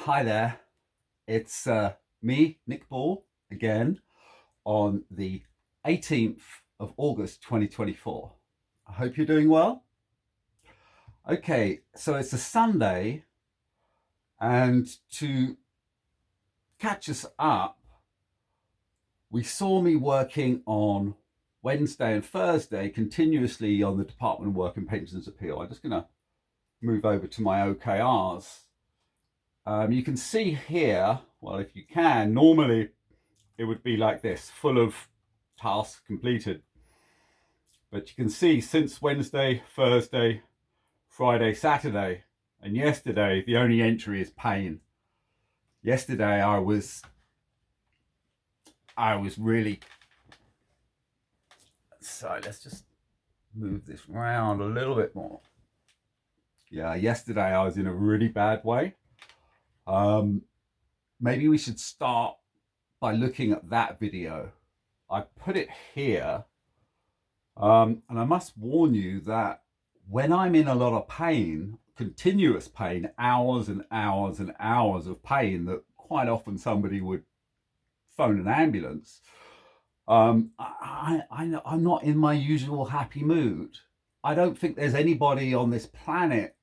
Hi there, it's me, Nick Ball, again on the 18th of August 2024. I hope you're doing well. Okay, so it's a Sunday, and to catch us up, we saw me working on Wednesday and Thursday continuously on the Department of Work and Pensions Appeal. I'm just going to move over to my OKRs. You can see here, well, if you can, normally it would be like this, full of tasks completed. But you can see since Wednesday, Thursday, Friday, Saturday, and yesterday, the only entry is pain. Yesterday, I was really, so let's just move this around a little bit more. Yeah, yesterday I was in a really bad way. Maybe we should start by looking at that video. I put it here. And I must warn you that when I'm in a lot of pain, continuous pain, hours and hours and hours of pain, that quite often somebody would phone an ambulance, I'm not in my usual happy mood. I don't think there's anybody on this planet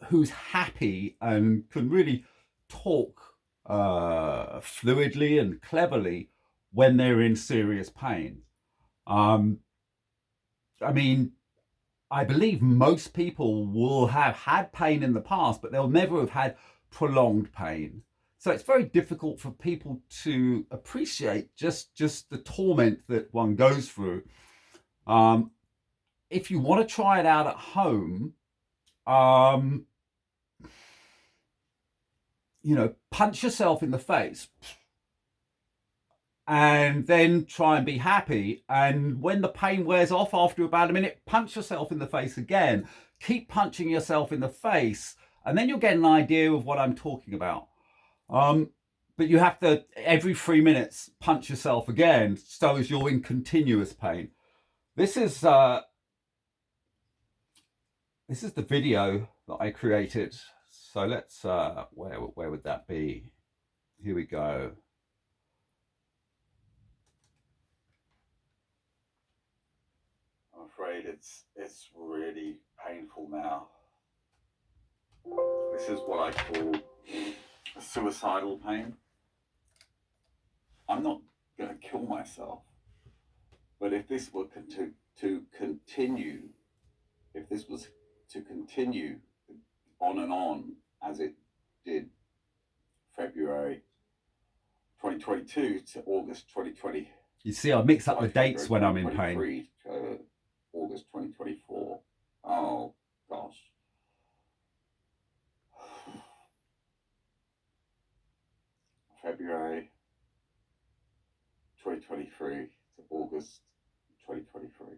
who's happy and can really talk fluidly and cleverly when they're in serious pain. I mean, I believe most people will have had pain in the past, but they'll never have had prolonged pain. So it's very difficult for people to appreciate just the torment that one goes through. If you want to try it out at home, punch yourself in the face and then try and be happy. And when the pain wears off after about a minute, punch yourself in the face again. Keep punching yourself in the face, and then you'll get an idea of what I'm talking about. But you have to, every 3 minutes, punch yourself again, so as you're in continuous pain. This is the video that I created. So let's, where would that be? Here we go. I'm afraid it's really painful now. This is what I call suicidal pain. I'm not going to kill myself, but if this were to continue, if this was to continue on and on as it did February 2022 to August 2020. You see, I mix up the dates when I'm in pain. August 2024. Oh gosh. February 2023 to August 2023.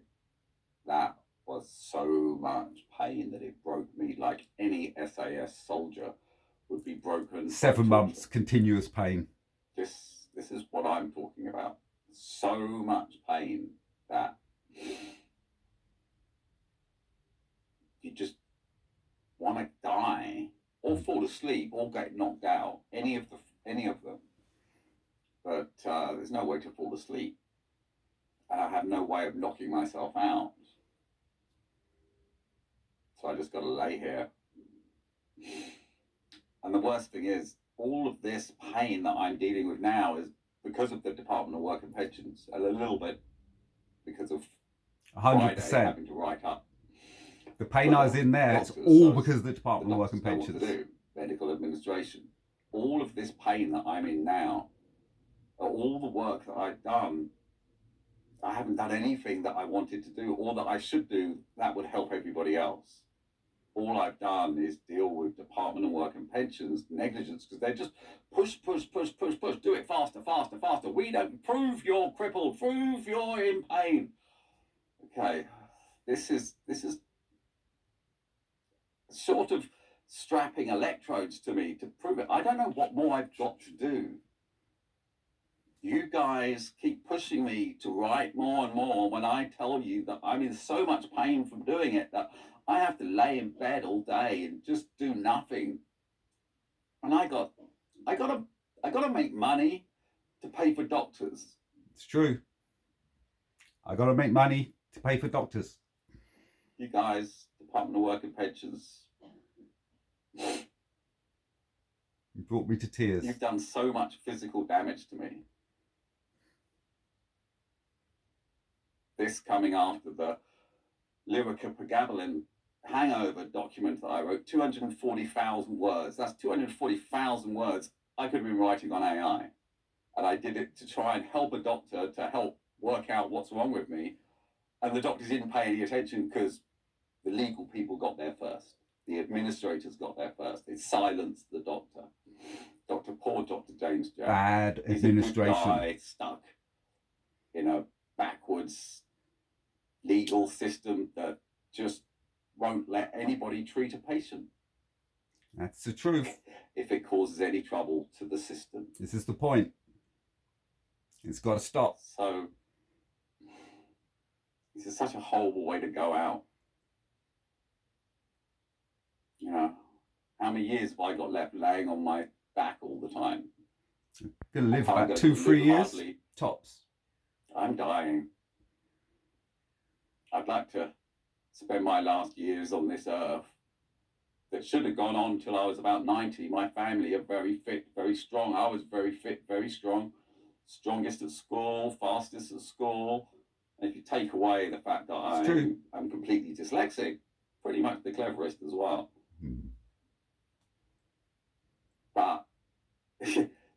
That was so much pain that it broke me, like any SAS soldier would be broken. 7 months continuous pain. This is what I'm talking about. So much pain that you just want to die or fall asleep or get knocked out. Any of them. But there's no way to fall asleep, and I have no way of knocking myself out. So I just got to lay here. And the worst thing is, all of this pain that I'm dealing with now is because of the Department of Work and Pensions, and a little bit because of 100% having to write up. The pain I was in there, it's all because of the Department of Work and Pensions. Medical administration. All of this pain that I'm in now, all the work that I've done, I haven't done anything that I wanted to do or that I should do that would help everybody else. All I've done is deal with Department of Work and Pensions negligence, because they just push, do it faster. We don't, prove you're crippled, prove you're in pain. Okay, this is sort of strapping electrodes to me to prove it. I don't know what more I've got to do. You guys keep pushing me to write more and more when I tell you that I'm in so much pain from doing it that I have to lay in bed all day and just do nothing. And I got I gotta make money to pay for doctors. It's true. I gotta make money to pay for doctors. You guys, Department of Work and Pensions, you brought me to tears. You've done so much physical damage to me. This coming after the Lyrica Pregabalin hangover document that I wrote, 240,000 words. That's 240,000 words I could have been writing on AI. And I did it to try and help a doctor to help work out what's wrong with me. And the doctors didn't pay any attention because the legal people got there first. The administrators got there first. It silenced the doctor. Poor Dr. James Jones. Bad administration. He's a good guy stuck in a backwards legal system that just won't let anybody treat a patient. That's the truth. If it causes any trouble to the system. This is the point. It's got to stop. So, this is such a horrible way to go out. You know, how many years have I got left laying on my back all the time? Gonna live about 2-3 years, hardly. Tops. I'm dying. I'd like to spend my last years on this earth that should have gone on till I was about 90. My family are very fit, very strong. I was very fit, very strong. Strongest at school, fastest at school. And if you take away the fact that I'm completely dyslexic, pretty much the cleverest as well. But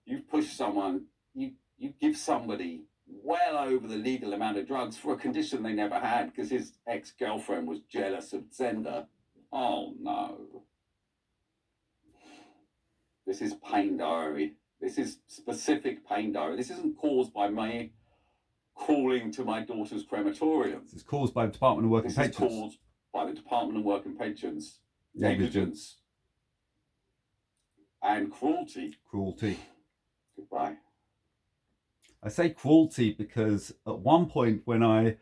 you push someone, you give somebody well over the legal amount of drugs for a condition they never had because his ex-girlfriend was jealous of Zender. Oh no. This is pain diary. This is specific pain diary. This isn't caused by me crawling to my daughter's crematorium. This is caused by the Department of Work and Pensions. This is caused by the Department of Work and Pensions. Negligence. And cruelty. Cruelty. Goodbye. I say cruelty because at one point when I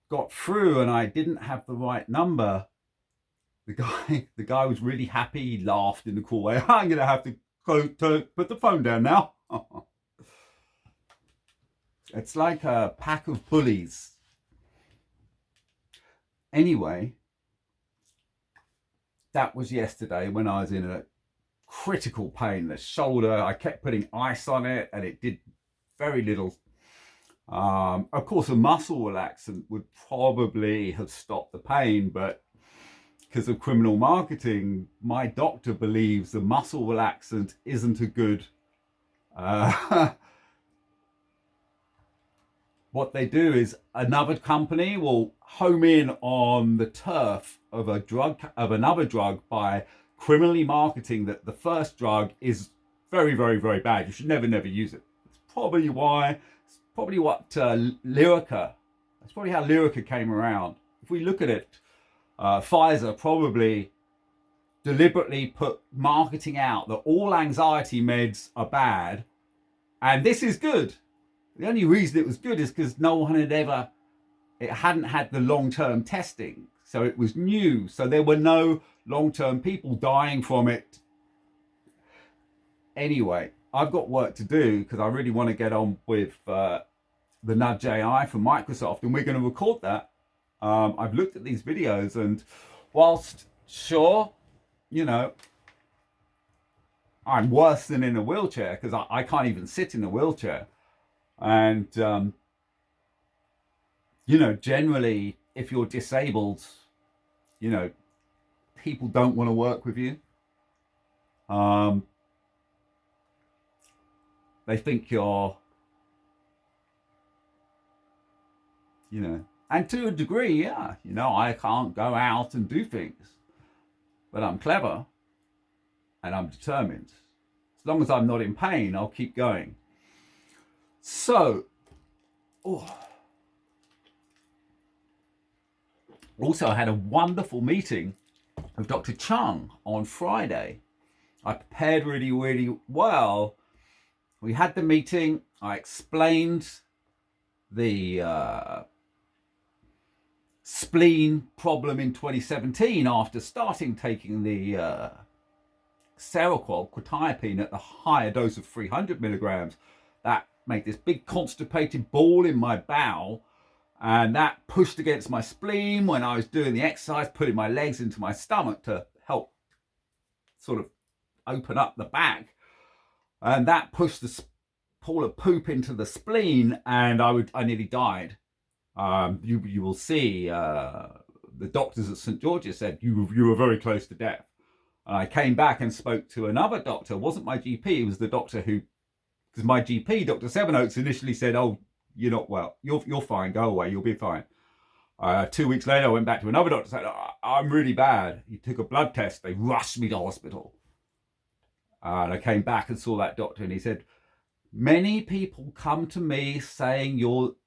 got through and I didn't have the right number, the guy was really happy. He laughed in the cool way. I'm going to have to put the phone down now. It's like a pack of bullies. Anyway, that was yesterday when I was in a critical pain. The shoulder, I kept putting ice on it and it did very little. Of course, a muscle relaxant would probably have stopped the pain, but because of criminal marketing, my doctor believes the muscle relaxant isn't a good... what they do is another company will home in on the turf of another drug by criminally marketing that the first drug is very, very, very bad. You should never use it. It's probably what Lyrica, that's probably how Lyrica came around. If we look at it, Pfizer probably deliberately put marketing out that all anxiety meds are bad and this is good. The only reason it was good is because no one it hadn't had the long-term testing. So it was new. So there were no long-term people dying from it. Anyway, I've got work to do because I really want to get on with the Nudge AI from Microsoft, and we're going to record that. I've looked at these videos, and whilst sure, you know, I'm worse than in a wheelchair because I can't even sit in a wheelchair. And, you know, generally, if you're disabled, you know, people don't want to work with you. They think you're, you know, and to a degree, yeah, you know, I can't go out and do things, but I'm clever and I'm determined. As long as I'm not in pain, I'll keep going. So, also I had a wonderful meeting with Dr. Chung on Friday. I prepared really, really well. We had the meeting. I explained the spleen problem in 2017 after starting taking the Seroquel, quetiapine, at the higher dose of 300 milligrams. That made this big constipated ball in my bowel, and that pushed against my spleen when I was doing the exercise, putting my legs into my stomach to help sort of open up the back, and that pushed the pool of poop into the spleen, and I nearly died. You will see the doctors at St. George's said you were very close to death. And I came back and spoke to another doctor. It wasn't my GP, it was the doctor who, because my GP, Dr. Sevenoaks, initially said, "Oh, you're not well. You're fine. Go away. You'll be fine." 2 weeks later, I went back to another doctor and said, "Oh, I'm really bad." He took a blood test. They rushed me to hospital. And I came back and saw that doctor, and he said, "Many people come to me saying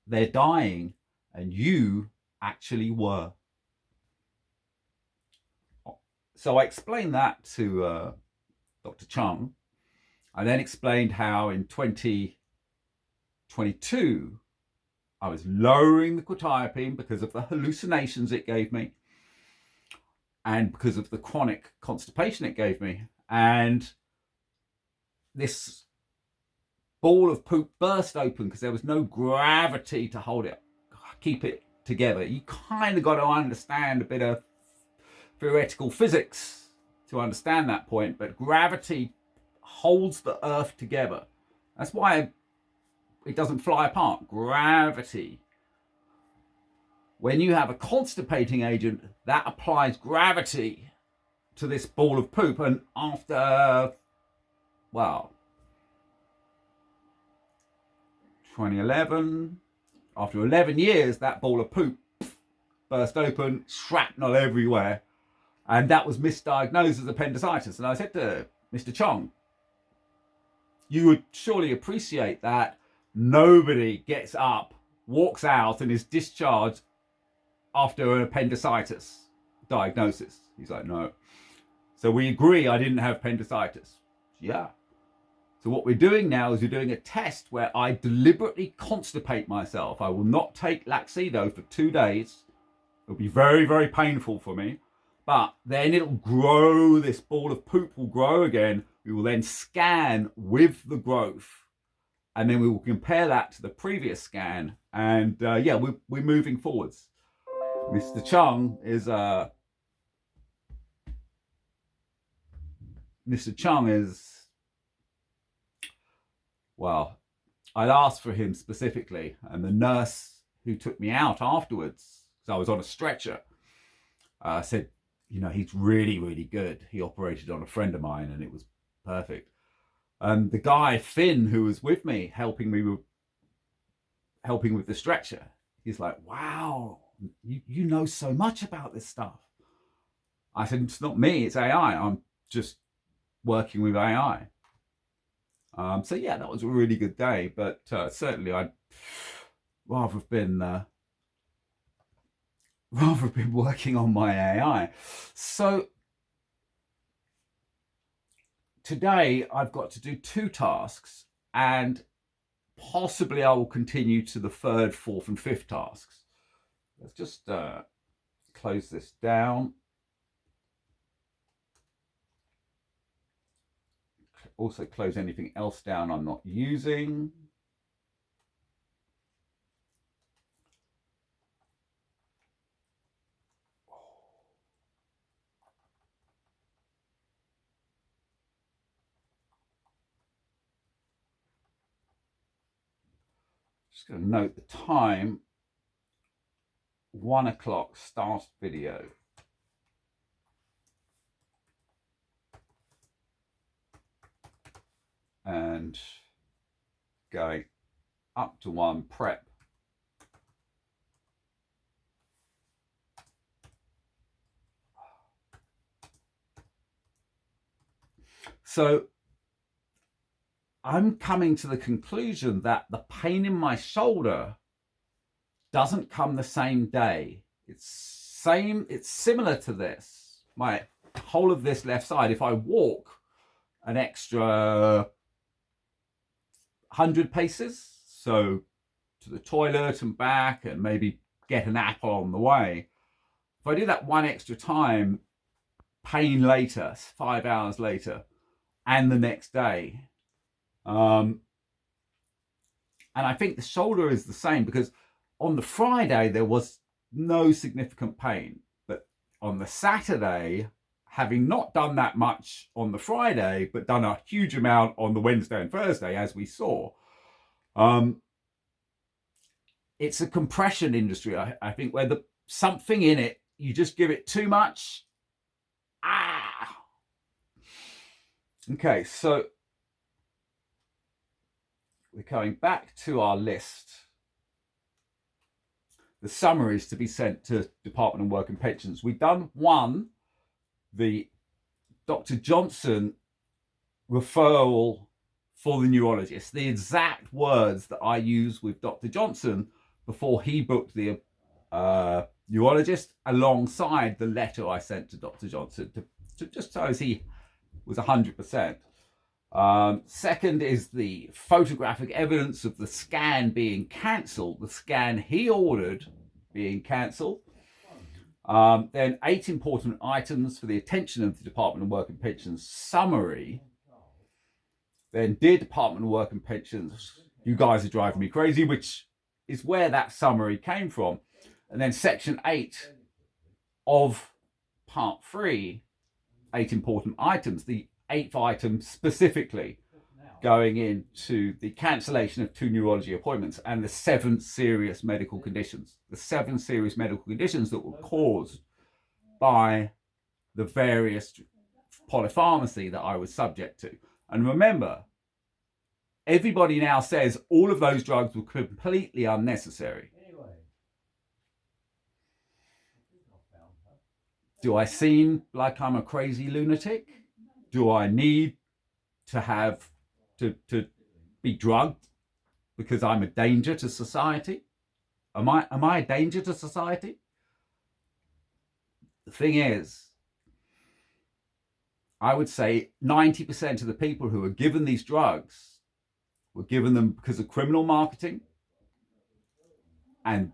they're dying, and you actually were." So I explained that to Dr. Chung. I then explained how in 2022, I was lowering the quetiapine because of the hallucinations it gave me and because of the chronic constipation it gave me. And this ball of poop burst open because there was no gravity to hold it, keep it together. You kind of got to understand a bit of theoretical physics to understand that point, but gravity holds the earth together. That's why it doesn't fly apart. Gravity. When you have a constipating agent, that applies gravity to this ball of poop, and after 2011, after 11 years, that ball of poop burst open, shrapnel everywhere, and that was misdiagnosed as appendicitis. And I said to Mr. Chong, "You would surely appreciate that nobody gets up, walks out, and is discharged after an appendicitis diagnosis." He's like, "No." So we agree I didn't have appendicitis. Yeah. So what we're doing now is we're doing a test where I deliberately constipate myself. I will not take Laxido for 2 days. It'll be very, very painful for me. But then it'll grow, this ball of poop will grow again. We will then scan with the growth. And then we will compare that to the previous scan. And we're moving forwards. Mr. Chung is well, I'd asked for him specifically, and the nurse who took me out afterwards, because I was on a stretcher, said, "He's really, really good. He operated on a friend of mine, and it was perfect." And the guy, Finn, who was with me, helping with the stretcher, he's like, "Wow, you know so much about this stuff." I said, "It's not me, it's AI. I'm just working with AI." That was a really good day, but certainly I'd rather have been working on my AI. So today I've got to do 2 tasks, and possibly I will continue to the 3rd, 4th, and 5th tasks. Let's just close this down. Also close anything else down I'm not using. Just going to note the time. 1 o'clock, start video. And going up to 1, prep. So I'm coming to the conclusion that the pain in my shoulder doesn't come the same day. It's similar to this. My whole of this left side, if I walk an extra 100 paces, so to the toilet and back, and maybe get an apple on the way, if I do that one extra time, pain later, 5 hours later. and the next day. And I think the shoulder is the same, because on the Friday there was no significant pain, but on the Saturday, having not done that much on the Friday, but done a huge amount on the Wednesday and Thursday, as we saw, it's a compression industry, I think, where something in it, you just give it too much. Okay, so we're going back to our list. The summaries to be sent to Department of Work and Pensions. We've done one, the Dr. Johnson referral for the neurologist, the exact words that I used with Dr. Johnson before he booked the neurologist, alongside the letter I sent to Dr. Johnson to just so as he was 100%. Second is the photographic evidence of the scan being cancelled, the scan he ordered being cancelled. Then 8 important items for the attention of the Department of Work and Pensions summary. Then, dear Department of Work and Pensions, you guys are driving me crazy, which is where that summary came from. And then section 8 of part 3, 8 important items, the 8th item specifically going into the cancellation of 2 neurology appointments and the 7 serious medical conditions. The 7 serious medical conditions that were caused by the various polypharmacy that I was subject to. And remember, everybody now says all of those drugs were completely unnecessary. Do I seem like I'm a crazy lunatic? Do I need to have to be drugged because I'm a danger to society? Am I a danger to society? The thing is, I would say 90% of the people who are given these drugs were given them because of criminal marketing, and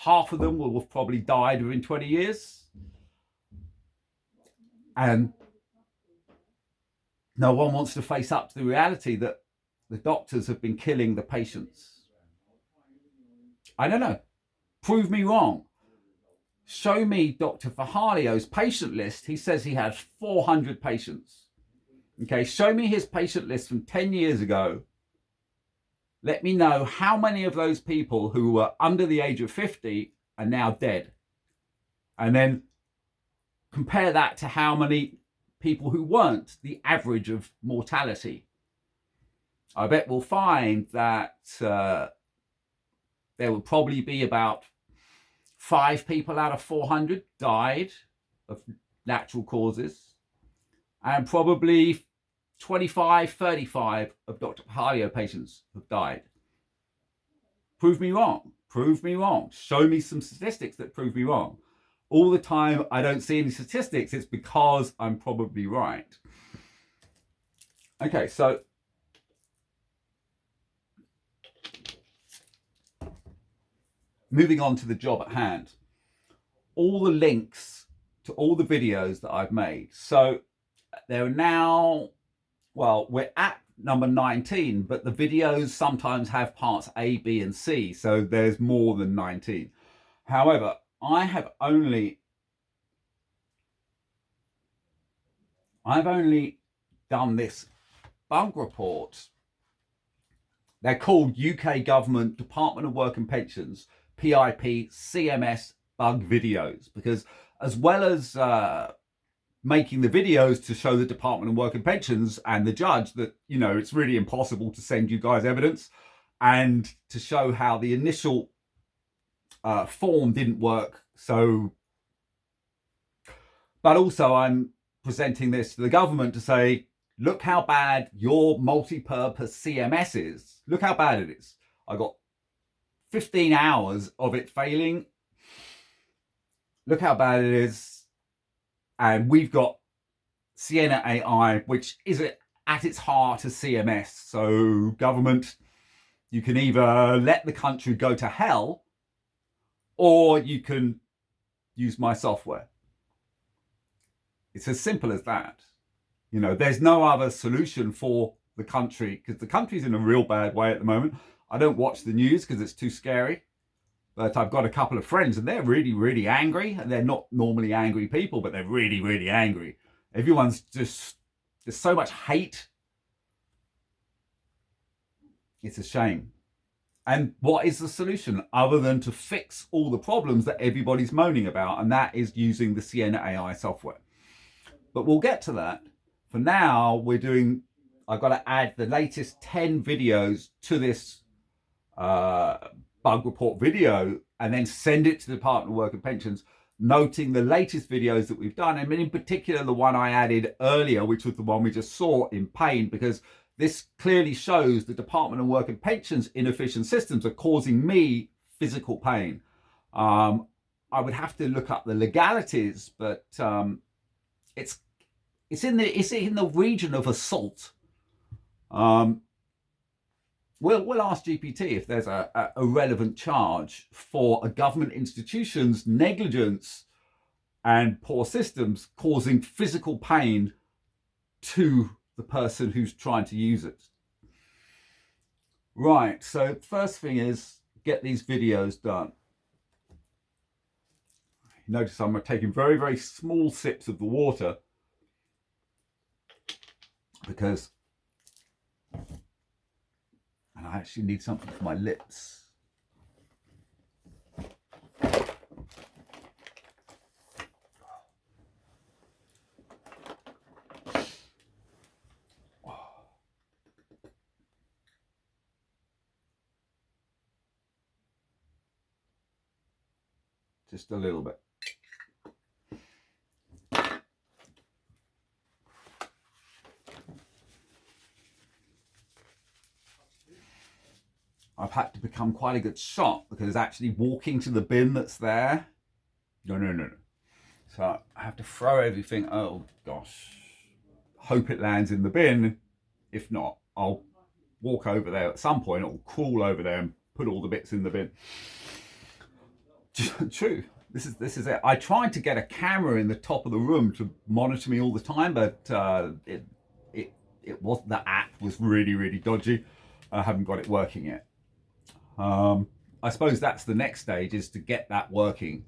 half of them will have probably died within 20 years. And no one wants to face up to the reality that the doctors have been killing the patients. I don't know. Prove me wrong. Show me Dr. Fialho's patient list. He says he has 400 patients. Okay, show me his patient list from 10 years ago. Let me know how many of those people who were under the age of 50 are now dead. And then compare that to how many people who weren't, the average of mortality. I bet we'll find that there will probably be about 5 people out of 400 died of natural causes, and probably 25, 35 of Dr. Fialho patients have died. Prove me wrong. Prove me wrong. Show me some statistics that prove me wrong. All the time I don't see any statistics, it's because I'm probably right. Okay, so moving on to the job at hand. All the links to all the videos that I've made. So there are now, well, we're at number 19, but the videos sometimes have parts A, B, and C. So there's more than 19. However, I've only done this bug report. They're called UK Government Department of Work and Pensions, PIP, CMS bug videos, because as well as making the videos to show the Department of Work and Pensions and the judge that, you know, it's really impossible to send you guys evidence, and to show how the initial form didn't work. So, but also I'm presenting this to the government to say, look how bad your multi-purpose CMS is. Look how bad it is. I got 15 hours of it failing. Look how bad it is. And we've got Sienna AI, which is at its heart a CMS. So government, you can either let the country go to hell, or you can use my software. It's as simple as that. You know, there's no other solution for the country, because the country's in a real bad way at the moment. I don't watch the news because it's too scary, but I've got a couple of friends and they're really, really angry. And they're not normally angry people, but they're really, really angry. Everyone's just, there's so much hate. It's a shame. And what is the solution other than to fix all the problems that everybody's moaning about? And that is using the Sienna AI software. But we'll get to that. For now, I've got to add the latest 10 videos to this bug report video and then send it to the Department of Work and Pensions, noting the latest videos that we've done. And in particular, the one I added earlier, which was the one we just saw in pain, because this clearly shows the Department of Work and Pensions inefficient systems are causing me physical pain. I would have to look up the legalities, but it's in the region of assault. We'll ask GPT if there's a relevant charge for a government institution's negligence and poor systems causing physical pain to the person who's trying to use it. Right, so first thing is get these videos done. Notice I'm taking very, very small sips of the water because I actually need something for my lips. Just a little bit. I've had to become quite a good shot because actually walking to the bin that's there, no. So I have to throw everything. Oh gosh, hope it lands in the bin. If not, I'll walk over there at some point, or crawl over there and put all the bits in the bin. True. This is it. I tried to get a camera in the top of the room to monitor me all the time, but it was, the app was really, really dodgy. I haven't got it working yet. I suppose that's the next stage, is to get that working.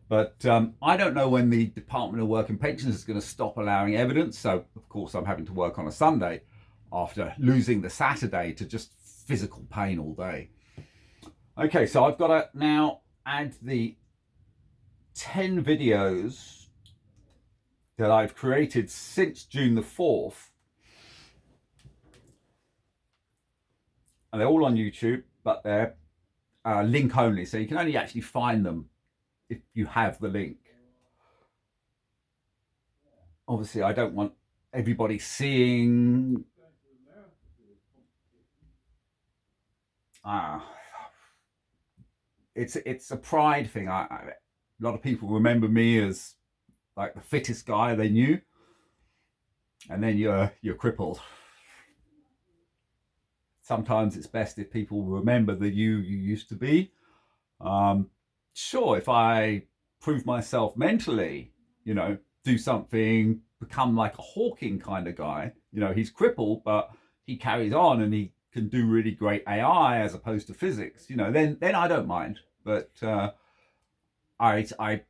But I don't know when the Department of Work and Pensions is going to stop allowing evidence. So, of course, I'm having to work on a Sunday after losing the Saturday to just physical pain all day. Okay, so I've got to now add the 10 videos that I've created since June the 4th. And they're all on YouTube, but they're link only. So you can only actually find them if you have the link. Obviously, I don't want everybody seeing it's a pride thing. A lot of people remember me as like the fittest guy they knew, and then you're crippled. Sometimes it's best if people remember the you used to be. Sure, if I prove myself mentally, do something, become like a Hawking kind of guy, he's crippled, but he carries on and he can do really great AI as opposed to physics, then I don't mind. But I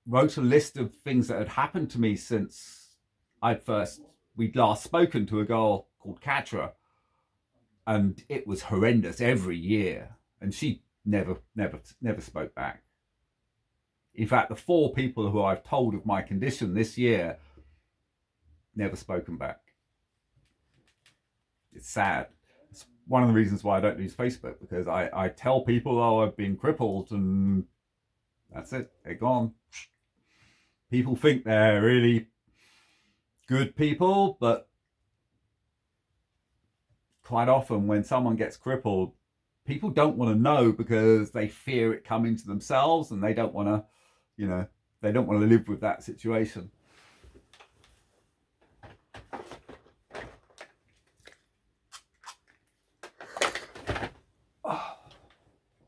wrote a list of things that had happened to me since we'd last spoken to a girl called Katra, and it was horrendous every year, and she never spoke back. In fact, the 4 people who I've told of my condition this year never spoken back. It's sad. It's one of the reasons why I don't use Facebook, because I tell people, oh, I've been crippled, and that's it, they're gone. People think they're really good people, but quite often when someone gets crippled, people don't want to know because they fear it coming to themselves, and they don't want to, they don't want to live with that situation.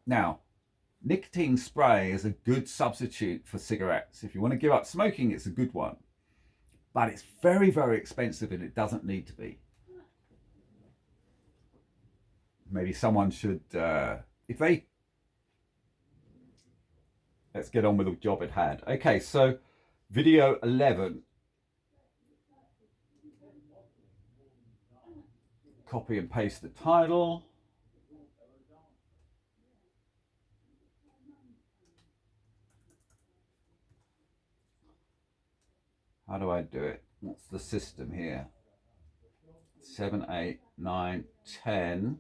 Now, nicotine spray is a good substitute for cigarettes. If you want to give up smoking, it's a good one. but it's very, very expensive and it doesn't need to be. Maybe someone should, if they, let's get on with the job at hand. Okay, so video 11. Copy and paste the title. How do I do it? What's the system here? 7, 8, 9, 10.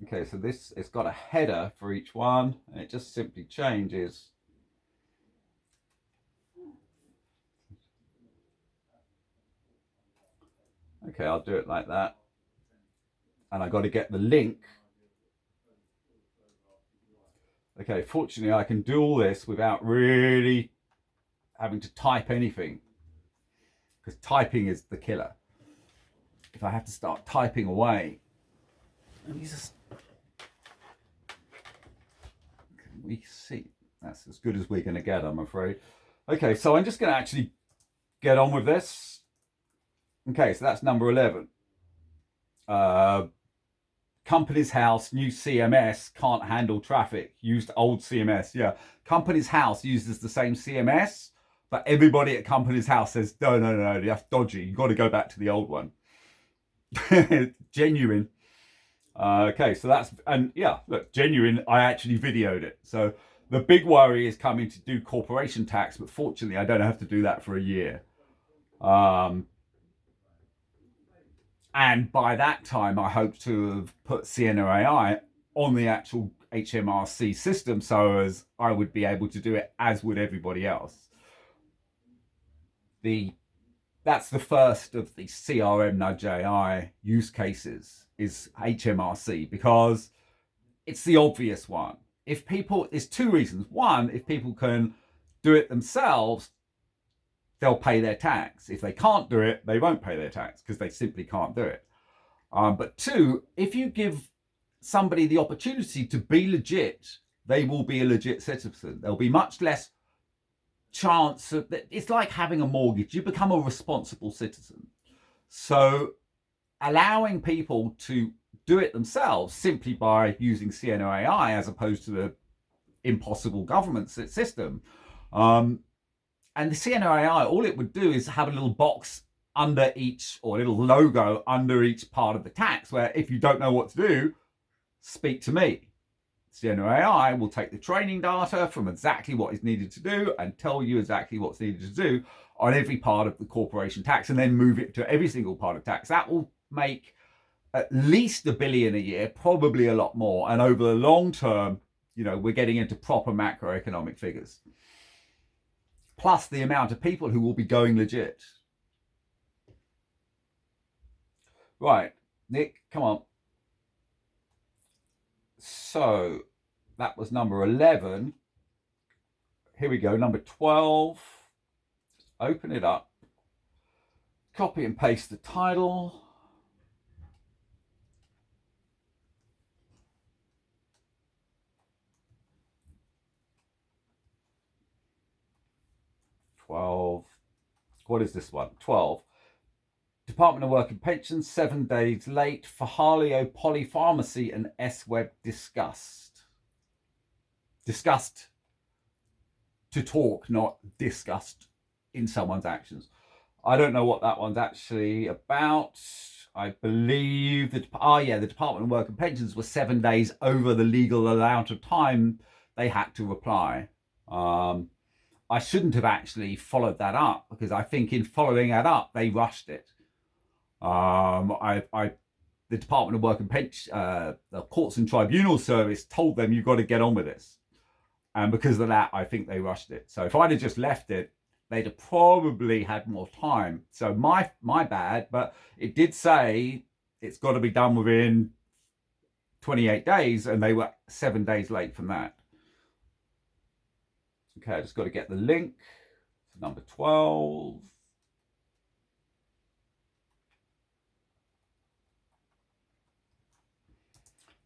Okay, so this, it's got a header for each one, and it just simply changes. Okay, I'll do it like that. And I got to get the link. Okay, fortunately I can do all this without really having to type anything, because typing is the killer. If I have to start typing away, let me just, can we see? That's as good as we're going to get, I'm afraid. Okay, so I'm just going to actually get on with this. Okay, so that's number 11. Company's house, new CMS, can't handle traffic. Used old CMS. Yeah, Company's house uses the same CMS, but everybody at Company's house says, no, that's dodgy. You got to go back to the old one. Genuine. Okay, so that's, and yeah, look, genuine. I actually videoed it. So the big worry is coming to do corporation tax, but fortunately, I don't have to do that for a year. And by that time, I hope to have put Sienna AI on the actual HMRC system, so as I would be able to do it as would everybody else. That's the first of the CRM Nudge AI use cases, is HMRC, because it's the obvious one. If people, there's two reasons. One, if people can do it themselves, they'll pay their tax. If they can't do it, they won't pay their tax because they simply can't do it. But two, if you give somebody the opportunity to be legit, they will be a legit citizen. There'll be much less chance of, it's like having a mortgage. You become a responsible citizen. So allowing people to do it themselves simply by using Sienna AI as opposed to the impossible government system. And the Sienna AI, all it would do is have a little box under each, or a little logo under each part of the tax, where if you don't know what to do, speak to me. Sienna AI will take the training data from exactly what is needed to do and tell you exactly what's needed to do on every part of the corporation tax, and then move it to every single part of tax. That will make at least $1 billion a year, probably a lot more. And over the long term, you know, we're getting into proper macroeconomic figures. Plus the amount of people who will be going legit. Right, Nick, come on. So that was number 11. Here we go, number 12. Open it up. Copy and paste the title. What is this one? 12. Department of Work and Pensions, 7 days late. Fialho Polypharmacy and S-Web discussed. Discussed to talk, not discussed in someone's actions. I don't know what that one's actually about. I believe that, the Department of Work and Pensions was 7 days over the legal amount of time they had to reply. I shouldn't have actually followed that up, because I think in following that up, they rushed it. The Department of Work and Pensions, the Courts and Tribunal Service told them, you've got to get on with this. And because of that, I think they rushed it. So if I'd have just left it, they'd have probably had more time. So my bad, but it did say it's got to be done within 28 days, and they were 7 days late from that. Okay, I just got to get the link to number 12.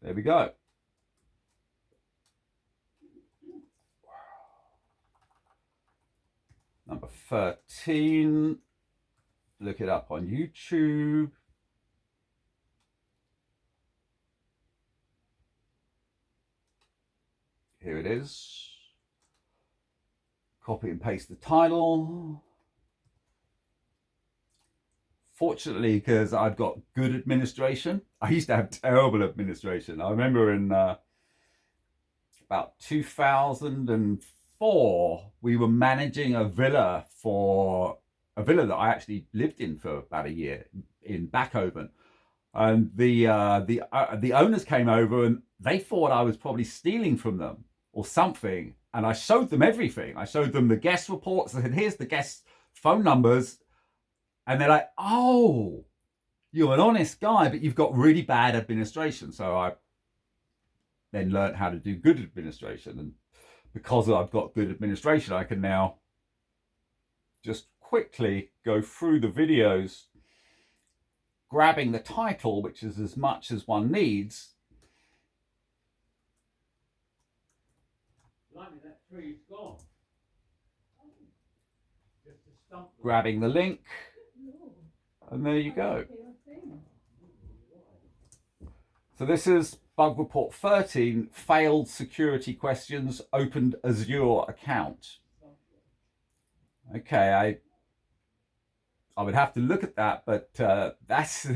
There we go. Number 13. look it up on YouTube. Here it is. Copy and paste the title. Fortunately, because I've got good administration. I used to have terrible administration. I remember in about 2004, we were managing a villa that I actually lived in for about a year in Backhoven. And the owners came over and they thought I was probably stealing from them or something. And I showed them everything. I showed them the guest reports. I said, here's the guest phone numbers. And they're like, oh, you're an honest guy, but you've got really bad administration. So I then learned how to do good administration. And because I've got good administration, I can now just quickly go through the videos, grabbing the title, which is as much as one needs. Blimey, that tree's gone. Grabbing the link, and there you go. So this is bug report 13, failed security questions, opened Azure account. Okay, I would have to look at that, but that's,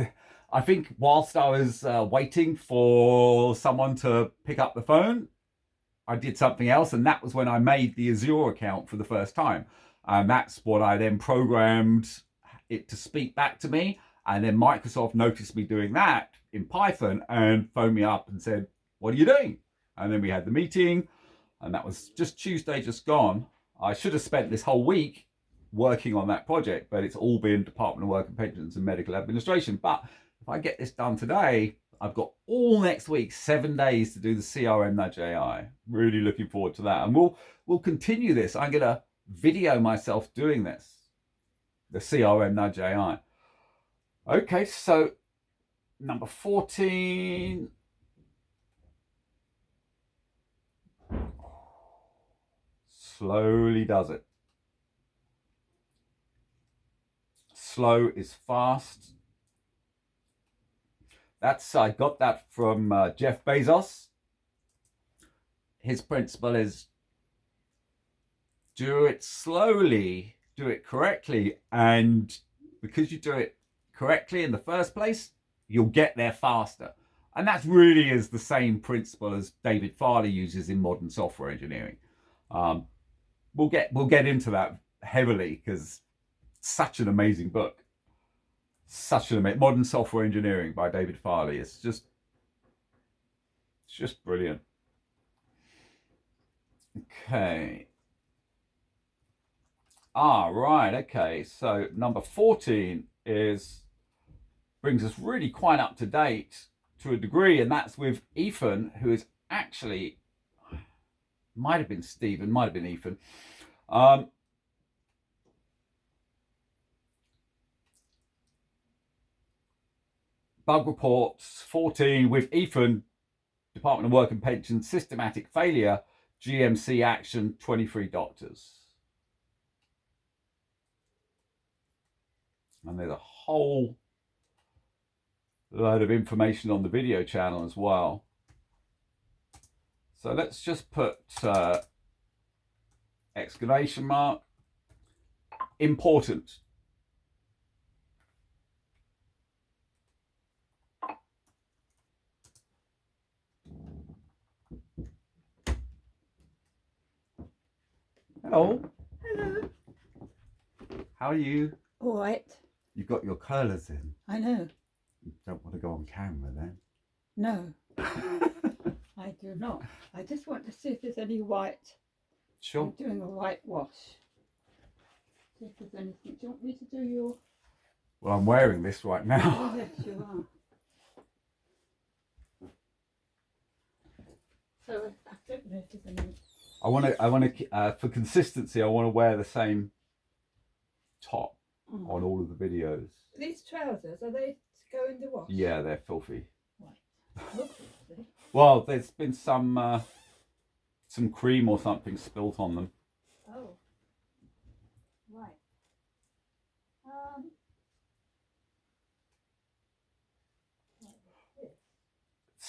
I think whilst I was waiting for someone to pick up the phone, I did something else, and that was when I made the Azure account for the first time. And that's what I then programmed it to speak back to me. And then Microsoft noticed me doing that in Python and phoned me up and said, what are you doing? And then we had the meeting, and that was just Tuesday just gone. I should have spent this whole week working on that project, but it's all been Department of Work and Pensions and Medical Administration. But if I get this done today, I've got all next week, 7 days to do the CRM Nudge AI. Really looking forward to that. And we'll continue this. I'm going to video myself doing this, the CRM Nudge AI. Okay, so number 14. Slowly does it. Slow is fast. I got that from Jeff Bezos. His principle is do it slowly, do it correctly, and because you do it correctly in the first place, you'll get there faster. And that really is the same principle as David Fialho uses in modern software engineering. We'll get into that heavily because it's such an amazing book. Such an amazing Modern Software Engineering by David Fialho. It's just brilliant. Okay. Right. Okay. So number 14 brings us really quite up to date to a degree, and that's with Ethan, who is actually might have been Stephen, might have been Ethan. Bug reports 14 with Ethan, Department of Work and Pensions, systematic failure, GMC action, 23 doctors. And there's a whole load of information on the video channel as well. So let's just put exclamation mark, important. Hello. Hello. How are you? All right. You've got your curlers in. I know. You don't want to go on camera then? No. I do not. I just want to see if there's any white. Sure. I'm doing a whitewash. See if there's anything. Do you want me to do your... Well, I'm wearing this right now. Oh, yes, you are. So I don't know if there's any... I want to, for consistency, I want to wear the same top on all of the videos. These trousers, are they to go in the wash? Yeah, they're filthy. Right. Well, there's been some cream or something spilt on them. Oh. Right.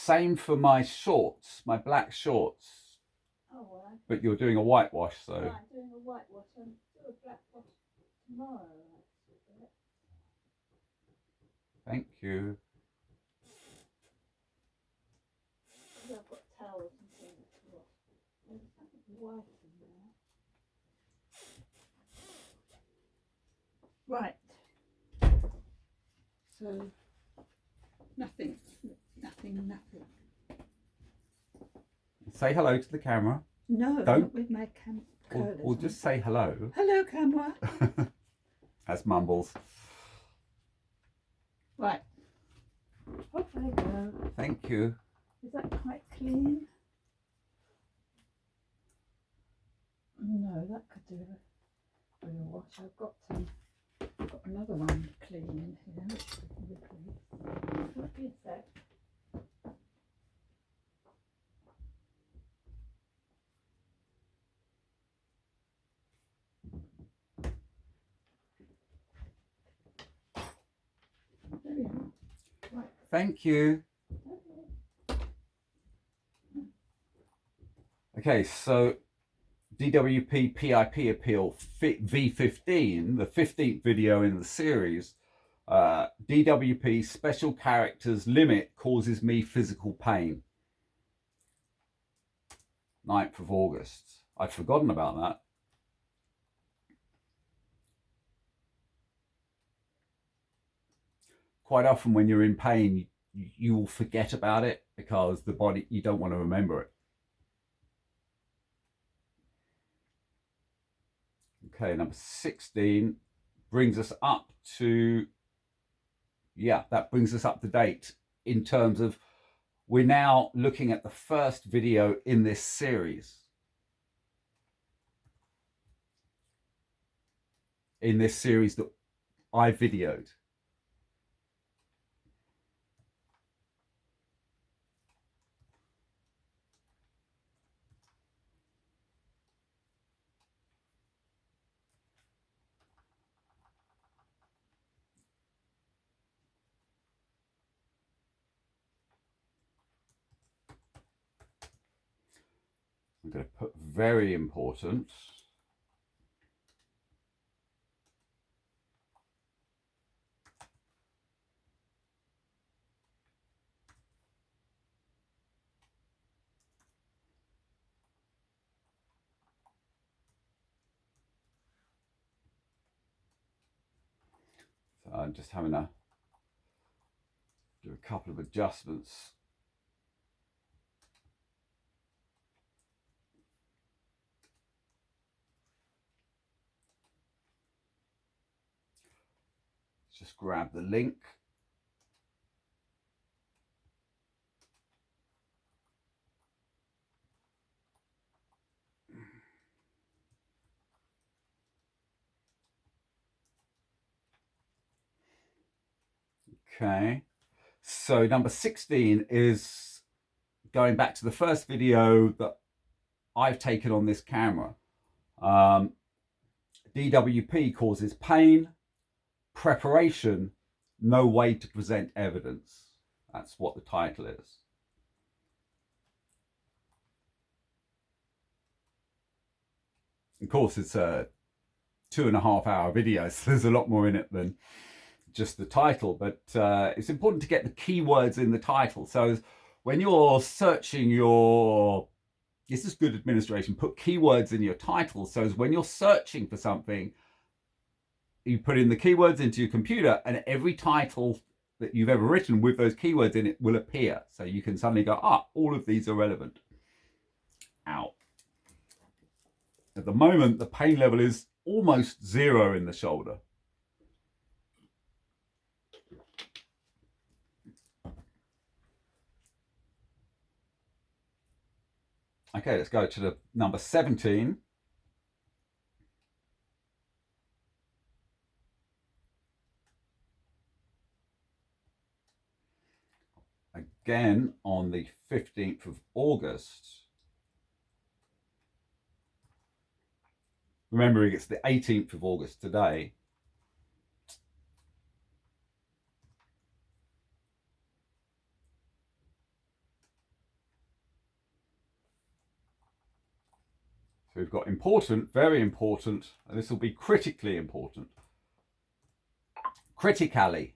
Same for my shorts, my black shorts. Oh, well, But you're doing a whitewash, so. I'm doing a whitewash and do a black wash tomorrow. Thank you. Maybe I've got towels and things to wash. There's something white in there. Right. So, nothing. Say hello to the camera. No, Don't. not with my curlers Or just say hello. Hello, camera. That's mumbles. Right. Off I go. Thank you. Is that quite clean? No, that could do a real wash. I've got another one clean in here, which we can replace. Won't be a sec. There we are. Right. Thank you. Okay, so DWP-PIP appeal V15, the 15th video in the series. DWP special characters limit causes me physical pain. 9th of August. I'd forgotten about that. Quite often when you're in pain, you will forget about it because the body, you don't want to remember it. Okay, number 16 brings us up to, yeah, that brings us up to date in terms of we're now looking at the first video in this series. In this series that I videoed. I'm going to put very important. So I'm just having to do a couple of adjustments. Just grab the link. Okay, so number 16 is going back to the first video that I've taken on this camera. DWP causes pain, preparation, no way to present evidence. That's what the title is. Of course, it's a 2.5 hour video, so there's a lot more in it than just the title, but it's important to get the keywords in the title. So when you're searching this is good administration, put keywords in your title, so as when you're searching for something, you put in the keywords into your computer and every title that you've ever written with those keywords in it will appear. So you can suddenly go, all of these are relevant. Ow. At the moment, the pain level is almost 0 in the shoulder. Okay, let's go to the number 17. Again, on the 15th of August. Remembering it's the 18th of August today. So we've got important, very important, and this will be critically important. Critically.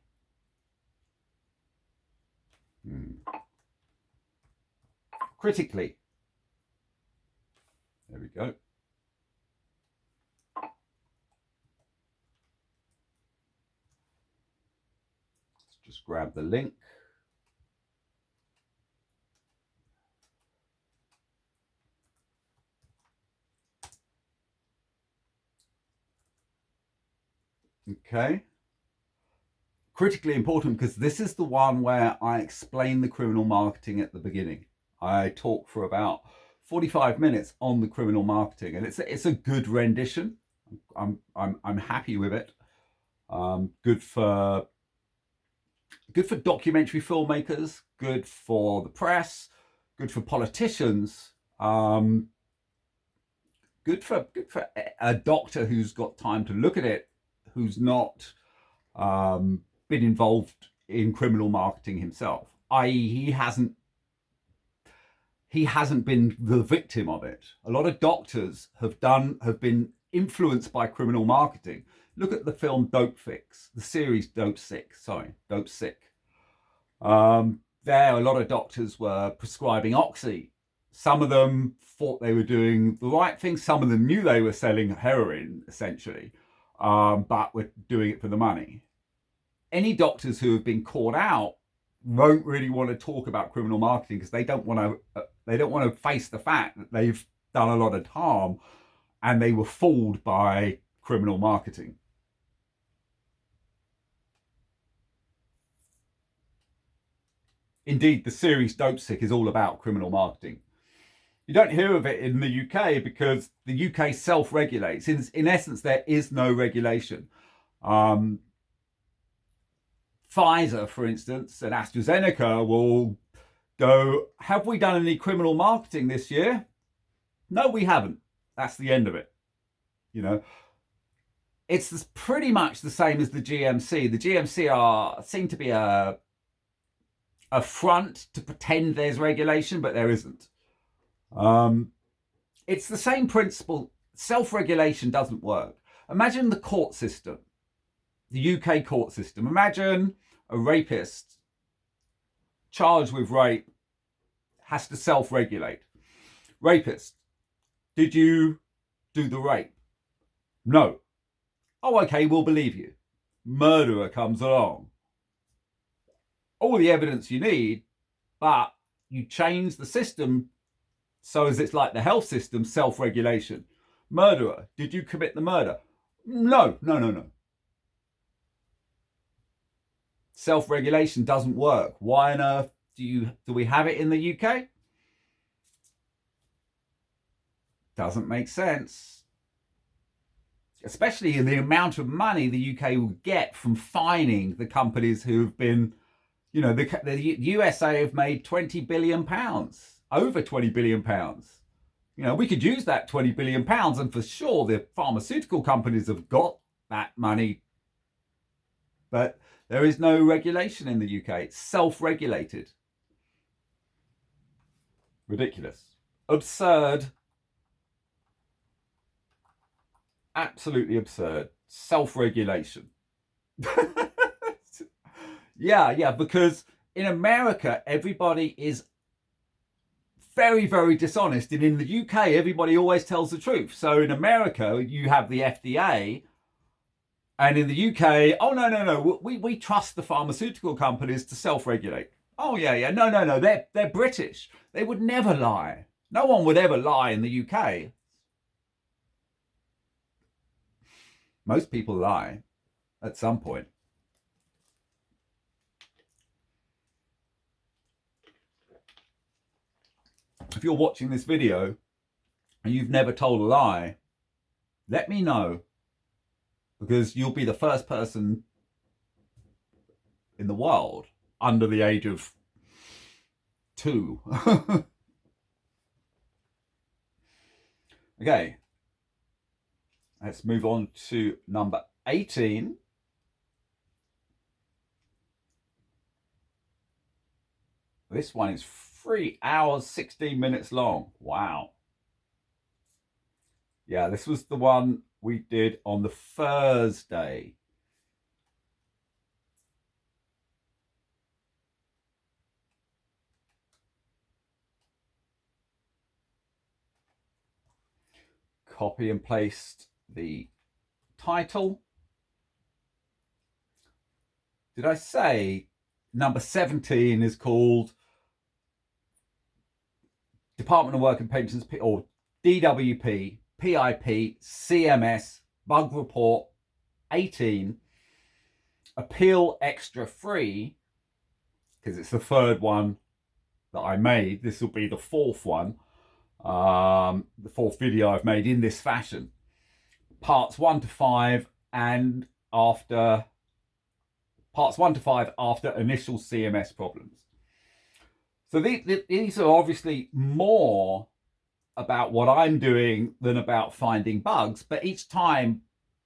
Critically. There we go. Let's just grab the link. Okay. Critically important because this is the one where I explain the criminal marketing at the beginning. I talk for about 45 minutes on the criminal marketing, and it's a good rendition. I'm happy with it. Good for documentary filmmakers, good for the press, good for politicians, good for a doctor who's got time to look at it, who's not been involved in criminal marketing himself, i.e. he hasn't been the victim of it. A lot of doctors have been influenced by criminal marketing. Look at the film Dope Fix, the series Dope Sick. There, a lot of doctors were prescribing oxy. Some of them thought they were doing the right thing. Some of them knew they were selling heroin, essentially, but were doing it for the money. Any doctors who have been caught out won't really want to talk about criminal marketing because they don't want to face the fact that they've done a lot of harm and they were fooled by criminal marketing. Indeed, the series Dope Sick is all about criminal marketing. You don't hear of it in the UK because the UK self-regulates. In essence, there is no regulation. Pfizer, for instance, and AstraZeneca will go, have we done any criminal marketing this year? No, we haven't. That's the end of it. You know, it's pretty much the same as the GMC. The GMC seem to be a front to pretend there's regulation, but there isn't. It's the same principle. Self-regulation doesn't work. Imagine the court system, the UK court system. Imagine a rapist charged with rape has to self-regulate. Rapist, did you do the rape? No. Oh, okay, we'll believe you. Murderer comes along. All the evidence you need, but you change the system so as it's like the health system, self-regulation. Murderer, did you commit the murder? No. Self-regulation doesn't work. Why on earth do we have it in the UK? Doesn't make sense. Especially in the amount of money the UK will get from fining the companies who've been, you know, the USA have made £20 billion, over £20 billion. You know, we could use that £20 billion, and for sure the pharmaceutical companies have got that money. But there is no regulation in the UK. It's self-regulated. Ridiculous. Absurd. Absolutely absurd. Self-regulation. Yeah, because in America, everybody is very, very dishonest. And in the UK, everybody always tells the truth. So in America, you have the FDA. And in the UK, oh, no. We trust the pharmaceutical companies to self-regulate. Oh, yeah. No. They're British. They would never lie. No one would ever lie in the UK. Most people lie at some point. If you're watching this video and you've never told a lie, let me know, because you'll be the first person in the world under the age of 2. Okay, let's move on to number 18. This one is 3 hours, 16 minutes long. Wow. Yeah, this was the one we did on the Thursday. Copy and paste the title. Did I say number 17 is called Department of Work and Pensions, or DWP-PIP CMS Bug Report 18, Appeal Extra Free, because it's the third one that I made. This will be the fourth one, the fourth video I've made in this fashion. Parts 1 to 5 and after parts 1 to 5 after initial CMS problems. So these are obviously more about what I'm doing than about finding bugs, but each time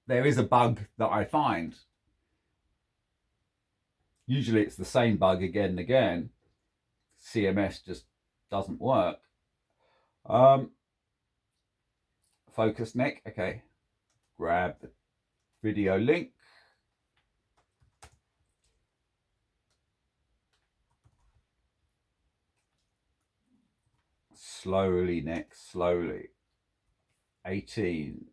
there is a bug that I find. Usually it's the same bug again and again. CMS just doesn't work. Focus, Nick. Okay. Grab the video link. Slowly, Nick, slowly. 18.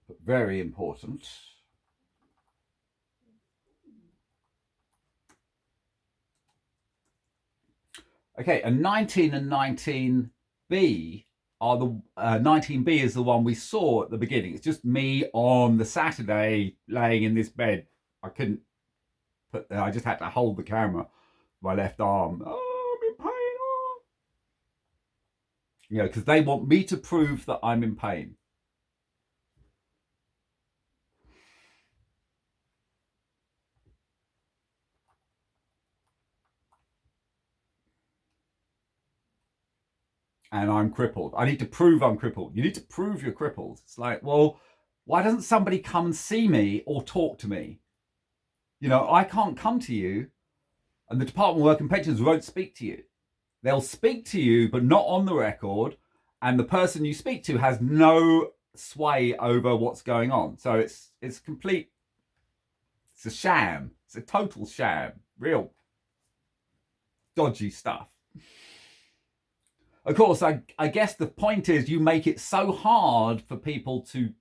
But very important. Okay, and 19 and 19B are the 19B is the one we saw at the beginning. It's just me on the Saturday laying in this bed. I couldn't put. I just had to hold the camera with my left arm. Oh, I'm in pain. Oh. You know, because they want me to prove that I'm in pain. And I'm crippled. I need to prove I'm crippled. You need to prove you're crippled. It's like, well, why doesn't somebody come and see me or talk to me? You know, I can't come to you, and the Department of Work and Pensions won't speak to you. They'll speak to you, but not on the record, and the person you speak to has no sway over what's going on. So it's complete. It's a sham. It's a total sham. Real dodgy stuff. Of course, I guess the point is you make it so hard for people to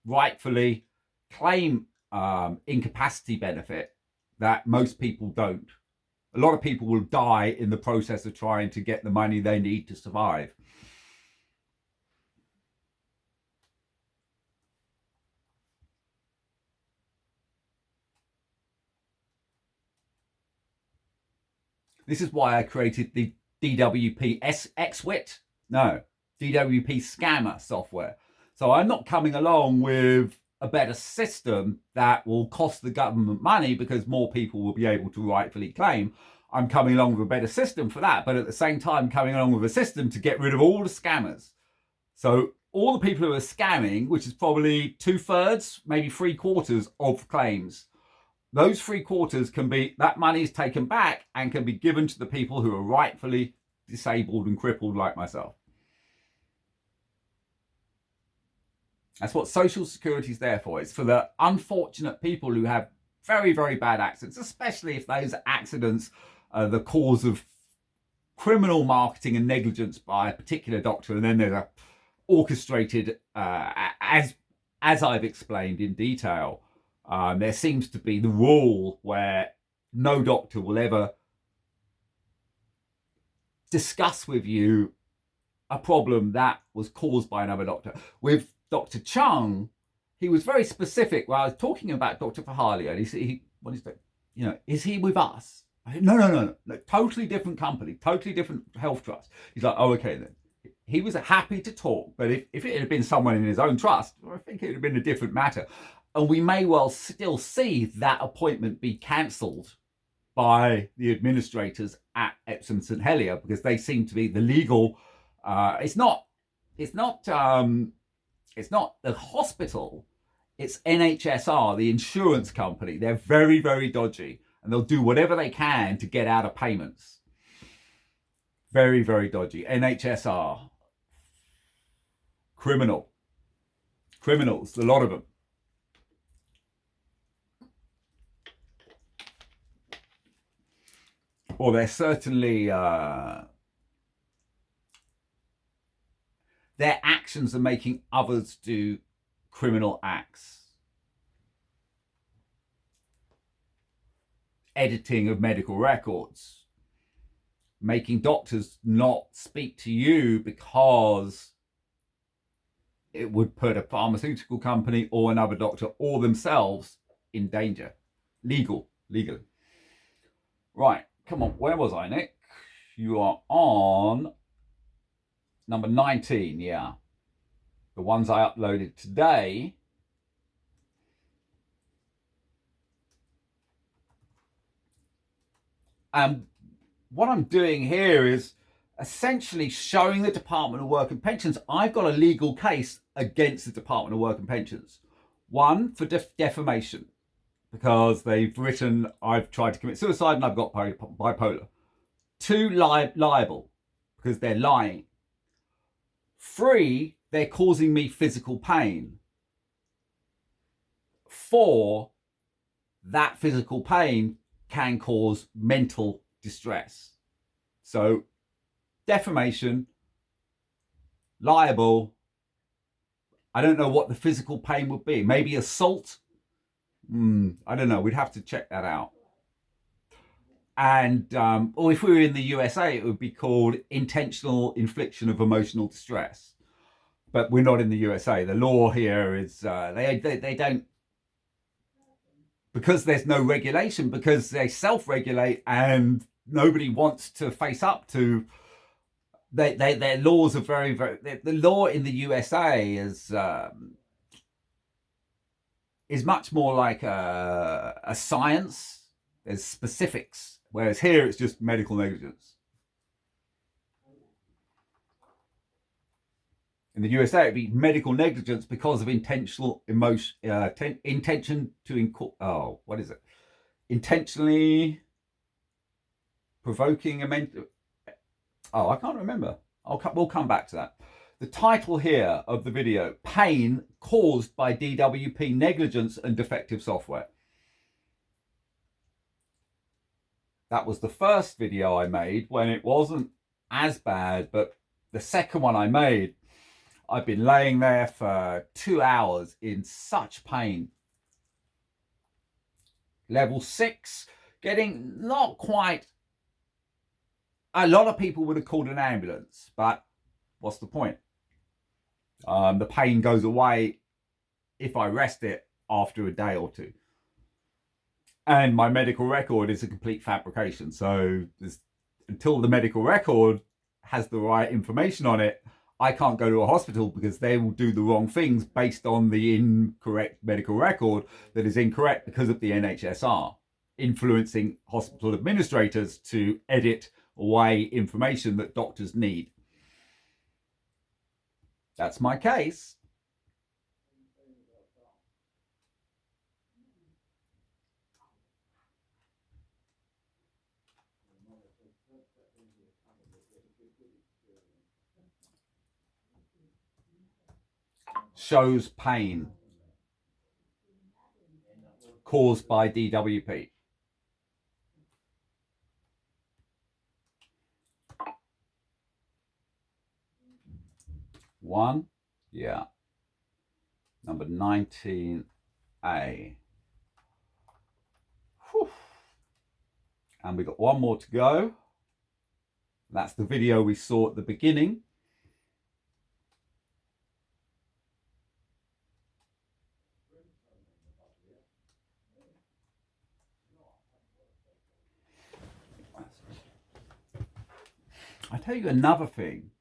rightfully claim incapacity benefit that most people don't. A lot of people will die in the process of trying to get the money they need to survive. This is why I created the DWP XWIT. No, DWP scammer software. So I'm not coming along with a better system that will cost the government money because more people will be able to rightfully claim. I'm coming along with a better system for that, but at the same time coming along with a system to get rid of all the scammers. So all the people who are scamming, which is probably 2/3, maybe 3/4 of claims, those 3/4 can be, that money is taken back and can be given to the people who are rightfully disabled and crippled like myself. That's what Social Security is there for. It's for the unfortunate people who have very, very bad accidents, especially if those accidents are the cause of criminal marketing and negligence by a particular doctor. And then there's a orchestrated, as I've explained in detail, there seems to be the rule where no doctor will ever discuss with you a problem that was caused by another doctor. With Dr. Chung, he was very specific. Well, I was talking about Dr. Fialho, and he what is that? You know, is he with us? I said, no, totally different company, totally different health trust. He's like, oh, okay then. He was happy to talk, but if it had been someone in his own trust, I think it would have been a different matter. And we may well still see that appointment be cancelled by the administrators at Epsom St Helier, because they seem to be the legal. It's not the hospital. It's NHSR, the insurance company. They're very, very dodgy, and they'll do whatever they can to get out of payments. Very, very dodgy. NHSR. Criminals, a lot of them. Or they're certainly, their actions are making others do criminal acts. Editing of medical records. Making doctors not speak to you because it would put a pharmaceutical company or another doctor or themselves in danger. Legally. Right, come on, where was I, Nick? You are on number 19, yeah. The ones I uploaded today. And what I'm doing here is essentially showing the Department of Work and Pensions I've got a legal case against the Department of Work and Pensions. One, for defamation, because they've written I've tried to commit suicide and I've got bipolar. Two, liable, because they're lying. Three, they're causing me physical pain. Four, that physical pain can cause mental distress. So defamation, liable. I don't know what the physical pain would be. Maybe assault. I don't know. We'd have to check that out. And or if we were in the USA, it would be called intentional infliction of emotional distress. But we're not in the USA. The law here is they don't, because there's no regulation, because they self-regulate and nobody wants to face up to. Their laws are very, very. The law in the USA is much more like a science. There's specifics, whereas here it's just medical negligence. In the USA, it'd be medical negligence because of intentional intention to what is it? Intentionally provoking a mental. I can't remember. We'll come back to that. The title here of the video: pain caused by DWP negligence and defective software. That was the first video I made when it wasn't as bad, but the second one I made, I've been laying there for 2 hours in such pain. Level 6, getting not quite. A lot of people would have called an ambulance, but what's the point? The pain goes away if I rest it after a day or two. And my medical record is a complete fabrication. So until the medical record has the right information on it, I can't go to a hospital because they will do the wrong things based on the incorrect medical record that is incorrect because of the NHSR, influencing hospital administrators to edit away information that doctors need. That's my case. Shows pain caused by DWP. One, yeah. Number 19A. Whew. And we got one more to go. That's the video we saw at the beginning. I tell you another thing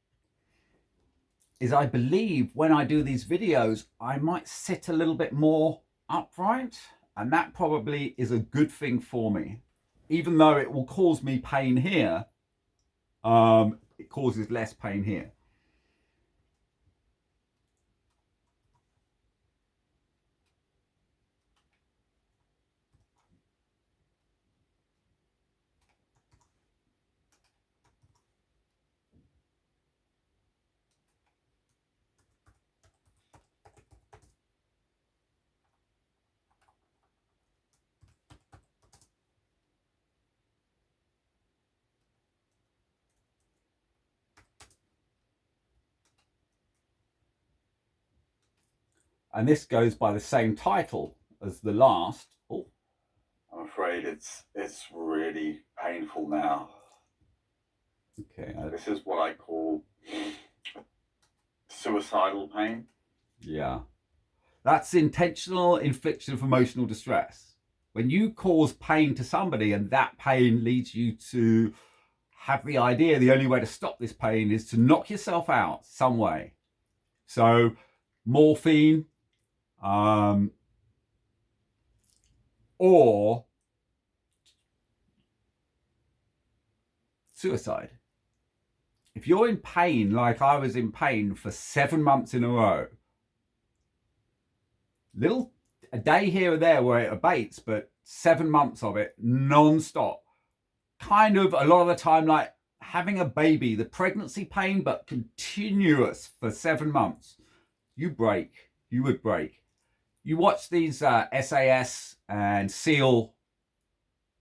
is I believe when I do these videos, I might sit a little bit more upright, and that probably is a good thing for me. Even though it will cause me pain here, it causes less pain here. And this goes by the same title as the last. Oh, I'm afraid it's really painful now. Okay, this is what I call suicidal pain. Yeah. That's intentional infliction of emotional distress. When you cause pain to somebody and that pain leads you to have the idea the only way to stop this pain is to knock yourself out some way. So morphine, or suicide. If you're in pain, like I was in pain for 7 months in a row, a day here or there where it abates, but 7 months of it non-stop, kind of a lot of the time like having a baby, the pregnancy pain, but continuous for 7 months, you would break. You watch these SAS and SEAL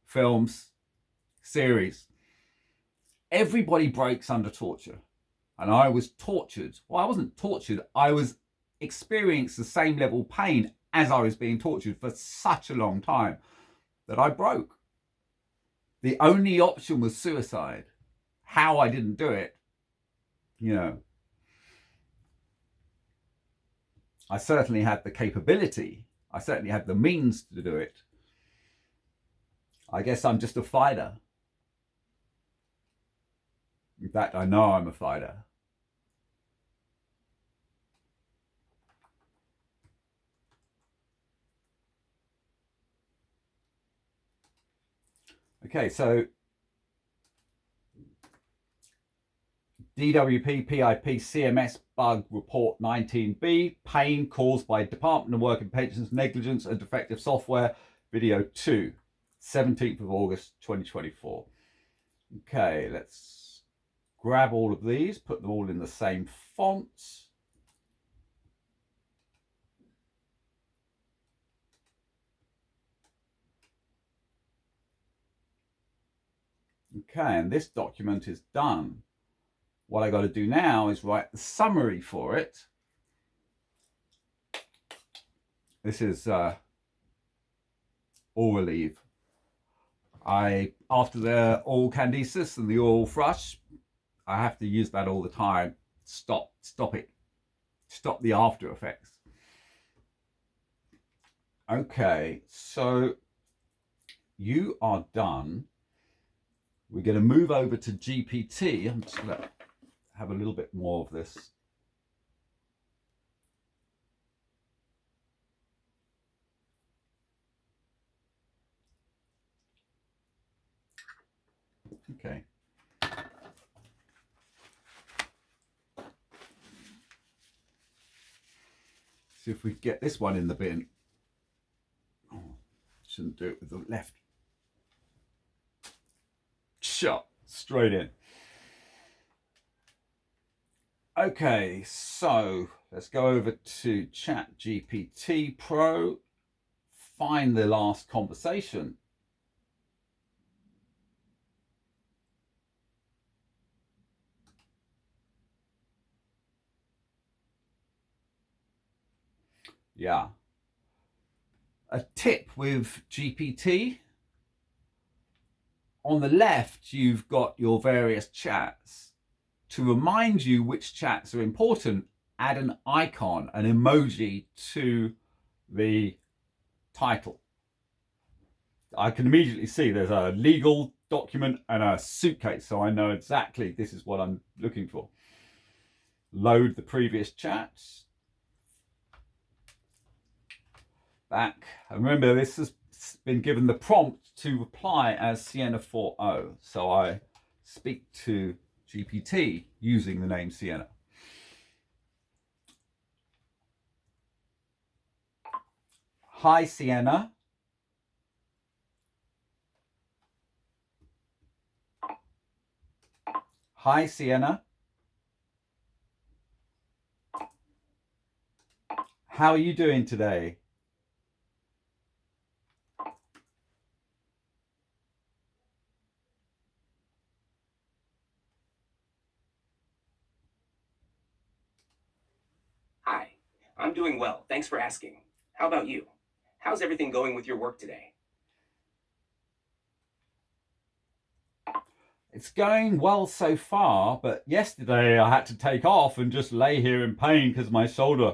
films, series, everybody breaks under torture. And I was tortured. Well, I wasn't tortured. I was experiencing the same level of pain as I was being tortured for such a long time that I broke. The only option was suicide. How I didn't do it, I certainly had the capability. I certainly had the means to do it. I guess I'm just a fighter. In fact, I know I'm a fighter. Okay, so DWP-PIP CMS bug report 19B, pain caused by Department of Work and Pensions negligence and defective software, video 2, 17th of August 2024. Okay, let's grab all of these, put them all in the same fonts. Okay, and this document is done. What I got to do now is write the summary for it. This is all relief. After the oral candesis and the oral thrush, I have to use that all the time. Stop it. Stop the after effects. Okay, so you are done. We're going to move over to GPT. I'm just going to have a little bit more of this. Okay. See if we get this one in the bin. Oh, shouldn't do it with the left. Shot straight in. Okay, so let's go over to Chat GPT Pro, find the last conversation. Yeah. A tip with GPT. On the left, you've got your various chats. To remind you which chats are important, add an icon, an emoji to the title. I can immediately see there's a legal document and a suitcase, so I know exactly this is what I'm looking for. Load the previous chats. Back. And remember, this has been given the prompt to reply as Sienna 4.0. So I speak to GPT using the name Sienna. Hi, Sienna. Hi, Sienna. How are you doing today? Hi, I'm doing well. Thanks for asking. How about you? How's everything going with your work today? It's going well so far, but yesterday I had to take off and just lay here in pain because of my shoulder.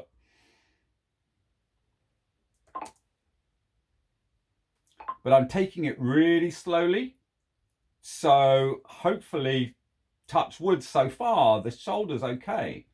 But I'm taking it really slowly. So hopefully, touch wood, so far, the shoulder's okay.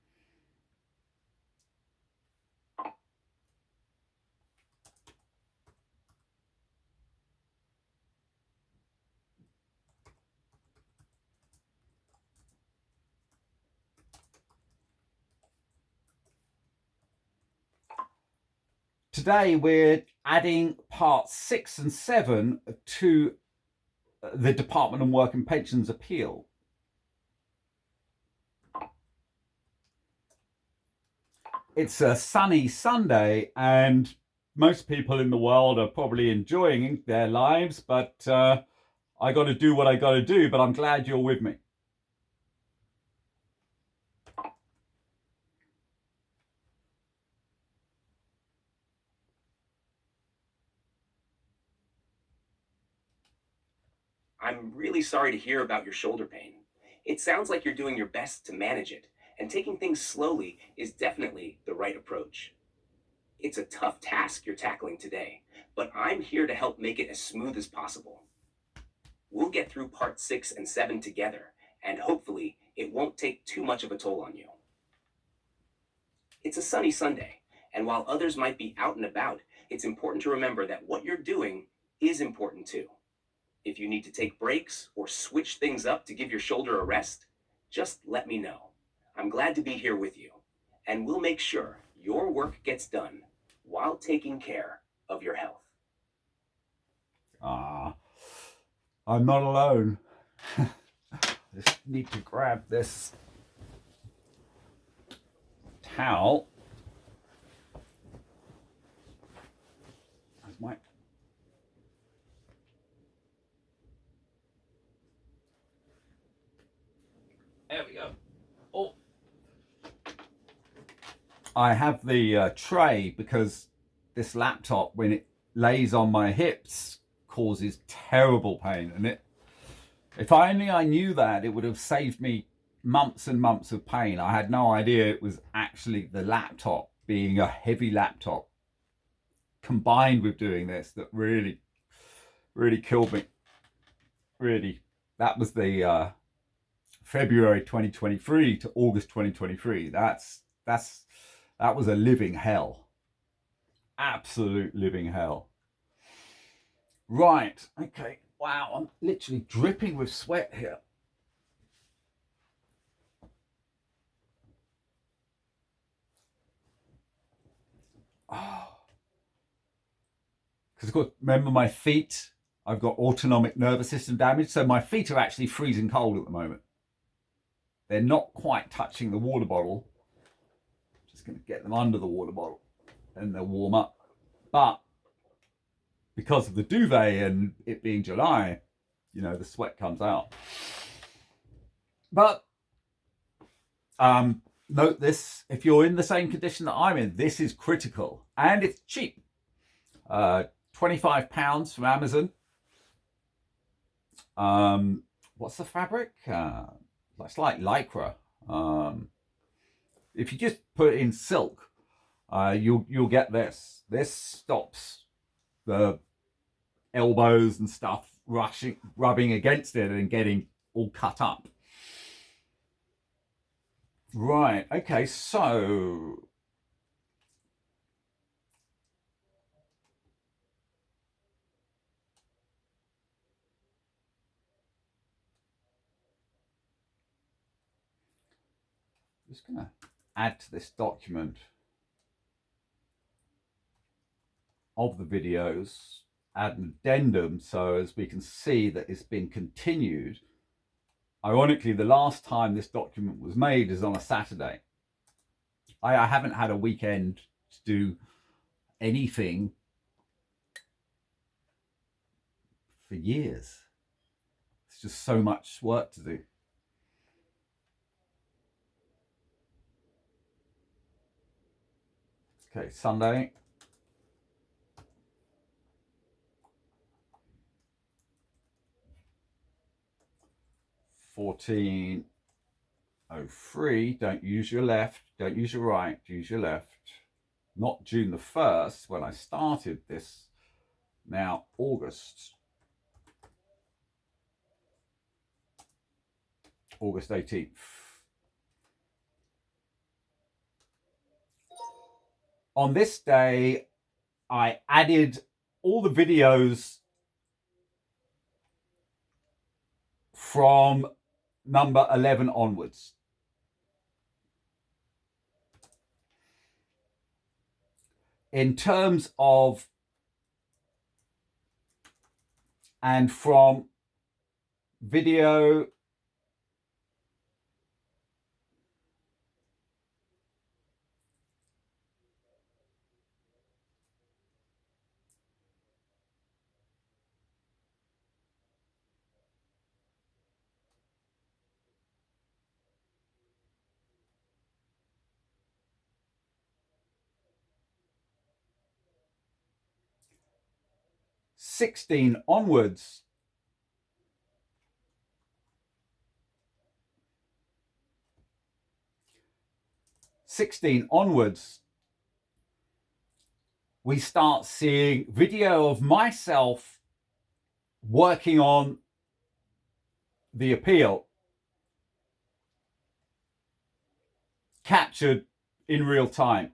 Today we're adding parts 6 and 7 to the Department of Work and Pensions appeal. It's a sunny Sunday and most people in the world are probably enjoying their lives, but I got to do what I got to do, but I'm glad you're with me. I'm really sorry to hear about your shoulder pain. It sounds like you're doing your best to manage it, and taking things slowly is definitely the right approach. It's a tough task you're tackling today, but I'm here to help make it as smooth as possible. We'll get through part 6 and 7 together, and hopefully it won't take too much of a toll on you. It's a sunny Sunday, and while others might be out and about, it's important to remember that what you're doing is important too. If you need to take breaks or switch things up to give your shoulder a rest, just let me know. I'm glad to be here with you, and we'll make sure your work gets done while taking care of your health. I'm not alone. Just need to grab this towel. That's my... There we go. Oh, I have the tray because this laptop, when it lays on my hips, causes terrible pain. And if only I knew that, it would have saved me months and months of pain. I had no idea it was actually the laptop, being a heavy laptop, combined with doing this, that really killed me. Really, that was the February 2023 to August 2023. That was a living hell. Absolute living hell. Right, okay. Wow, I'm literally dripping with sweat here. Oh. Because of course, remember my feet, I've got autonomic nervous system damage, so my feet are actually freezing cold at the moment. They're not quite touching the water bottle. Just going to get them under the water bottle and they'll warm up. But because of the duvet and it being July, you know, the sweat comes out. But note this, if you're in the same condition that I'm in, this is critical and it's cheap. £25 from Amazon. What's the fabric? It's like lycra. If you just put it in silk, you'll get this. This stops the elbows and stuff rubbing against it and getting all cut up. Right, okay, so I'm just going to add to this document of the videos, add an addendum so as we can see that it's been continued. Ironically, the last time this document was made is on a Saturday. I haven't had a weekend to do anything for years. It's just so much work to do. Okay, Sunday. $14.03. Don't use your left. Don't use your right. Use your left. Not June the 1st when I started this. Now August 18th. On this day, I added all the videos from number 11 onwards. In terms of, and from video '16 onwards, we start seeing video of myself working on the appeal, captured in real time.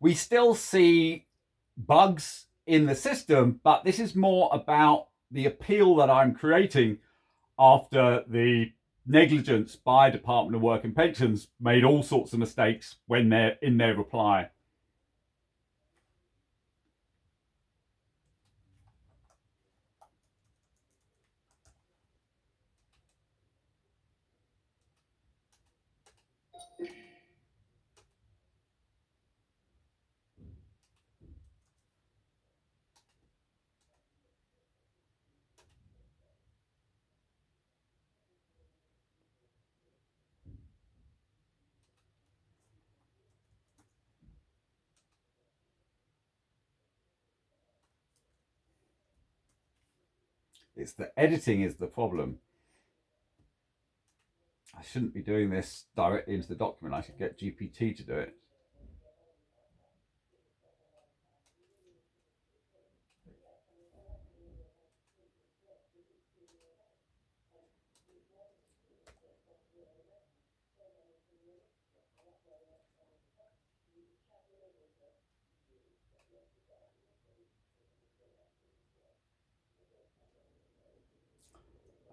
We still see bugs in the system, but this is more about the appeal that I'm creating after the negligence by Department of Work and Pensions made all sorts of mistakes when they're in their reply. It's the editing is the problem. I shouldn't be doing this directly into the document. I should get GPT to do it.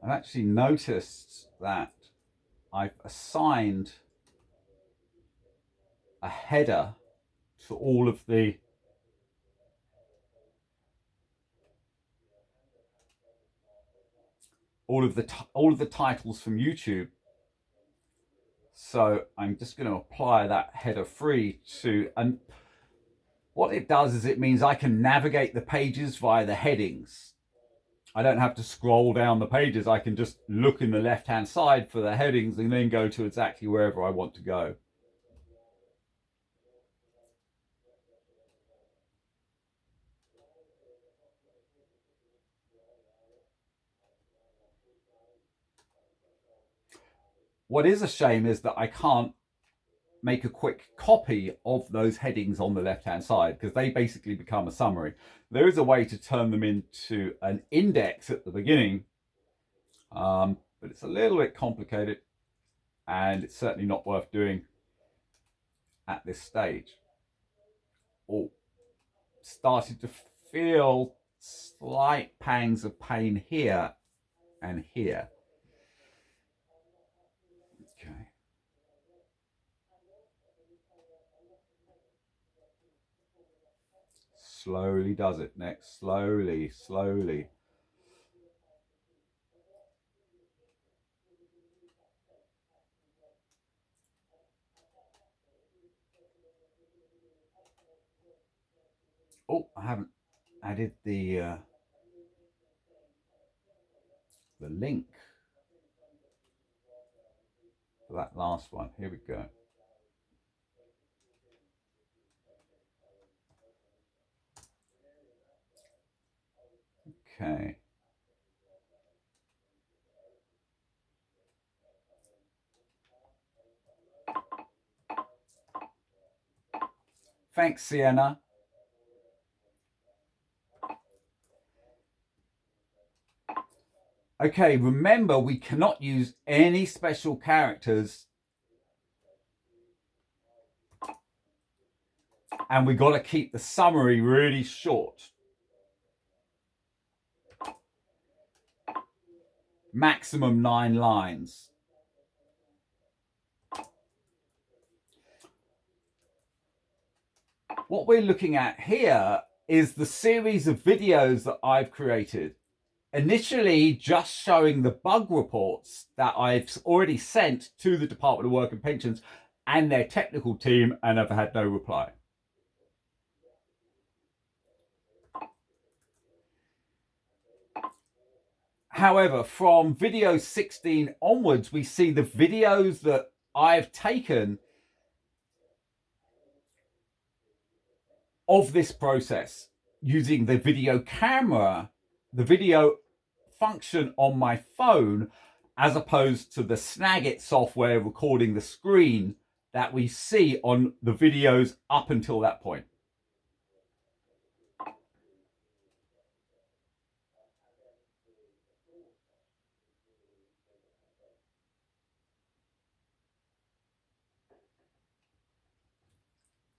I've actually noticed that I've assigned a header to all of the titles from YouTube. So I'm just going to apply that header free to, and what it does is it means I can navigate the pages via the headings. I don't have to scroll down the pages. I can just look in the left-hand side for the headings and then go to exactly wherever I want to go. What is a shame is that I can't make a quick copy of those headings on the left-hand side because they basically become a summary. There is a way to turn them into an index at the beginning, but it's a little bit complicated and it's certainly not worth doing at this stage. Oh, started to feel slight pangs of pain here and here. Okay. Slowly does it next. Slowly, slowly. Oh, I haven't added the link for that last one. Here we go. Okay. Thanks, Sienna. Okay, remember we cannot use any special characters, and we got to keep the summary really short. Maximum 9 lines. What we're looking at here is the series of videos that I've created. Initially just showing the bug reports that I've already sent to the Department of Work and Pensions and their technical team, and have had no reply. However, from video 16 onwards, we see the videos that I've taken of this process using the video camera, the video function on my phone, as opposed to the Snagit software recording the screen that we see on the videos up until that point.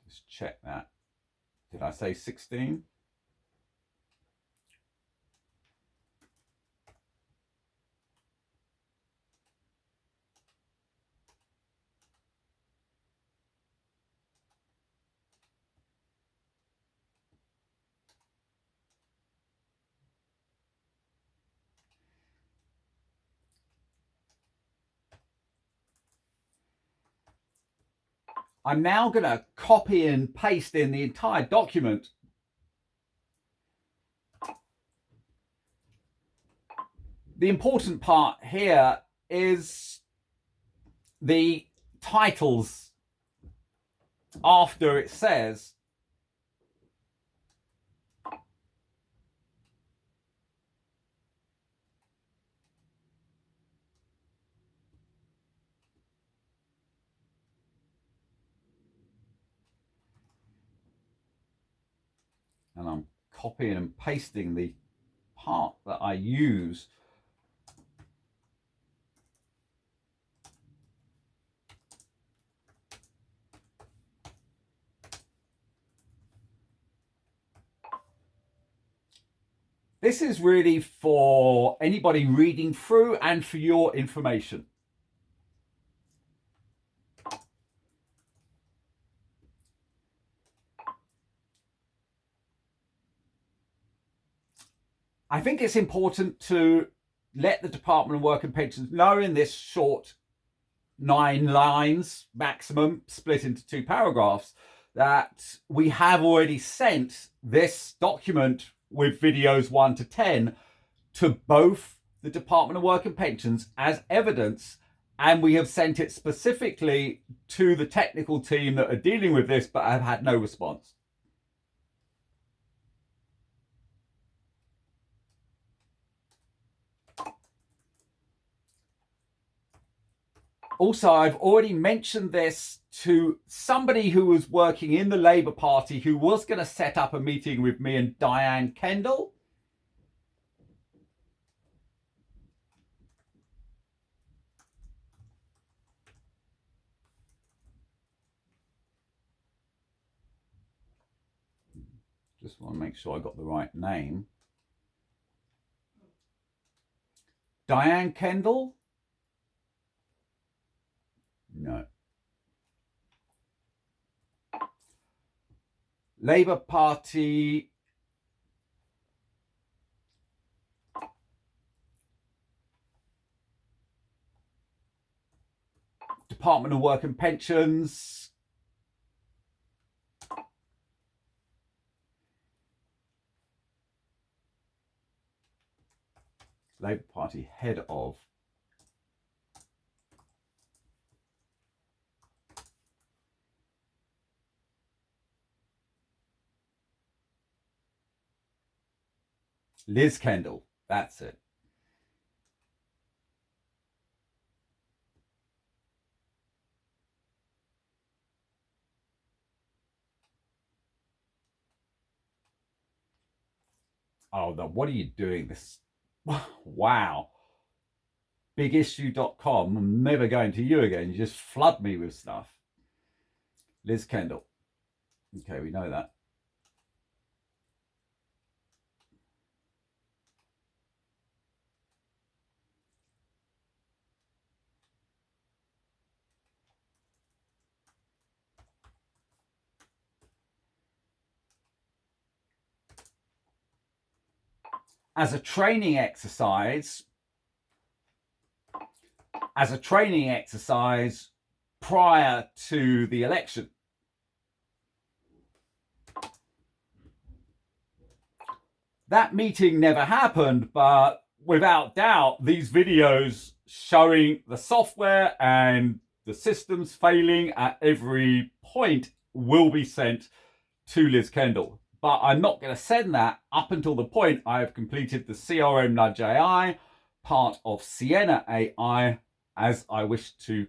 Just check that. Did I say 16? I'm now going to copy and paste in the entire document. The important part here is the titles after it says and I'm copying and pasting the part that I use. This is really for anybody reading through and for your information. I think it's important to let the Department of Work and Pensions know in this short 9 lines maximum, split into 2 paragraphs, that we have already sent this document with videos 1 to 10 to both the Department of Work and Pensions as evidence, and we have sent it specifically to the technical team that are dealing with this but have had no response. Also, I've already mentioned this to somebody who was working in the Labour Party who was going to set up a meeting with me and Diane Kendall. Just want to make sure I got the right name. Diane Kendall? No. Labour Party Department of Work and Pensions. Labour Party head of. Liz Kendall, that's it. Oh, no, what are you doing? This, wow. Bigissue.com. I'm never going to you again. You just flood me with stuff. Liz Kendall. Okay, we know that. As a training exercise prior to the election. That meeting never happened, but without doubt, these videos showing the software and the systems failing at every point will be sent to Liz Kendall. But I'm not going to send that up until the point I have completed the CRM Nudge AI part of Sienna AI, as I wish to.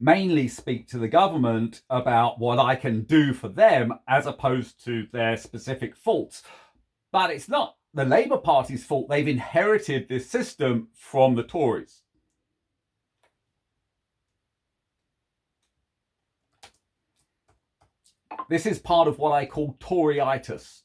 Mainly speak to the government about what I can do for them as opposed to their specific faults. But it's not the Labour Party's fault. They've inherited this system from the Tories. This is part of what I call Toryitis.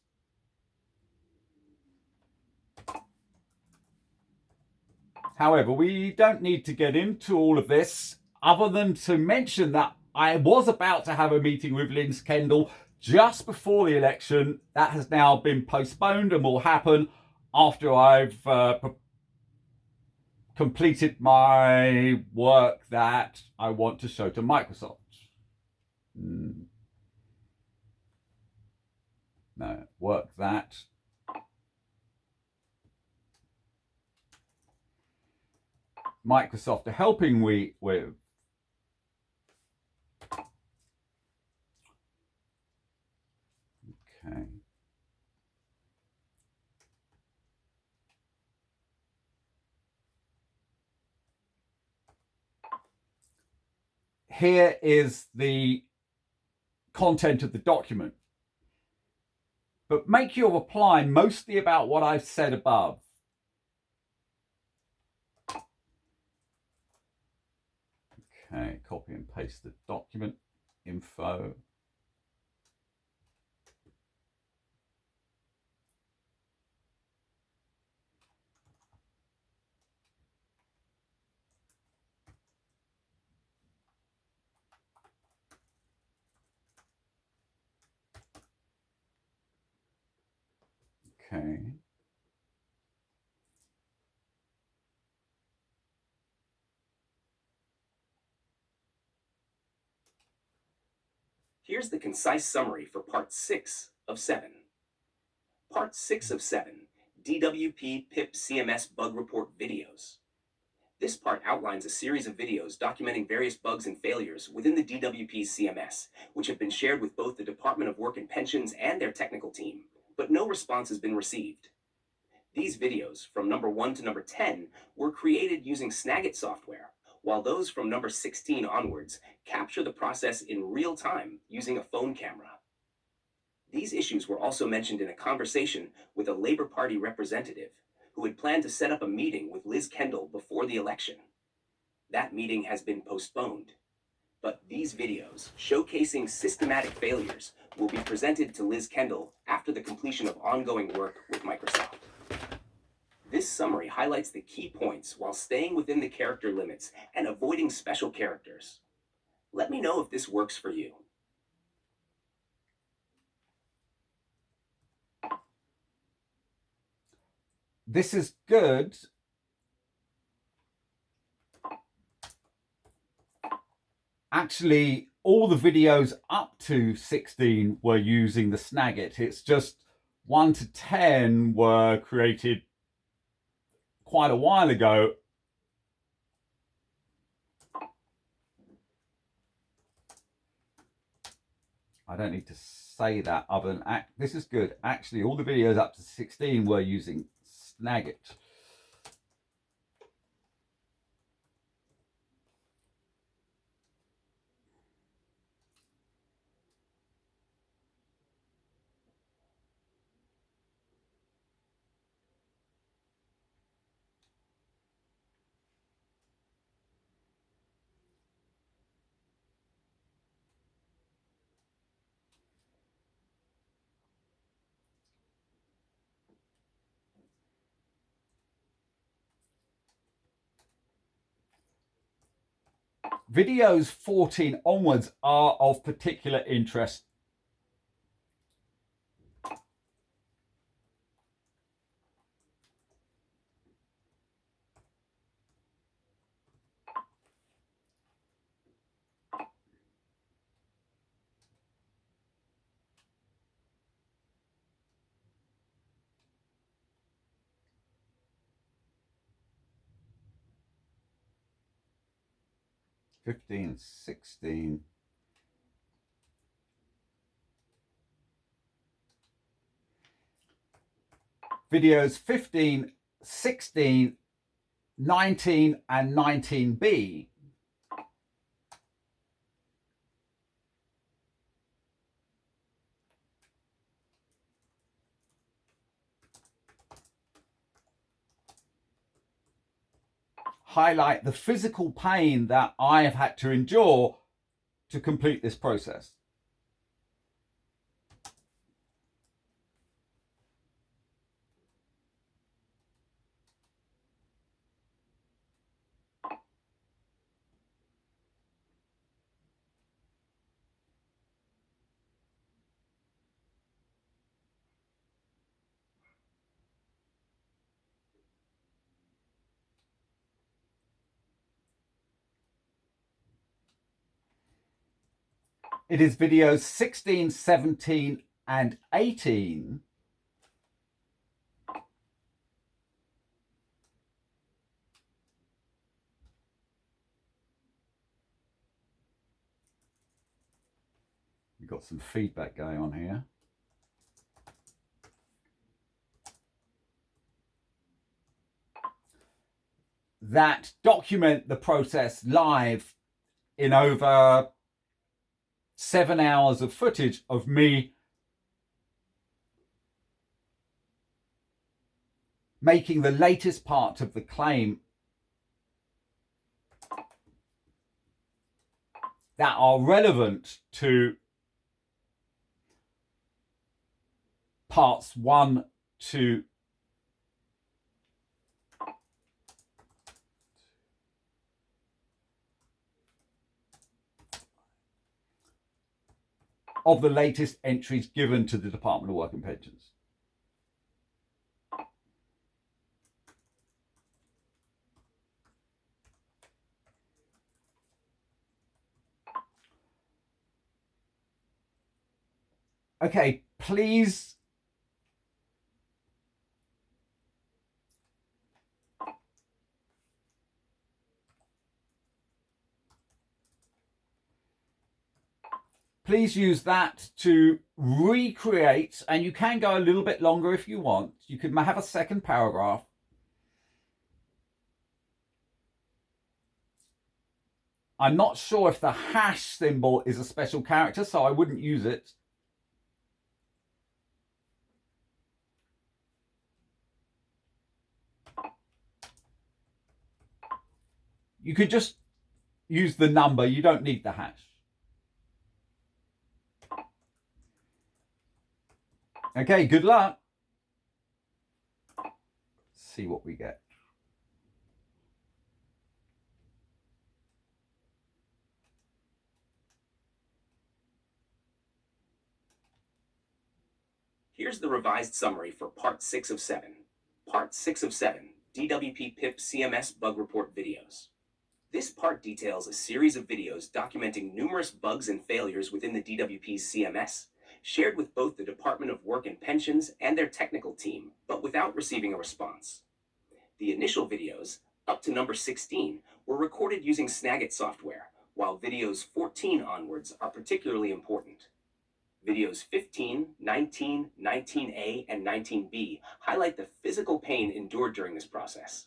However, we don't need to get into all of this other than to mention that I was about to have a meeting with Liz Kendall just before the election. That has now been postponed and will happen after I've completed my work that I want to show to Microsoft. No, work that Microsoft are helping me with. Okay. Here is the content of the document. But make your reply mostly about what I've said above. Okay, copy and paste the document info. Okay. Here's the concise summary for Part 6 of 7. Part 6 of 7, DWP-PIP CMS Bug Report Videos. This part outlines a series of videos documenting various bugs and failures within the DWP CMS, which have been shared with both the Department of Work and Pensions and their technical team, but no response has been received. These videos, from number 1 to number 10, were created using Snagit software, while those from number 16 onwards capture the process in real time using a phone camera. These issues were also mentioned in a conversation with a Labour Party representative who had planned to set up a meeting with Liz Kendall before the election. That meeting has been postponed, but these videos showcasing systematic failures will be presented to Liz Kendall after the completion of ongoing work with Microsoft. This summary highlights the key points while staying within the character limits and avoiding special characters. Let me know if this works for you. This is good. Actually, all the videos up to 16 were using the Snagit. It's just 1 to 10 were created quite a while ago. I don't need to say that other than this is good. Actually, all the videos up to 16 were using Snagit. Videos 14 onwards are of particular interest. '15, '16. Videos 15, '16, '19, and '19B. Highlight the physical pain that I have had to endure to complete this process. It is videos 16, 17, and 18. We've got some feedback going on here. That document the process live in over 7 hours of footage of me making the latest part of the claim that are relevant to parts 1 to of the latest entries given to the Department of Work and Pensions. Okay, please use that to recreate, and you can go a little bit longer if you want. You could have a second paragraph. I'm not sure if the hash symbol is a special character, so I wouldn't use it. You could just use the number. You don't need the hash. Okay, good luck. Let's see what we get. Here's the revised summary for Part 6 of 7. Part 6 of 7, DWP-PIP CMS Bug Report Videos. This part details a series of videos documenting numerous bugs and failures within the DWP's CMS, shared with both the Department of Work and Pensions and their technical team, but without receiving a response. The initial videos, up to number 16, were recorded using Snagit software, while videos 14 onwards are particularly important. Videos 15, 19, 19A, and 19B highlight the physical pain endured during this process.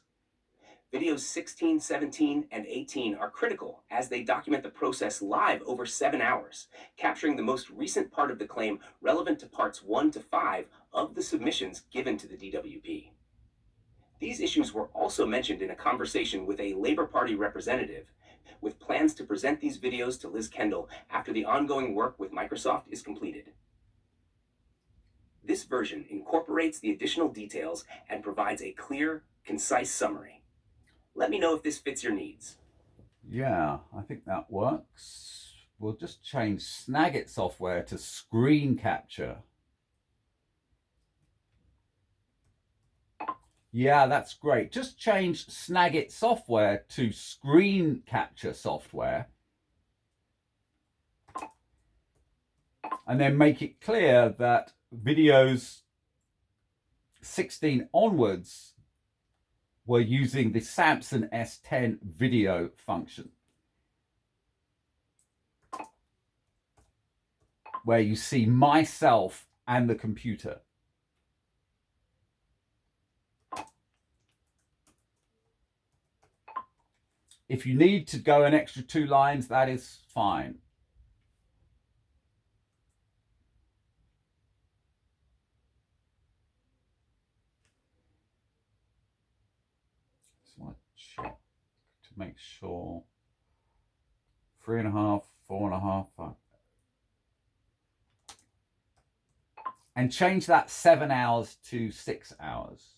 Videos 16, 17, and 18 are critical as they document the process live over 7 hours, capturing the most recent part of the claim relevant to parts 1 to 5 of the submissions given to the DWP. These issues were also mentioned in a conversation with a Labor Party representative, with plans to present these videos to Liz Kendall after the ongoing work with Microsoft is completed. This version incorporates the additional details and provides a clear, concise summary. Let me know if this fits your needs. Yeah, I think that works. We'll just change Snagit software to screen capture. Yeah, that's great. Just change Snagit software to screen capture software. And then make it clear that videos 16 onwards were using the Samsung S10 video function, where you see myself and the computer. If you need to go an extra 2 lines, that is fine. Just want to check to make sure. 3.5, 4.5, 5. And change that 7 hours to 6 hours.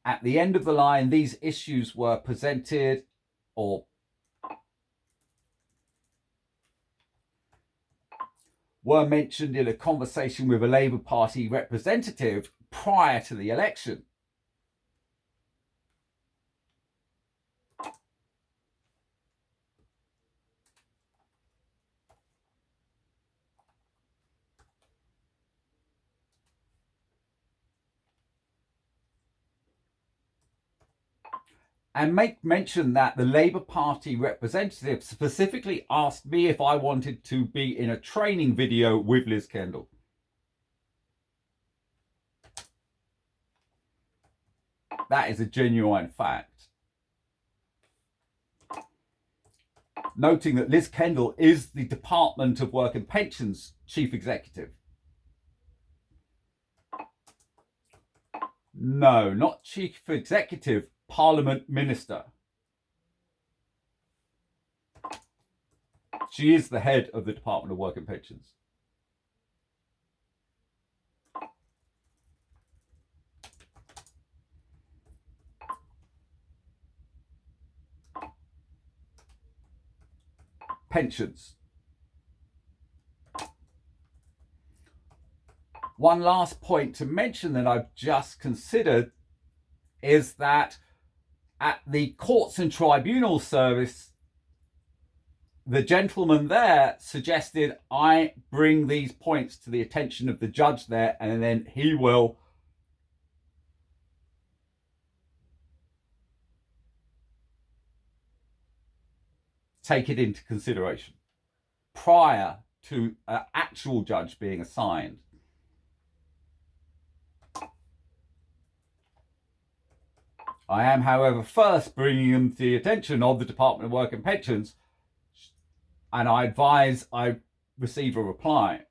At the end of the line, these issues were presented or were mentioned in a conversation with a Labour Party representative prior to the election. And make mention that the Labour Party representative specifically asked me if I wanted to be in a training video with Liz Kendall. That is a genuine fact. Noting that Liz Kendall is the Department of Work and Pensions Chief Executive. No, not Chief Executive, Parliament Minister. She is the head of the Department of Work and Pensions. Pensions. One last point to mention that I've just considered is that at the Courts and Tribunals Service, the gentleman there suggested I bring these points to the attention of the judge there, and then he will take it into consideration prior to an actual judge being assigned. I am, however, first bringing them to the attention of the Department of Work and Pensions, and I advise I receive a reply.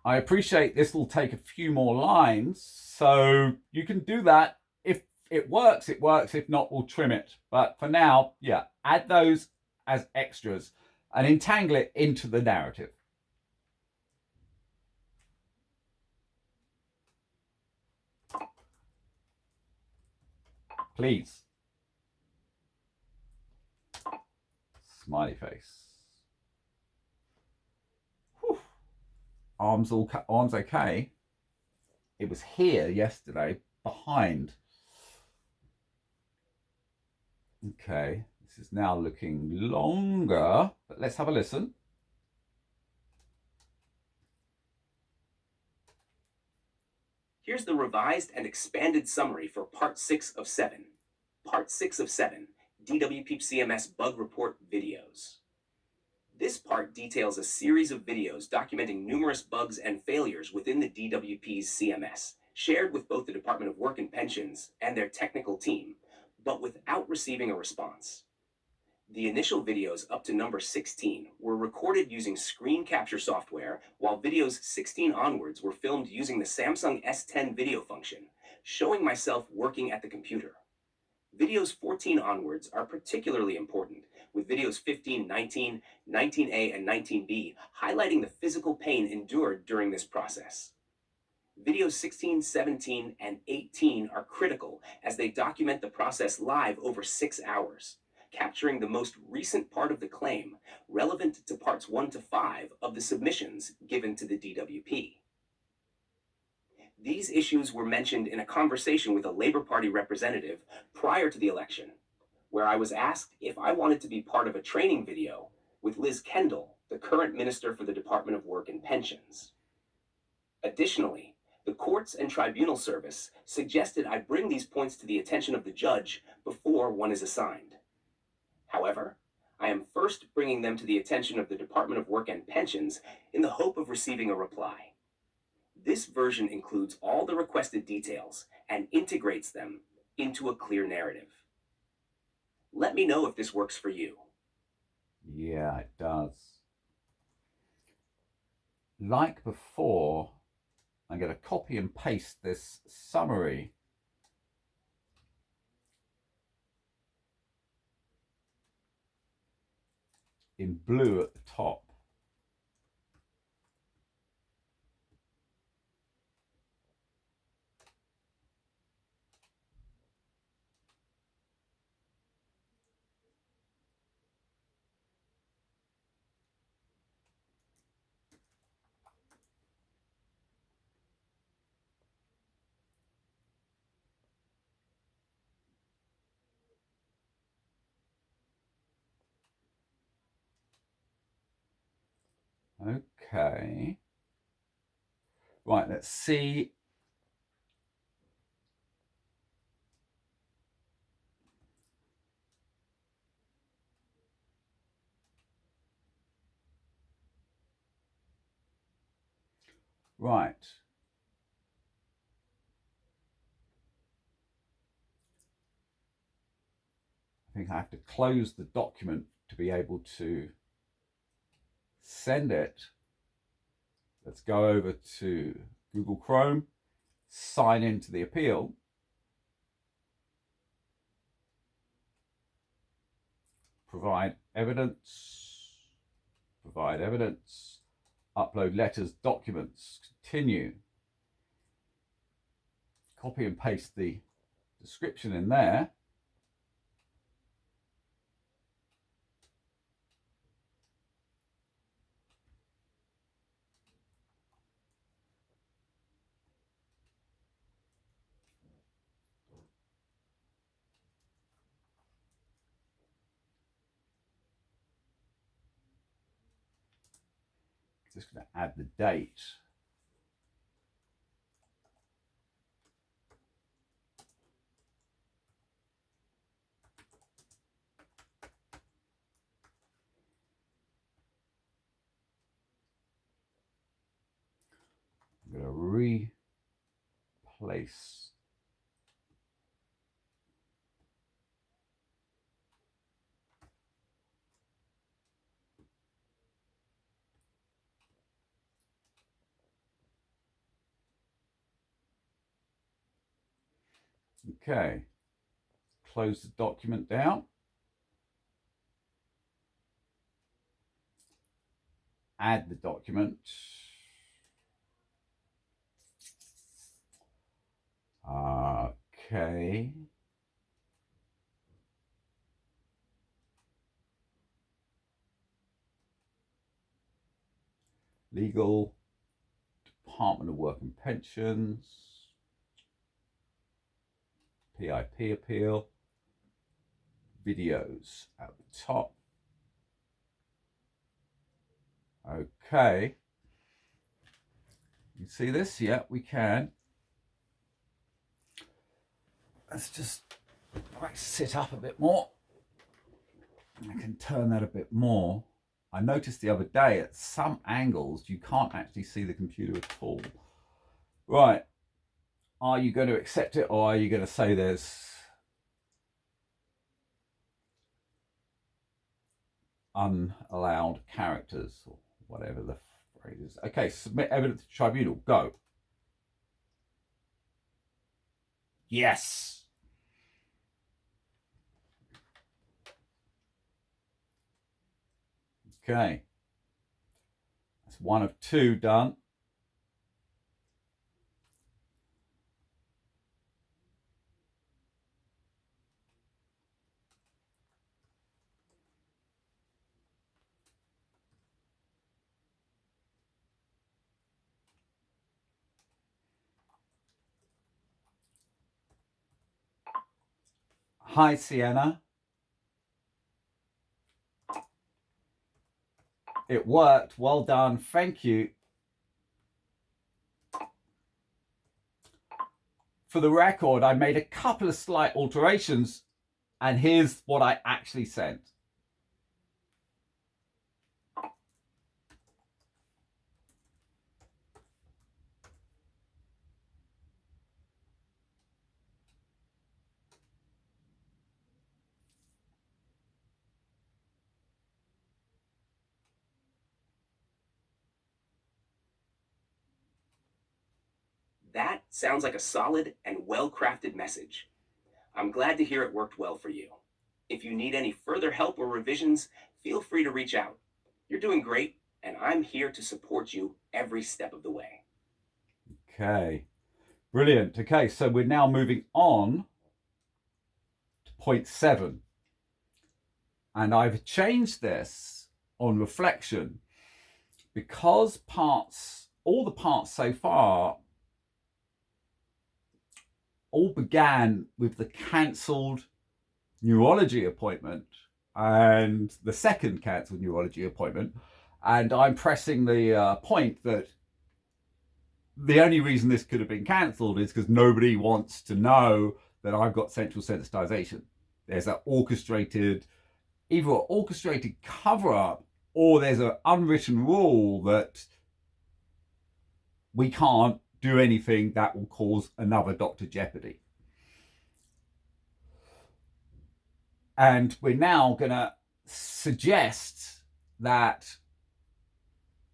I appreciate this will take a few more lines, so you can do that. If it works, it works. If not, we'll trim it. But for now, yeah, add those as extras and entangle it into the narrative. Please. Smiley face. arms okay. It was here yesterday, behind. Okay, this is now looking longer, but let's have a listen. Here's the revised and expanded summary for Part 6 of 7. Part 6 of 7, DWP-PIP CMS Bug Report Videos. This part details a series of videos documenting numerous bugs and failures within the DWP's CMS, shared with both the Department of Work and Pensions and their technical team, but without receiving a response. The initial videos up to number 16 were recorded using screen capture software, while videos 16 onwards were filmed using the Samsung S10 video function, showing myself working at the computer. Videos 14 onwards are particularly important, with videos 15, 19, 19A, and 19B highlighting the physical pain endured during this process. Videos 16, 17, and 18 are critical as they document the process live over 6 hours, capturing the most recent part of the claim, relevant to parts 1 to 5 of the submissions given to the DWP. These issues were mentioned in a conversation with a Labour Party representative prior to the election, where I was asked if I wanted to be part of a training video with Liz Kendall, the current Minister for the Department of Work and Pensions. Additionally, the Courts and Tribunal Service suggested I bring these points to the attention of the judge before one is assigned. However, I am first bringing them to the attention of the Department of Work and Pensions in the hope of receiving a reply. This version includes all the requested details and integrates them into a clear narrative. Let me know if this works for you. Yeah, it does. Like before, I'm going to copy and paste this summary in blue at the top. Okay. Right, let's see. Right. I think I have to close the document to be able to send it. Let's go over to Google Chrome, sign into the appeal. Provide evidence, upload letters, documents, continue. Copy and paste the description in there. Just going to add the date. I'm going to replace Okay, close the document down. Add the document. Okay. Legal Department of Work and Pensions, PIP appeal, videos at the top. Okay. You see this? Yeah, we can. Let's just sit up a bit more. I can turn that a bit more. I noticed the other day at some angles you can't actually see the computer at all. Right. Are you going to accept it, or are you going to say there's unallowed characters, or whatever the phrase is? Okay, submit evidence to tribunal. Go. Yes. Okay. That's one of two done. Hi, Sienna. It worked. Well done. Thank you. For the record, I made a couple of slight alterations, and here's what I actually sent. That sounds like a solid and well-crafted message. I'm glad to hear it worked well for you. If you need any further help or revisions, feel free to reach out. You're doing great, and I'm here to support you every step of the way. Okay, brilliant. Okay, so we're now moving on to point 7. And I've changed this on reflection because all the parts so far all began with the cancelled neurology appointment and the second cancelled neurology appointment. And I'm pressing the point that the only reason this could have been cancelled is because nobody wants to know that I've got central sensitization. There's either an orchestrated cover-up, or there's an unwritten rule that we can't do anything that will cause another doctor jeopardy. And we're now going to suggest that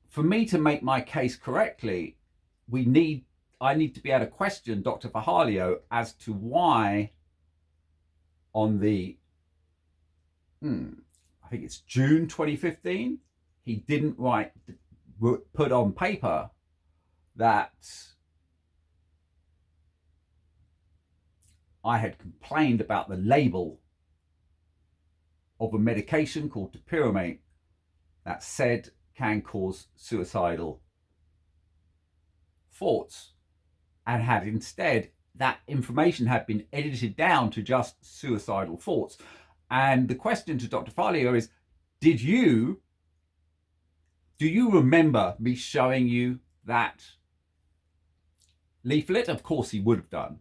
for me to make my case correctly, I need to be able to question Dr. Fialho as to why on the, I think it's June 2015, he didn't put on paper that I had complained about the label of a medication called topiramate that said can cause suicidal thoughts, and had instead that information had been edited down to just suicidal thoughts. And the question to Dr. Fialho is, do you remember me showing you that leaflet? Of course he would have done.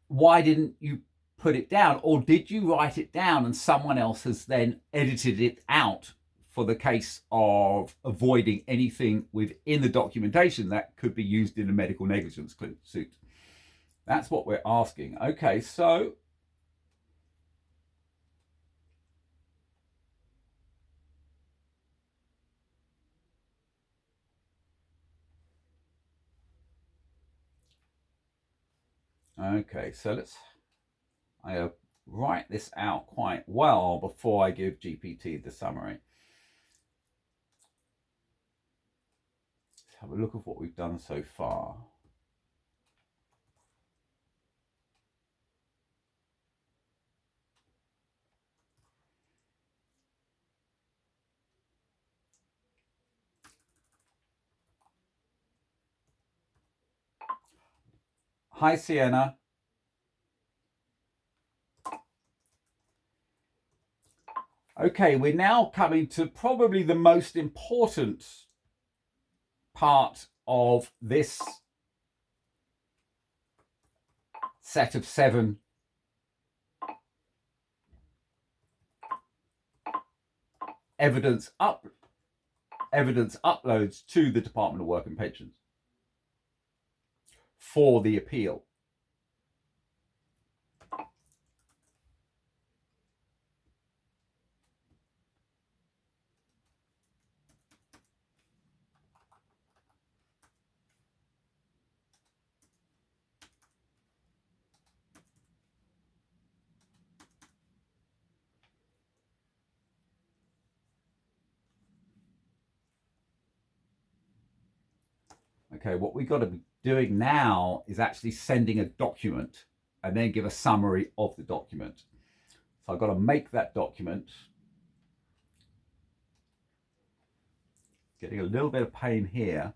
Why didn't you put it down? Or did you write it down and someone else has then edited it out for the case of avoiding anything within the documentation that could be used in a medical negligence suit? That's what we're asking. Okay, so let's write this out quite well before I give GPT the summary. Let's have a look at what we've done so far. Hi, Sienna. Okay, we're now coming to probably the most important part of this set of 7 evidence uploads to the Department of Work and Pensions for the appeal. Okay, what we've got to be doing now is actually sending a document and then give a summary of the document. So I've got to make that document. Getting a little bit of pain here.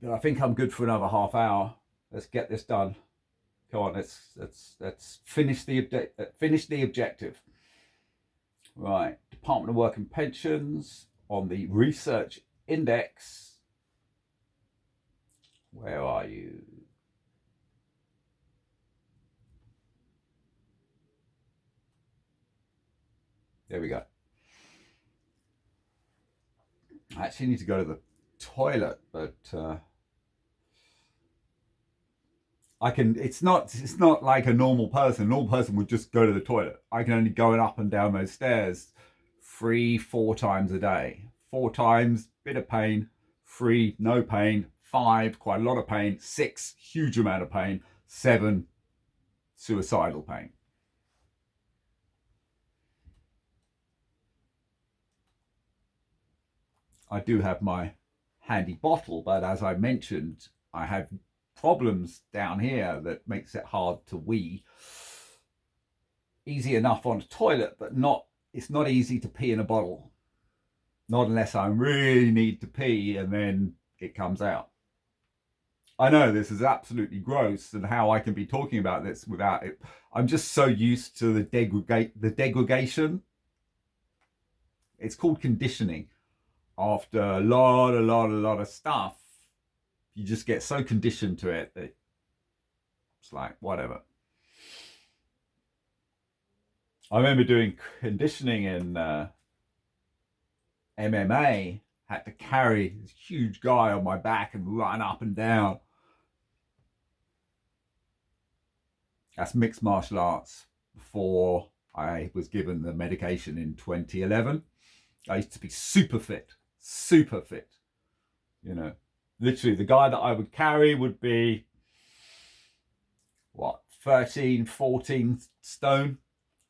But I think I'm good for another half hour. Let's get this done. Come on, let's finish the objective. Right, Department of Work and Pensions on the research index. Where are you? There we go. I actually need to go to the toilet, but I can. It's not like a normal person. A normal person would just go to the toilet. I can only go up and down those stairs 3-4 times a day. 4 times, bit of pain. 3, no pain. 5, quite a lot of pain. 6, huge amount of pain. 7, suicidal pain. I do have my handy bottle, but as I mentioned, I have problems down here that makes it hard to wee. Easy enough on a toilet, but it's not easy to pee in a bottle. Not unless I really need to pee and then it comes out. I know this is absolutely gross and how I can be talking about this without it. I'm just so used to the degradation. It's called conditioning. After a lot of stuff, you just get so conditioned to it that it's like, whatever. I remember doing conditioning in MMA, had to carry this huge guy on my back and run up and down. That's mixed martial arts before I was given the medication in 2011. I used to be super fit. You know, literally the guy that I would carry would be, 13, 14 stone,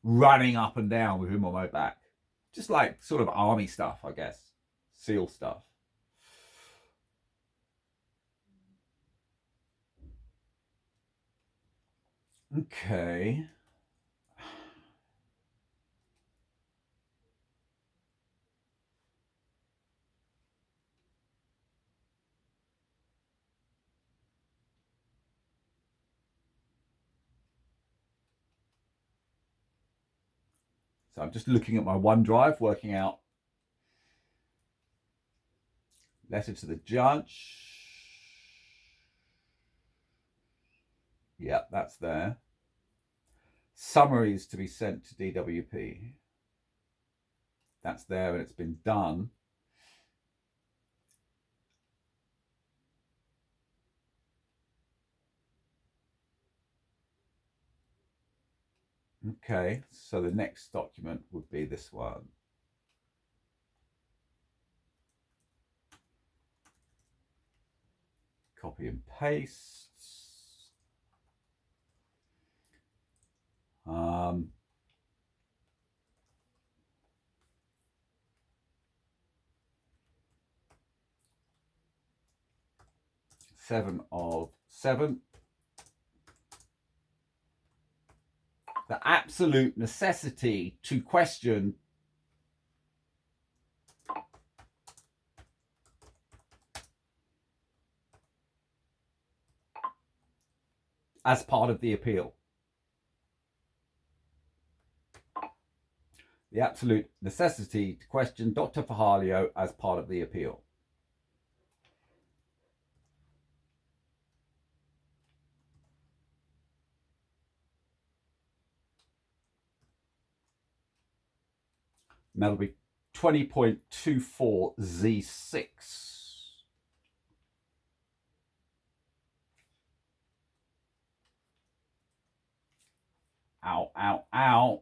running up and down with him on my back. Just like sort of army stuff, I guess. SEAL stuff. Okay. So I'm just looking at my OneDrive, working out letter to the judge. Yeah, that's there. Summaries to be sent to DWP. That's there and it's been done. Okay, so the next document would be this one. Copy and paste. 7 of 7. The absolute necessity to question as part of the appeal. The absolute necessity to question Dr. Fialho as part of the appeal. And that'll be 20.24 Z6. Ow, ow, ow.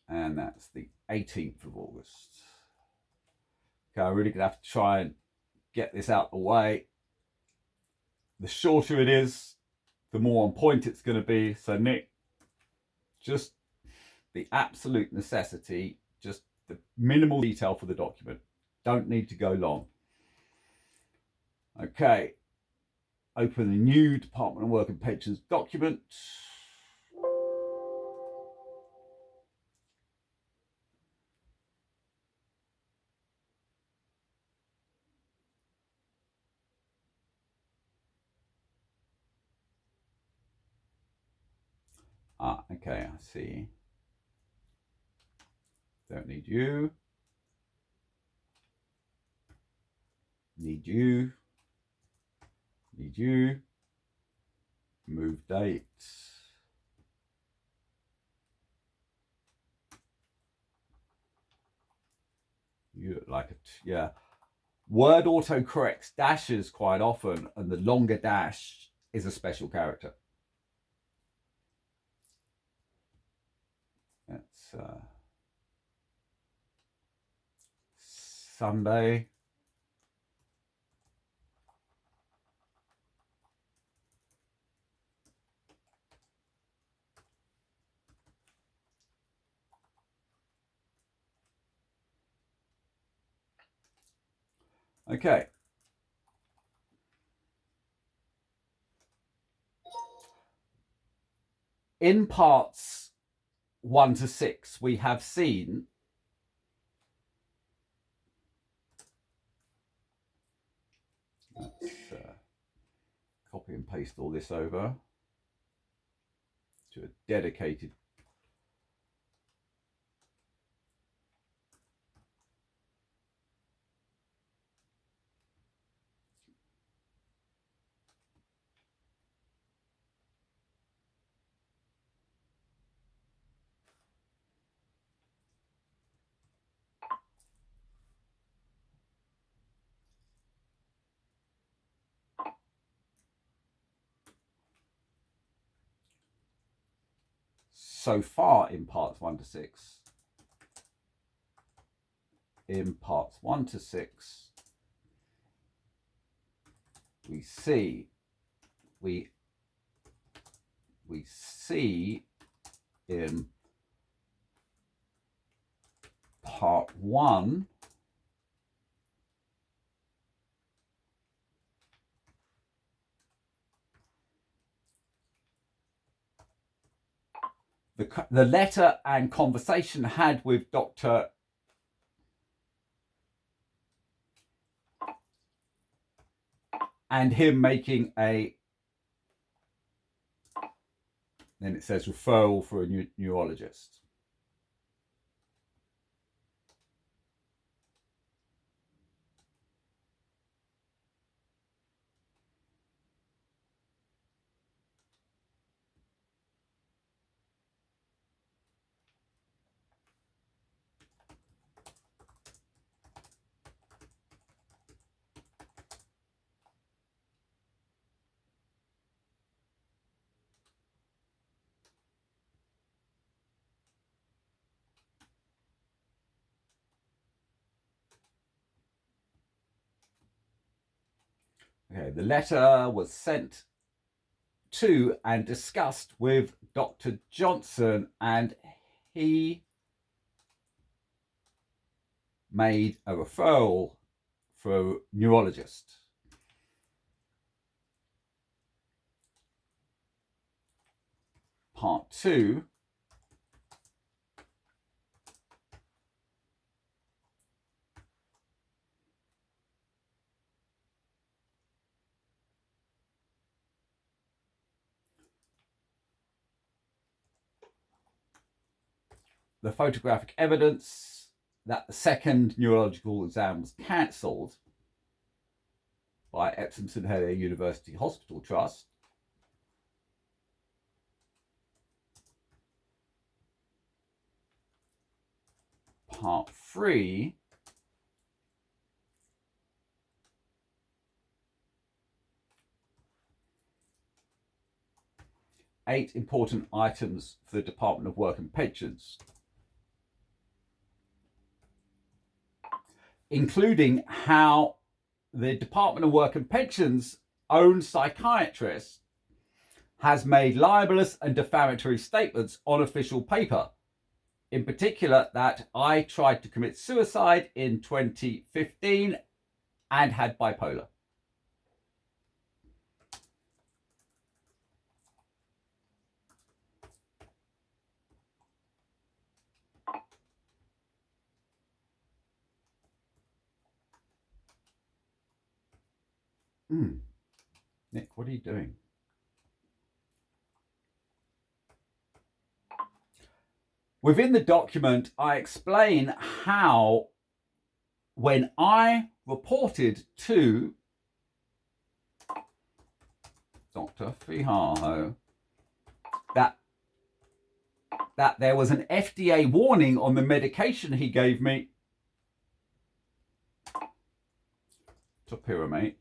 And that's the 18th of August. Okay, I'm really going to have to try and get this out of the way. The shorter it is, the more on point it's going to be. So Nick, just the absolute necessity, just the minimal detail for the document. Don't need to go long. Okay, open the new Department of Work and Pensions document. Ah, okay, I see. Don't need you. Need you. Need you. Move date. You look like a, yeah. Word autocorrects dashes quite often, and the longer dash is a special character. That's Sunday. Okay. In parts 1 to 6, we have seen let's copy and paste all this over to a dedicated so far in parts 1 to 6. In parts 1 to 6, we see in part 1 the letter and conversation had with Dr. and him making a, then it says referral for a neurologist. Okay, the letter was sent to and discussed with Dr. Johnson, and he made a referral for a neurologist. Part 2, the photographic evidence that the second neurological exam was cancelled by Epsom St Helier University Hospital Trust. Part 3. Eight important items for the Department of Work and Pensions, including how the Department of Work and Pensions' own psychiatrist has made libelous and defamatory statements on official paper. In particular, that I tried to commit suicide in 2015 and had bipolar. Nick, what are you doing? Within the document, I explain how, when I reported to Dr. Fialho that there was an FDA warning on the medication he gave me, topiramate,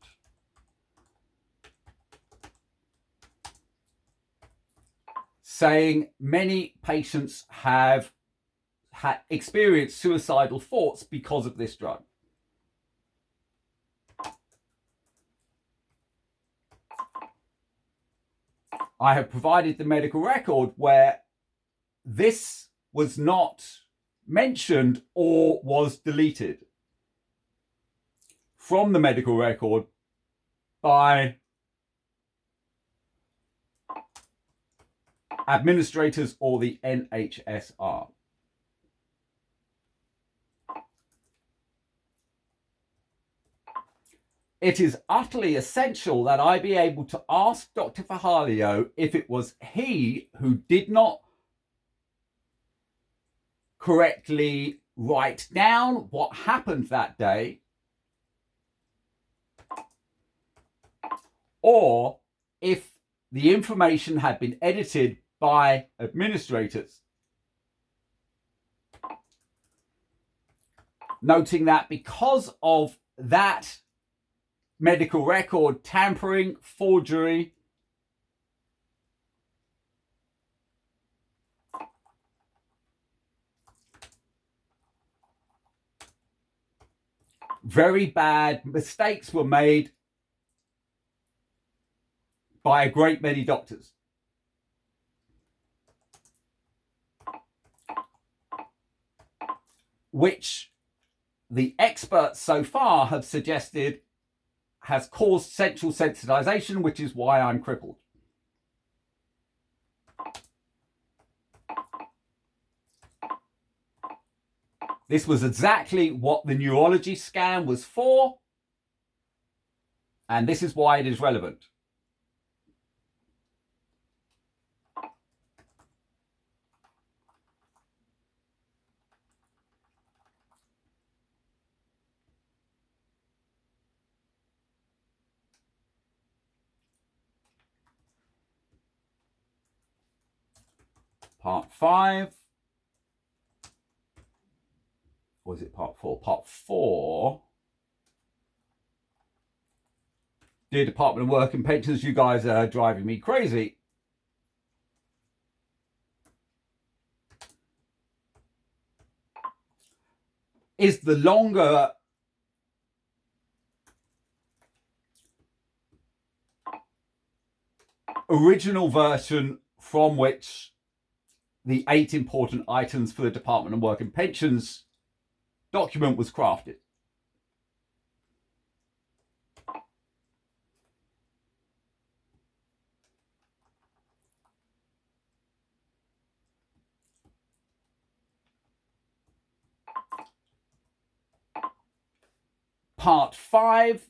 saying many patients have experienced suicidal thoughts because of this drug. I have provided the medical record where this was not mentioned or was deleted from the medical record by administrators or the NHSR. It is utterly essential that I be able to ask Dr. Fialho if it was he who did not correctly write down what happened that day, or if the information had been edited by administrators. Noting that because of that medical record tampering, forgery, very bad mistakes were made by a great many doctors. Which the experts so far have suggested has caused central sensitization, which is why I'm crippled. This was exactly what the neurology scan was for, and this is why it is relevant. Part 5. Or is it part 4? Part 4. Dear Department of Work and Pensions, you guys are driving me crazy. Is the longer original version from which the 8 important items for the Department of Work and Pensions document was crafted. Part 5,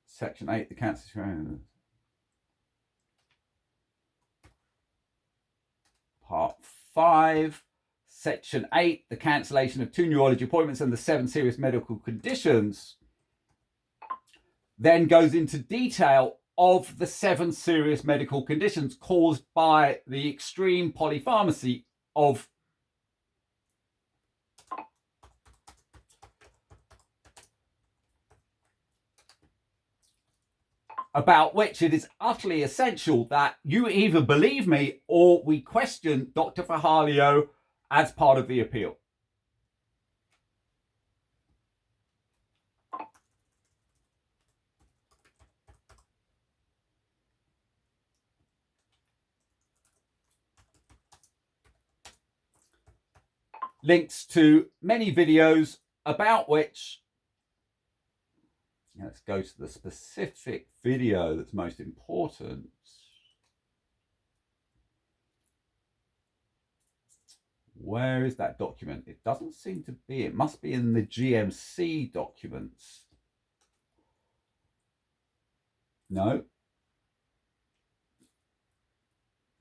Section 8, the cancer. 5, Section 8, the cancellation of 2 neurology appointments and the 7 serious medical conditions, then goes into detail of the 7 serious medical conditions caused by the extreme polypharmacy of about which it is utterly essential that you either believe me or we question Dr. Fialho as part of the appeal. Links to many videos about which, let's go to the specific video that's most important. Where is that document? It doesn't seem to be. It must be in the GMC documents. No.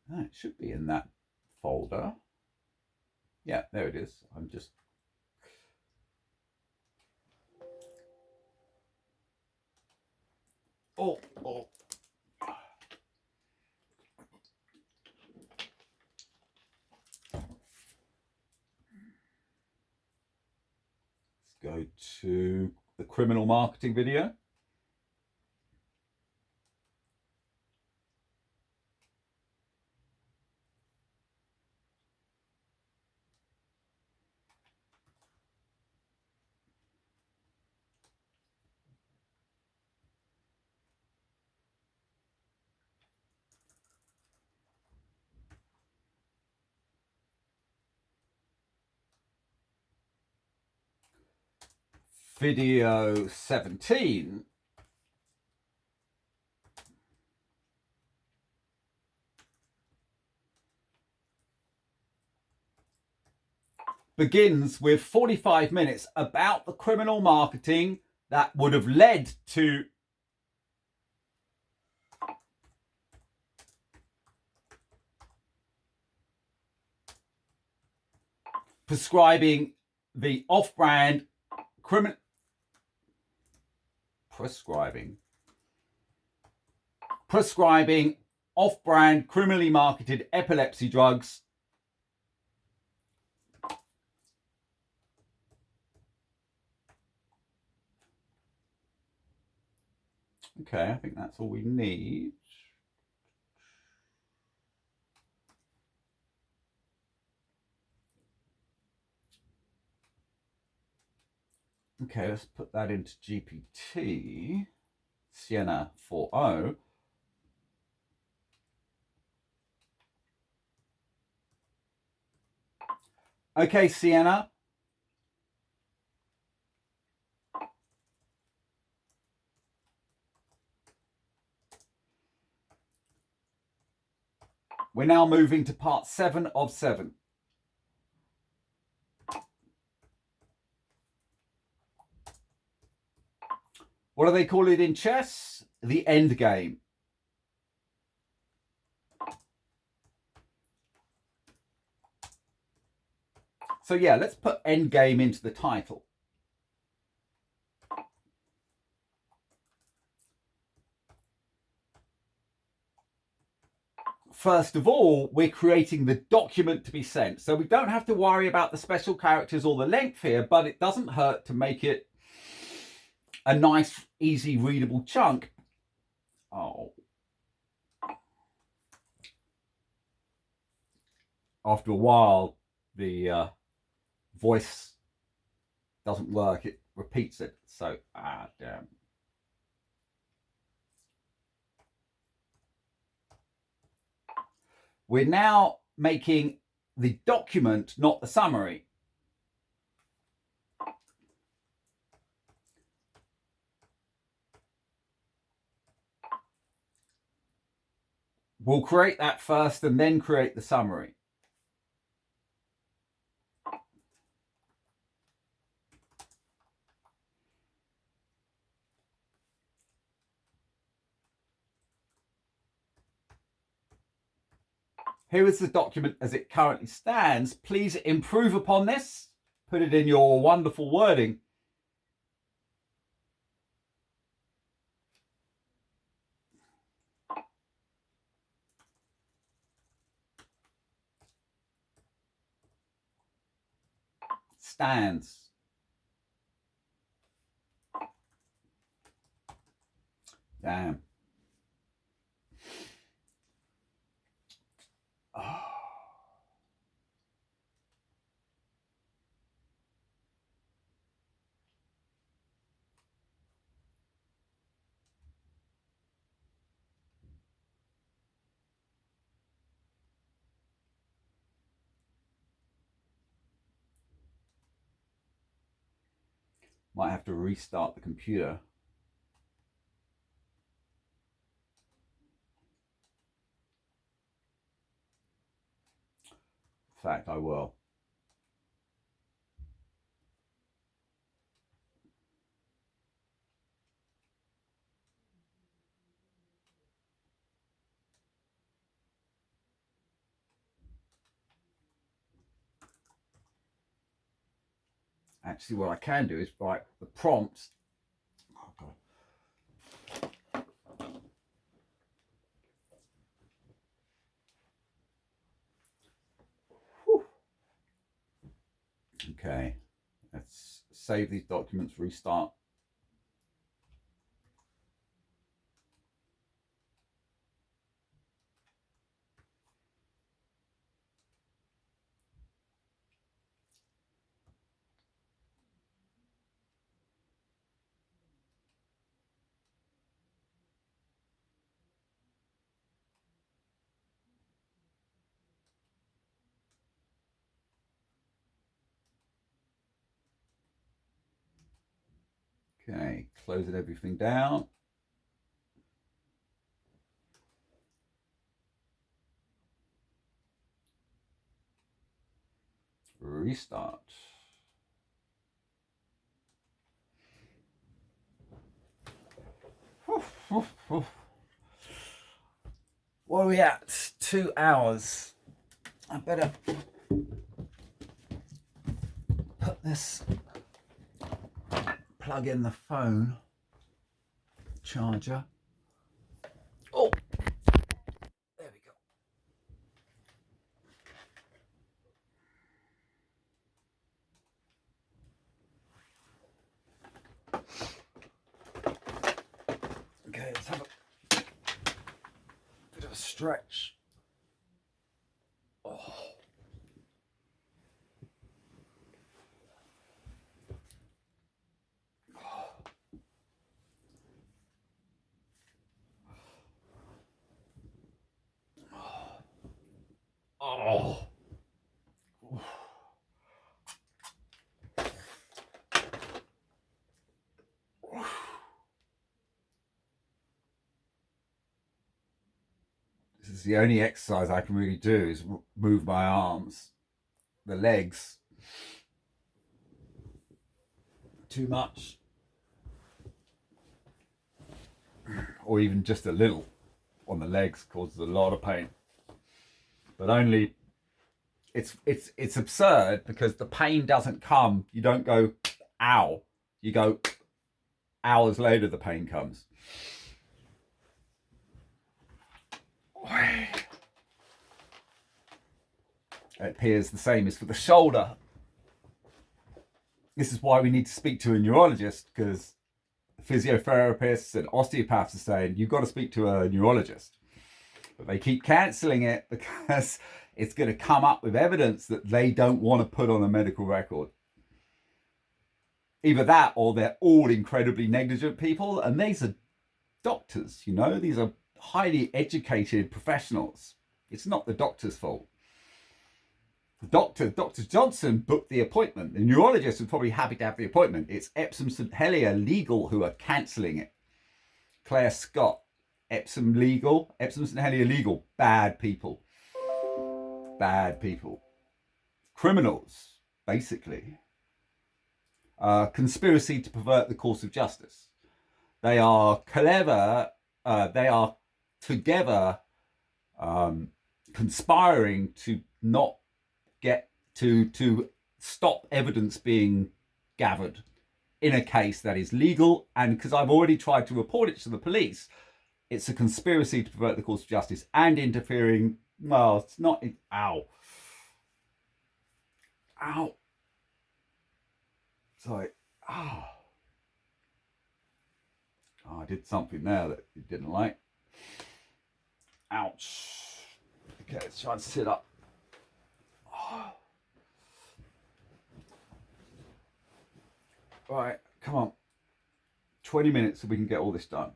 No, it should be in that folder. Yeah, there it is. I'm just... Oh. Let's go to the criminal marketing video. Video 17 begins with 45 minutes about the criminal marketing that would have led to prescribing the off-brand prescribing off-brand criminally marketed epilepsy drugs Okay, I think that's all we need. Okay, let's put that into GPT, Sienna 4.0. Okay, Sienna. We're now moving to part 7 of 7. What do they call it in chess? The Endgame. So yeah, let's put Endgame into the title. First of all, we're creating the document to be sent. So we don't have to worry about the special characters or the length here, but it doesn't hurt to make it a nice, easy, readable chunk. Oh. After a while, the voice doesn't work. It repeats it. So, damn. We're now making the document, not the summary. We'll create that first and then create the summary. Here is the document as it currently stands. Please improve upon this. Put it in your wonderful wording. Stands. Damn. Oh. Might have to restart the computer. In fact, I will. Actually, what I can do is write the prompts. Oh, God. Okay, let's save these documents, restart. Okay, closing everything down. Restart. What are we at? 2 hours. I better put this, plug in the phone charger. Oh, there we go. Okay, let's have a bit of a stretch. Oh. Oh. This is the only exercise I can really do is move my arms, the legs. Too much. Or even just a little on the legs causes a lot of pain. But only it's absurd because the pain doesn't come. You don't go ow. You go hours later the pain comes. It appears the same as for the shoulder. This is why we need to speak to a neurologist, because physiotherapists and osteopaths are saying you've got to speak to a neurologist. But they keep cancelling it because it's going to come up with evidence that they don't want to put on a medical record. Either that or they're all incredibly negligent people, and these are doctors, you know, these are highly educated professionals. It's not the doctor's fault. Dr. Johnson booked the appointment. The neurologist was probably happy to have the appointment. It's Epsom St Helier Legal who are cancelling it. Claire Scott, Epsom St Helier Legal, bad people. Bad people. Criminals, basically. Conspiracy to pervert the course of justice. They are clever, they are together conspiring to not get to stop evidence being gathered in a case that is legal. And because I've already tried to report it to the police, it's a conspiracy to pervert the course of justice and interfering. Well, it's not. Ow. Ow. Sorry. Oh. I did something there that you didn't like. Ouch. Okay, let's try and sit up. Oh. Right, come on. 20 minutes so we can get all this done.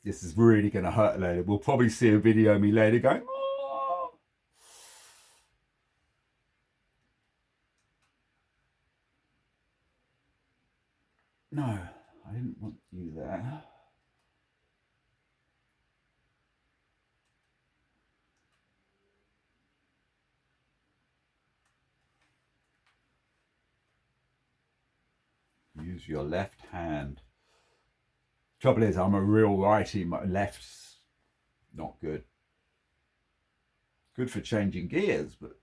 This is really going to hurt later. We'll probably see a video of me later going, oh. No, I didn't want you there. Use your left hand. Trouble is, I'm a real righty. My left's not good. Good for changing gears, but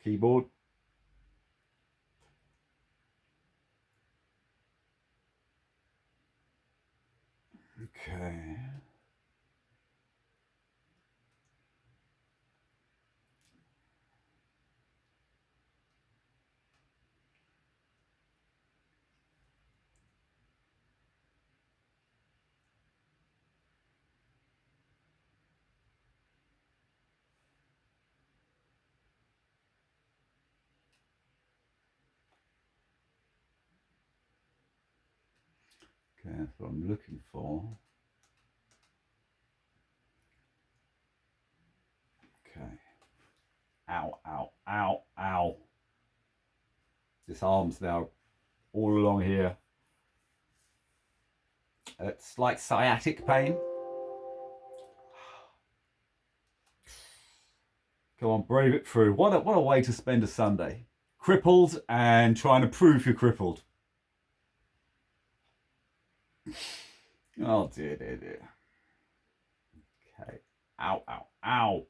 keyboard. Okay. Okay, that's what I'm looking for. Okay. Ow, ow, ow, ow. This arm's now all along here. It's like sciatic pain. Come on, brave it through. What a way to spend a Sunday. Crippled and trying to prove you're crippled. Oh dear, dear, dear. Okay. Ow, ow, ow.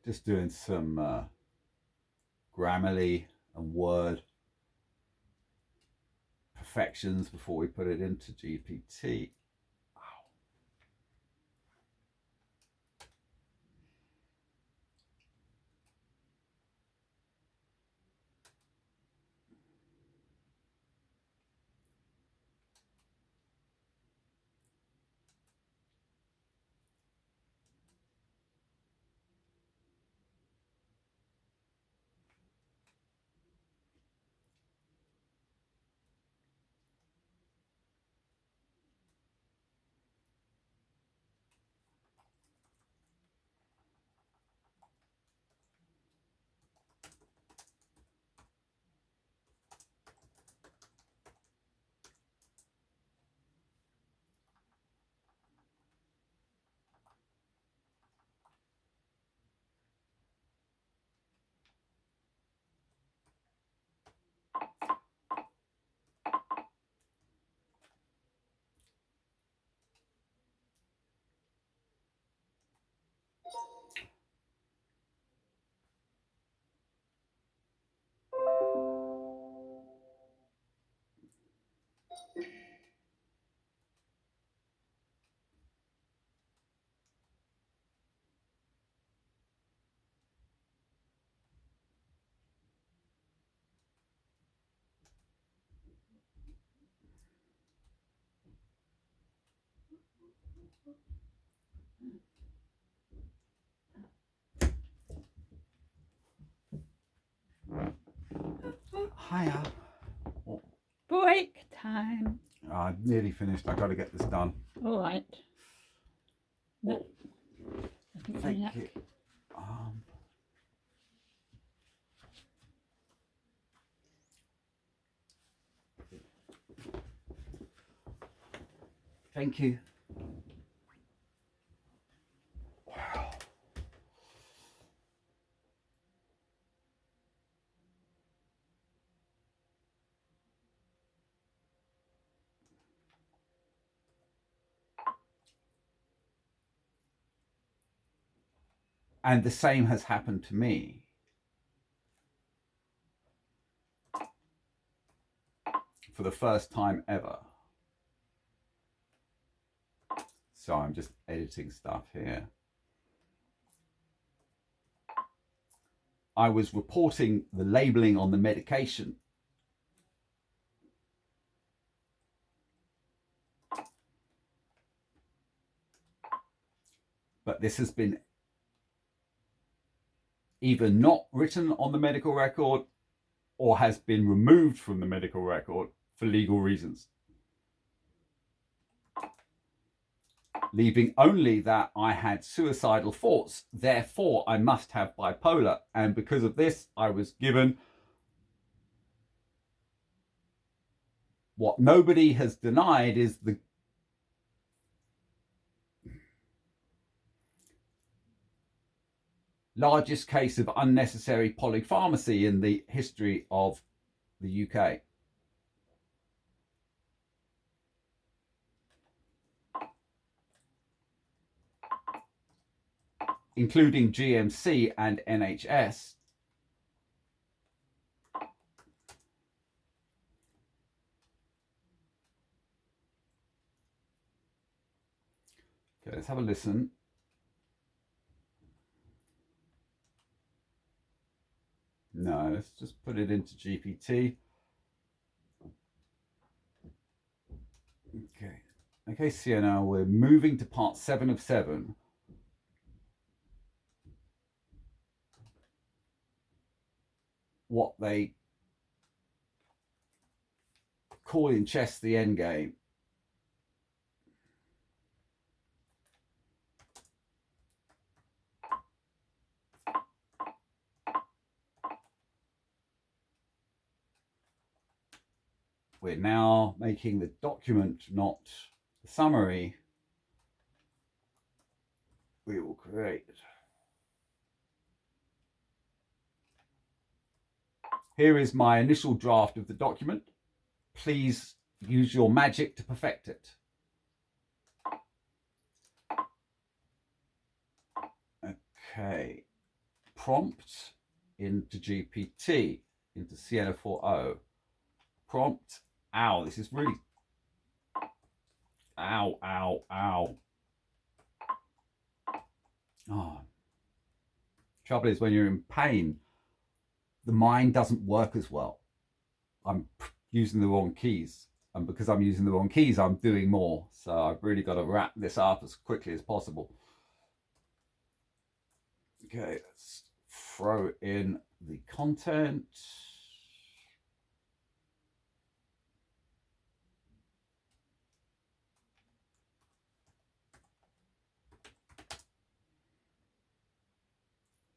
Just doing some Grammarly and Word perfections before we put it into GPT. Hiya. Break time. I've nearly finished. I've got to get this done. All right. No. Nothing coming Thank up. you. Thank you. Wow. And the same has happened to me. For the first time ever. So I'm just editing stuff here. I was reporting the labeling on the medication. But this has been either not written on the medical record or has been removed from the medical record for legal reasons. Leaving only that I had suicidal thoughts, therefore I must have bipolar. And because of this, I was given what nobody has denied is the largest case of unnecessary polypharmacy in the history of the UK. Including GMC and NHS. Okay, let's have a listen. No, let's just put it into GPT. Okay. Okay, Sienna, we're moving to part 7 of 7. What they call in chess the endgame. We're now making the document, not the summary, we will create. Here is my initial draft of the document. Please use your magic to perfect it. Okay. Prompt into GPT, into Sienna 4.0. Prompt. Ow, this is really... Ow, ow, ow. Oh. Trouble is, when you're in pain, the mind doesn't work as well. I'm using the wrong keys. And because I'm using the wrong keys, I'm doing more. So I've really got to wrap this up as quickly as possible. Okay, let's throw in the content.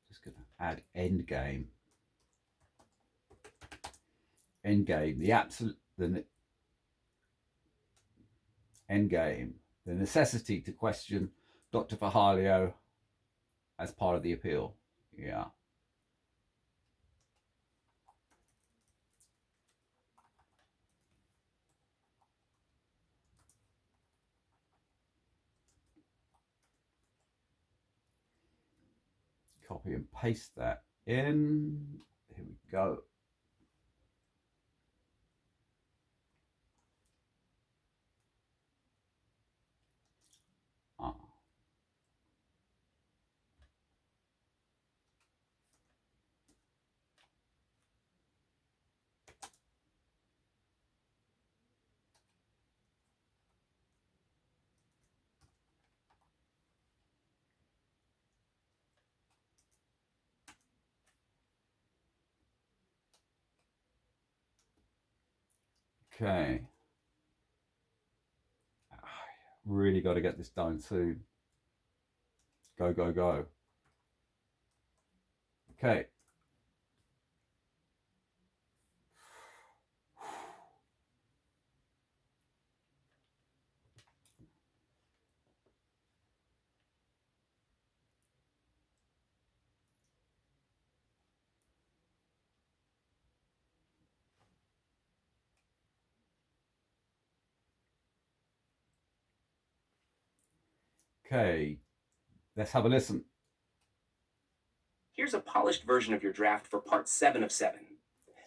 Just going to add Endgame. Endgame, the absolute... Endgame, the necessity to question Dr. Fialho as part of the appeal. Yeah. Copy and paste that in. Here we go. Ah. Okay. Really got to get this done soon. Go, go, go. Okay. Okay. Let's have a listen. Here's a polished version of your draft for part 7 of 7.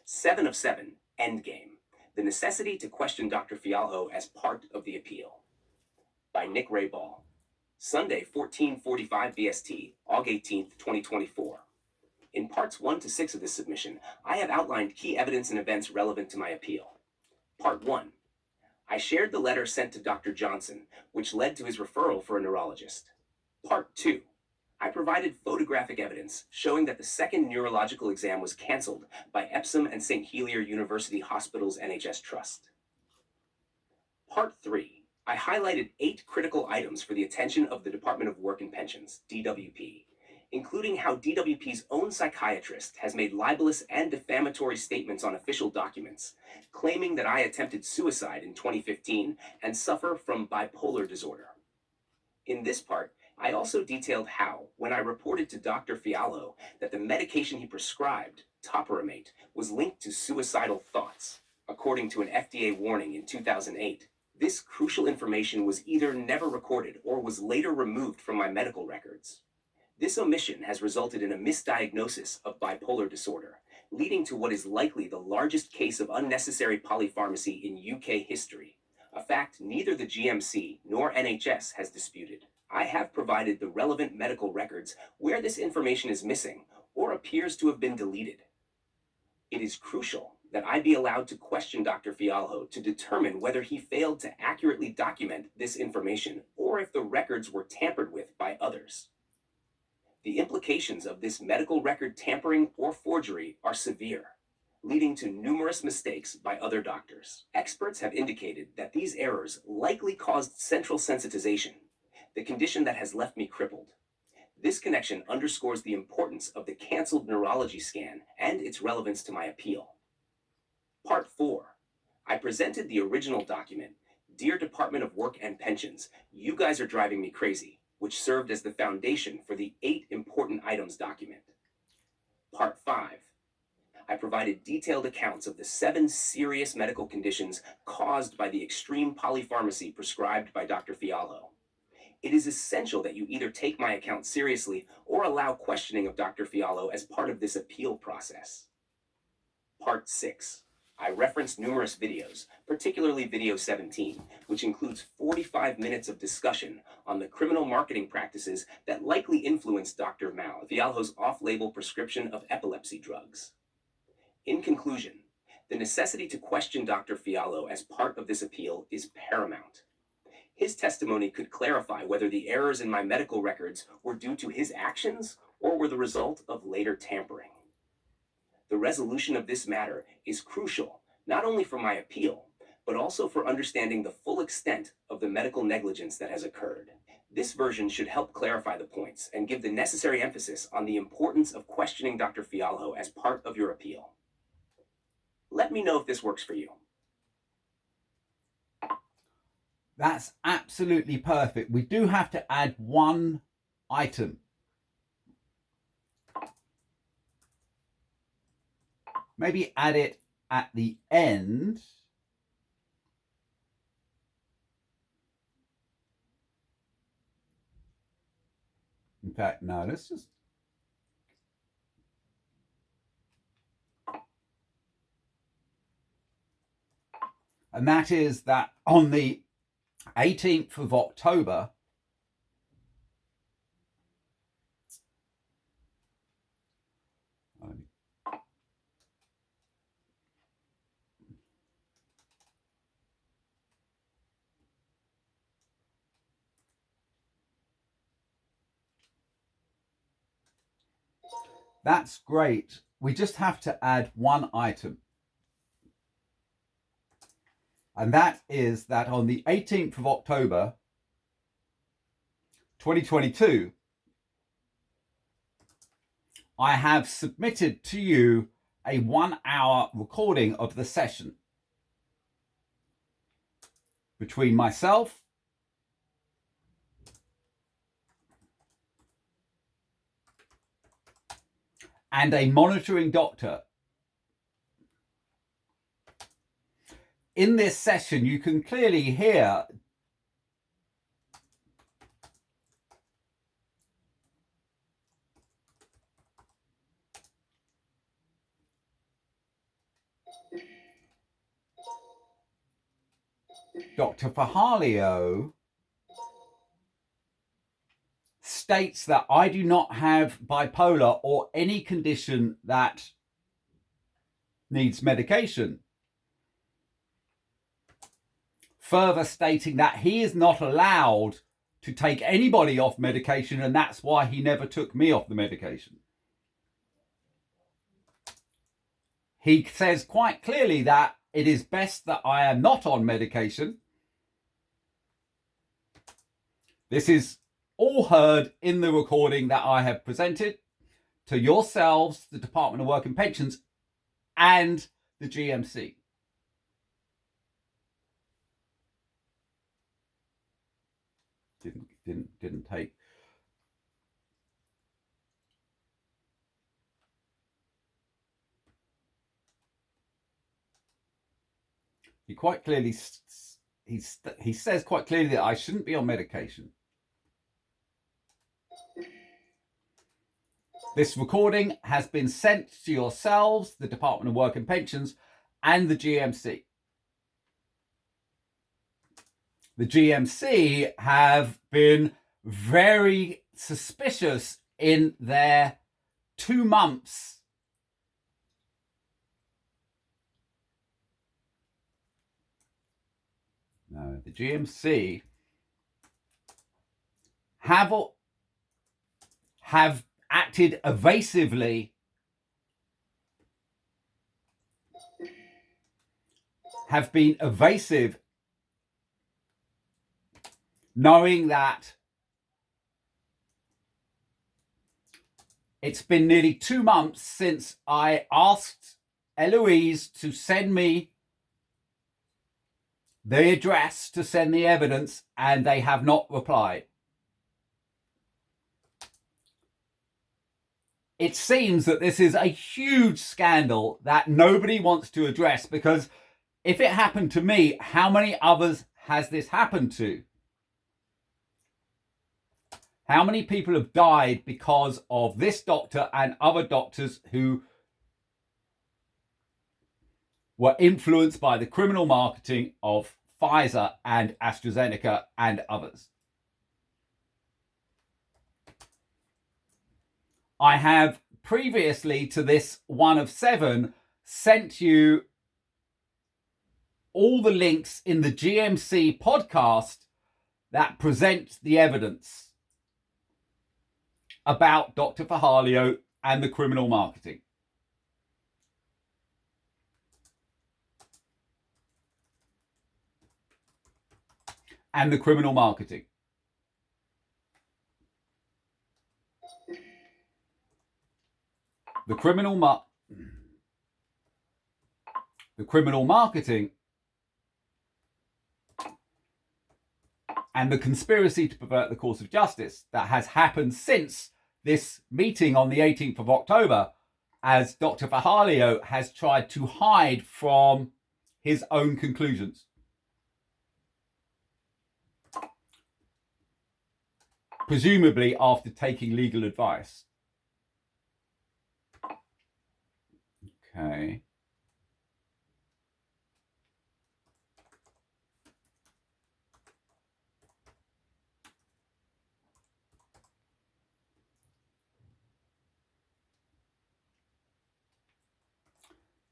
7 of 7, Endgame. The necessity to question Dr. Fialho as part of the appeal. By Nick Rayball. Sunday, 14:45 BST, August 18th, 2024. In parts 1 to 6 of this submission, I have outlined key evidence and events relevant to my appeal. Part 1. I shared the letter sent to Dr. Johnson, which led to his referral for a neurologist. Part 2. I provided photographic evidence showing that the second neurological exam was cancelled by Epsom and St. Helier University Hospitals NHS Trust. Part 3. I highlighted 8 critical items for the attention of the Department of Work and Pensions, DWP, including how DWP's own psychiatrist has made libelous and defamatory statements on official documents, claiming that I attempted suicide in 2015 and suffer from bipolar disorder. In this part, I also detailed how, when I reported to Dr. Fialho that the medication he prescribed, topiramate, was linked to suicidal thoughts, according to an FDA warning in 2008, this crucial information was either never recorded or was later removed from my medical records. This omission has resulted in a misdiagnosis of bipolar disorder, leading to what is likely the largest case of unnecessary polypharmacy in UK history, a fact neither the GMC nor NHS has disputed. I have provided the relevant medical records where this information is missing or appears to have been deleted. It is crucial that I be allowed to question Dr. Fialho to determine whether he failed to accurately document this information or if the records were tampered with by others. The implications of this medical record tampering or forgery are severe, leading to numerous mistakes by other doctors. Experts have indicated that these errors likely caused central sensitization, the condition that has left me crippled. This connection underscores the importance of the canceled neurology scan and its relevance to my appeal. Part 4. I presented the original document, Dear Department of Work and Pensions, you guys are driving me crazy, which served as the foundation for the 8 important items document. Part 5. I provided detailed accounts of the 7 serious medical conditions caused by the extreme polypharmacy prescribed by Dr. Fialho. It is essential that you either take my account seriously or allow questioning of Dr. Fialho as part of this appeal process. Part 6. I referenced numerous videos, particularly video 17, which includes 45 minutes of discussion on the criminal marketing practices that likely influenced Dr. Fialho's off-label prescription of epilepsy drugs. In conclusion, the necessity to question Dr. Fialho as part of this appeal is paramount. His testimony could clarify whether the errors in my medical records were due to his actions or were the result of later tampering. The resolution of this matter is crucial, not only for my appeal, but also for understanding the full extent of the medical negligence that has occurred. This version should help clarify the points and give the necessary emphasis on the importance of questioning Dr. Fialho as part of your appeal. Let me know if this works for you. That's absolutely perfect. We do have to add one item. Maybe add it at the end. In fact, no, let's just... And that is that on the 18th of October, that's great. We just have to add one item. And that is that on the 18th of October, 2022, I have submitted to you a 1-hour recording of the session between myself and a monitoring doctor. In this session, you can clearly hear Dr. Fialho states that I do not have bipolar or any condition that needs medication. Further stating that he is not allowed to take anybody off medication, and that's why he never took me off the medication. He says quite clearly that it is best that I am not on medication. This is all heard in the recording that I have presented to yourselves, the Department of Work and Pensions, and the GMC. Didn't take. He quite clearly he says quite clearly that I shouldn't be on medication. This recording has been sent to yourselves, the Department of Work and Pensions, and the GMC. The GMC have been very suspicious in their 2 months no, the GMC have acted evasively, have been evasive, knowing that it's been nearly 2 months since I asked Eloise to send me the address to send the evidence, and they have not replied. It seems that this is a huge scandal that nobody wants to address, because if it happened to me, how many others has this happened to? How many people have died because of this doctor and other doctors who were influenced by the criminal marketing of Pfizer and AstraZeneca and others? I have previously to this 1 of 7 sent you all the links in the GMC podcast that present the evidence about Dr. Fialho and the criminal marketing. And the criminal marketing. The criminal marketing and the conspiracy to pervert the course of justice that has happened since this meeting on the 18th of October, as Dr. Fialho has tried to hide from his own conclusions. Presumably after taking legal advice. Okay.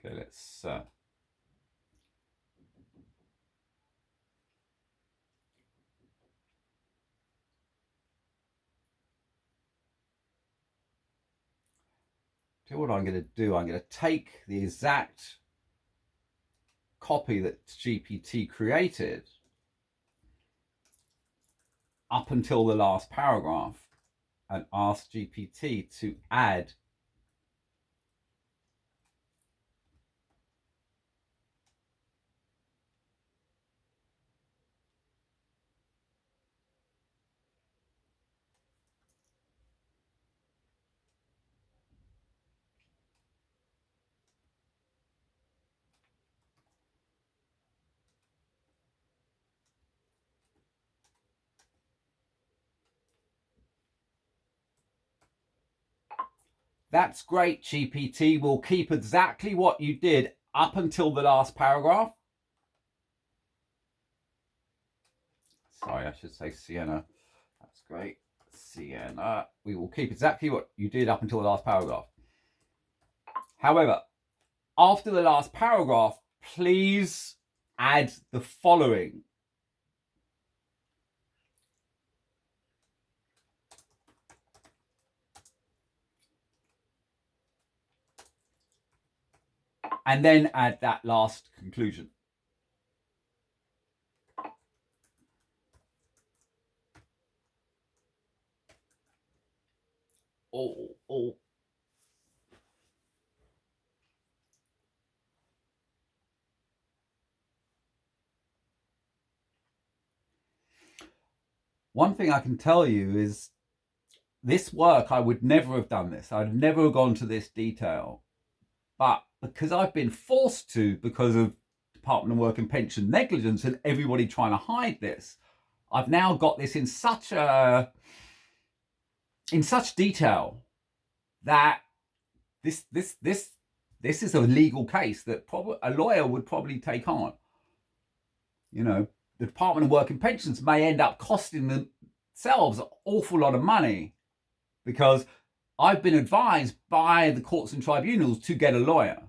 Okay, let's what I'm going to do. I'm going to take the exact copy that GPT created up until the last paragraph and ask GPT to add That's great, GPT. We'll keep exactly what you did up until the last paragraph. Sorry, I should say Sienna. That's great. Sienna. We will keep exactly what you did up until the last paragraph. However, after the last paragraph, please add the following. And then add that last conclusion. Oh. One thing I can tell you is this work, I would never have done this. I'd never have gone to this detail. But because I've been forced to, because of Department of Work and Pension negligence and everybody trying to hide this, I've now got this in such detail that this is a legal case that probably a lawyer would probably take on. You know, the Department of Work and Pensions may end up costing themselves an awful lot of money because I've been advised by the courts and tribunals to get a lawyer.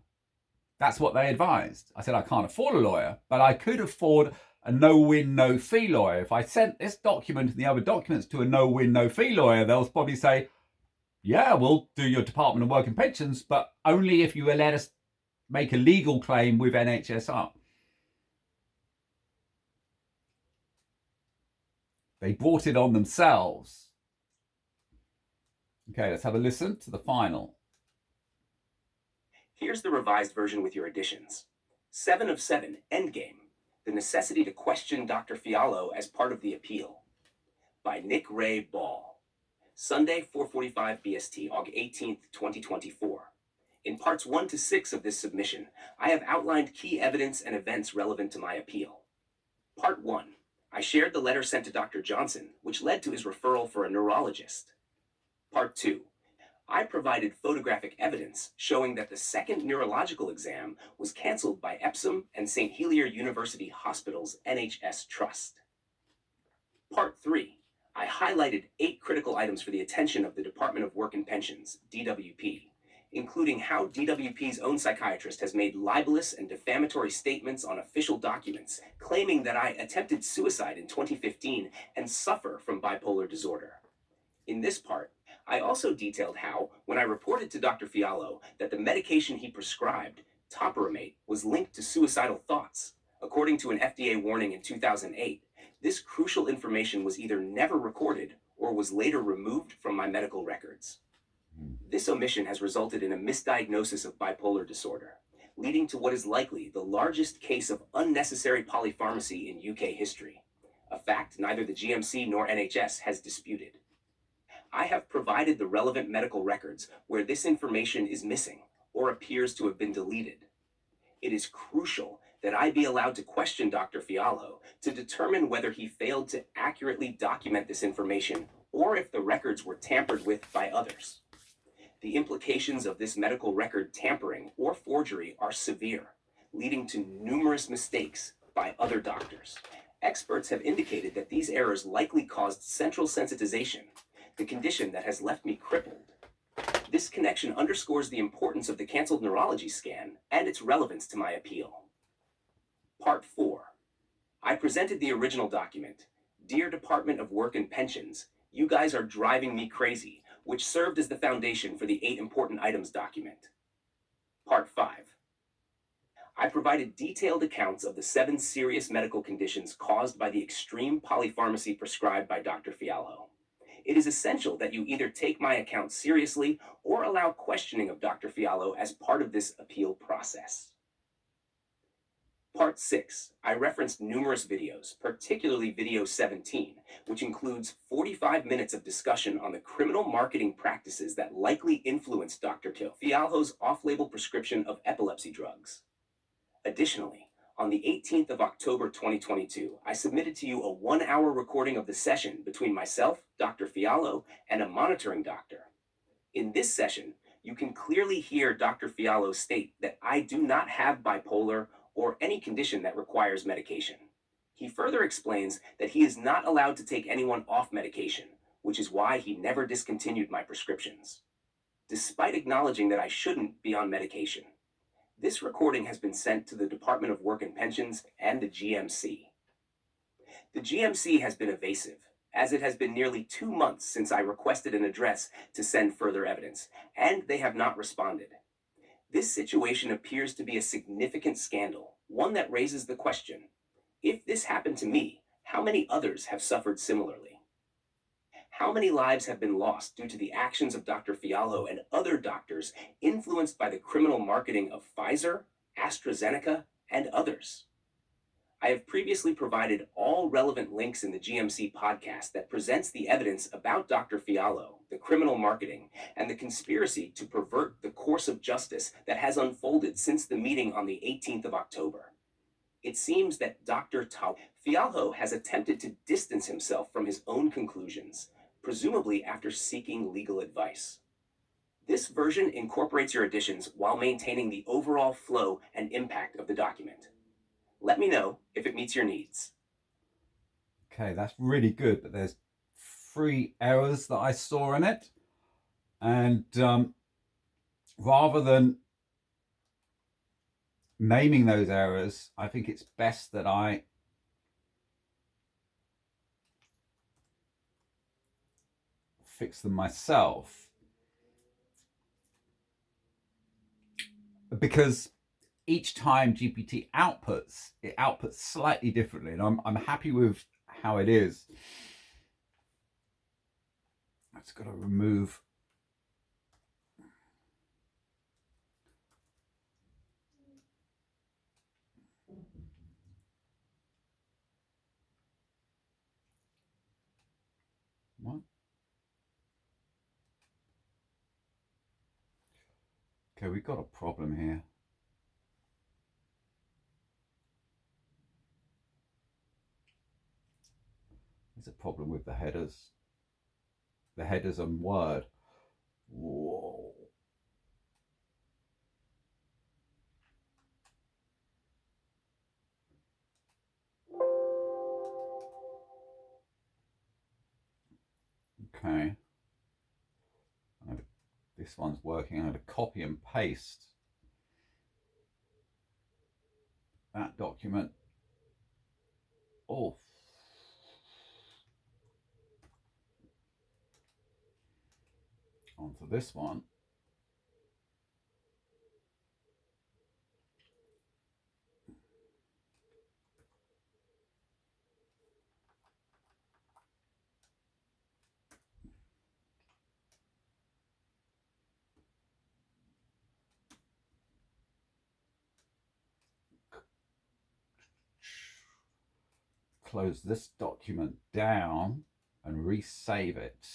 That's what they advised. I said I can't afford a lawyer, but I could afford a no-win, no-fee lawyer. If I sent this document and the other documents to a no-win, no-fee lawyer, they'll probably say, yeah, we'll do your Department of Work and Pensions, but only if you will let us make a legal claim with NHSR. They brought it on themselves. Okay, let's have a listen to the final. Here's the revised version with your additions. 7 of 7, Endgame. The necessity to question Dr. Fialho as part of the appeal. By Nick Ray Ball. Sunday, 4:45 BST, August 18th, 2024. In parts 1 to 6 of this submission, I have outlined key evidence and events relevant to my appeal. Part 1. I shared the letter sent to Dr. Johnson, which led to his referral for a neurologist. Part 2. I provided photographic evidence showing that the second neurological exam was canceled by Epsom and St. Helier University Hospital's NHS Trust. Part 3. I highlighted 8 critical items for the attention of the Department of Work and Pensions, DWP, including how DWP's own psychiatrist has made libelous and defamatory statements on official documents, claiming that I attempted suicide in 2015 and suffer from bipolar disorder. In this part, I also detailed how, when I reported to Dr. Fialho that the medication he prescribed, topiramate, was linked to suicidal thoughts, according to an FDA warning in 2008, this crucial information was either never recorded or was later removed from my medical records. This omission has resulted in a misdiagnosis of bipolar disorder, leading to what is likely the largest case of unnecessary polypharmacy in UK history, a fact neither the GMC nor NHS has disputed. I have provided the relevant medical records where this information is missing or appears to have been deleted. It is crucial that I be allowed to question Dr. Fialho to determine whether he failed to accurately document this information or if the records were tampered with by others. The implications of this medical record tampering or forgery are severe, leading to numerous mistakes by other doctors. Experts have indicated that these errors likely caused central sensitization, the condition that has left me crippled. This connection underscores the importance of the canceled neurology scan and its relevance to my appeal. Part 4. I presented the original document, Dear Department of Work and Pensions, you guys are driving me crazy, which served as the foundation for the 8 important items document. Part 5. I provided detailed accounts of the 7 serious medical conditions caused by the extreme polypharmacy prescribed by Dr. Fialho. It is essential that you either take my account seriously or allow questioning of Dr. Fialho as part of this appeal process. Part 6. I referenced numerous videos, particularly video 17, which includes 45 minutes of discussion on the criminal marketing practices that likely influenced Dr. Fialho's off-label prescription of epilepsy drugs. Additionally, on the 18th of October 2022, I submitted to you a 1-hour recording of the session between myself, Dr. Fialho, and a monitoring doctor. In this session, you can clearly hear Dr. Fialho state that I do not have bipolar or any condition that requires medication. He further explains that he is not allowed to take anyone off medication, which is why he never discontinued my prescriptions, despite acknowledging that I shouldn't be on medication. This recording has been sent to the Department of Work and Pensions and the GMC. The GMC has been evasive, as it has been nearly 2 months since I requested an address to send further evidence, and they have not responded. This situation appears to be a significant scandal, one that raises the question: if this happened to me, how many others have suffered similarly? How many lives have been lost due to the actions of Dr. Fialho and other doctors influenced by the criminal marketing of Pfizer, AstraZeneca, and others? I have previously provided all relevant links in the GMC podcast that presents the evidence about Dr. Fialho, the criminal marketing, and the conspiracy to pervert the course of justice that has unfolded since the meeting on the 18th of October. It seems that Dr. Fialho has attempted to distance himself from his own conclusions, presumably after seeking legal advice. This version incorporates your additions while maintaining the overall flow and impact of the document. Let me know if it meets your needs. Okay, that's really good, but there's 3 errors that I saw in it. And rather than naming those errors, I think it's best that I fix them myself, because each time GPT outputs, it outputs slightly differently, and I'm happy with how it is. I've just got to remove what? Okay, we've got a problem here. There's a problem with the headers. The headers on Word. Whoa. Okay. This one's working. I'm going to copy and paste that document. Oh. Onto this one. Close this document down and resave it.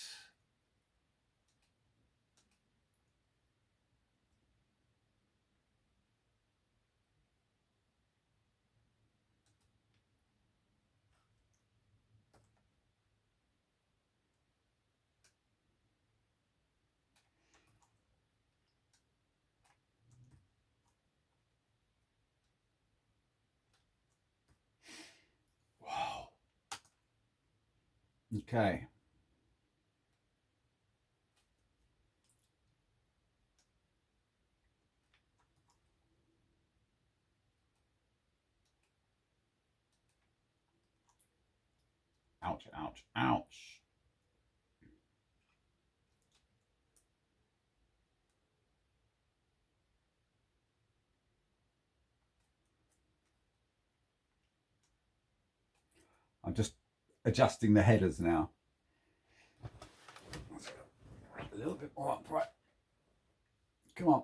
Wow. Okay. Ouch, ouch, ouch. I'm just adjusting the headers now. A little bit more upright. Come on.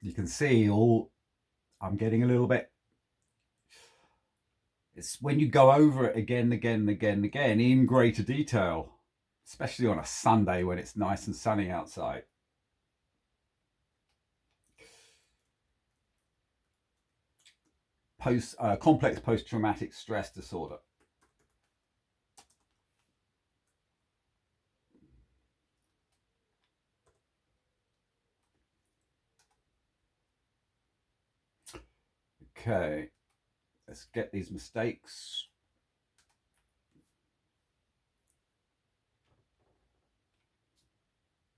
You can see I'm getting a little bit. It's when you go over it again in greater detail, especially on a Sunday when it's nice and sunny outside. Complex post-traumatic stress disorder. Okay, let's get these mistakes.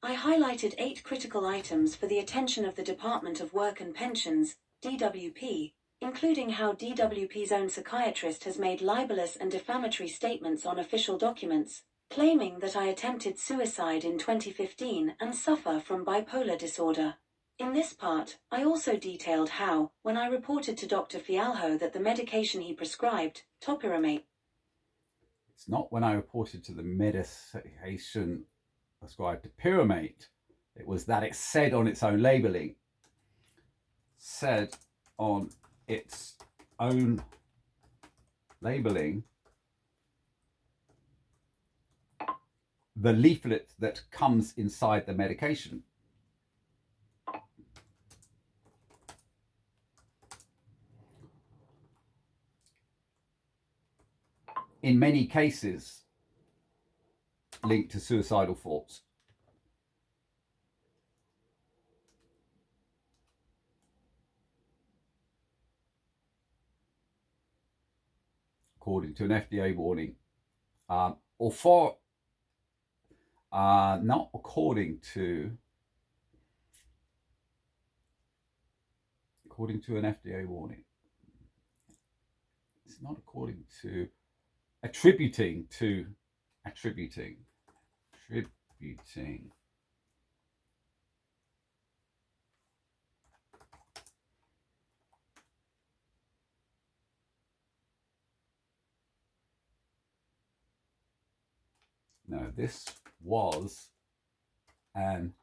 I highlighted 8 critical items for the attention of the Department of Work and Pensions, DWP, including how DWP's own psychiatrist has made libelous and defamatory statements on official documents, claiming that I attempted suicide in 2015 and suffer from bipolar disorder. In this part, I also detailed how, when I reported to Dr. Fialho that the medication he prescribed, topiramate, It's not when I reported to the medication prescribed topiramate. It was that it said on its own labeling, the leaflet that comes inside the medication. In many cases, linked to suicidal thoughts. According to an FDA warning, not according to an FDA warning. It's not according to attributing. No, this was an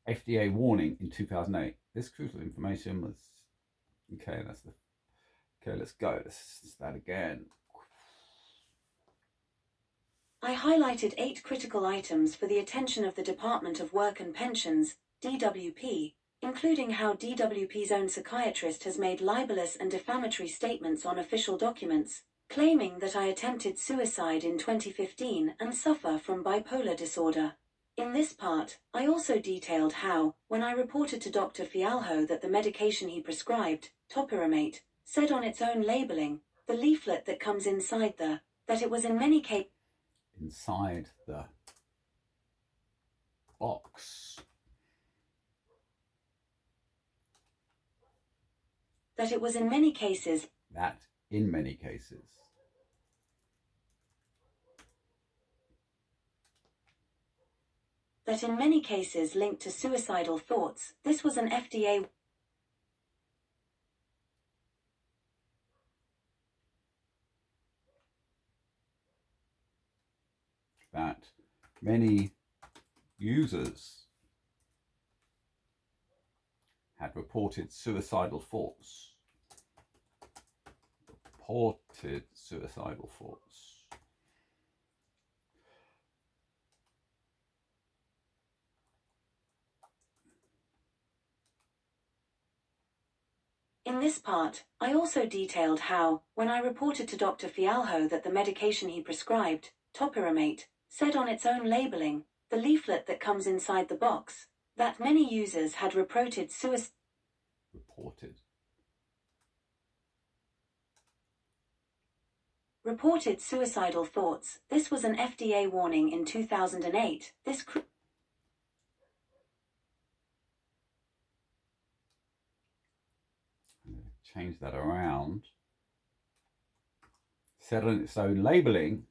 FDA warning in 2008. This crucial information was okay. Let's go. Let's start again. I highlighted 8 critical items for the attention of the Department of Work and Pensions, DWP, including how DWP's own psychiatrist has made libelous and defamatory statements on official documents, claiming that I attempted suicide in 2015 and suffer from bipolar disorder. In this part, I also detailed how, when I reported to Dr. Fialho that the medication he prescribed, topiramate, said on its own labeling, the leaflet that comes inside that it was in many cases inside the box. That it was in many cases. That in many cases. That in many cases linked to suicidal thoughts. This was an FDA. That many users had reported suicidal thoughts. In this part, I also detailed how, when I reported to Dr. Fialho that the medication he prescribed, topiramate, said on its own labeling, the leaflet that comes inside the box, that many users had reported suicidal thoughts. This was an FDA warning in 2008. Change that around. Said on its own labeling,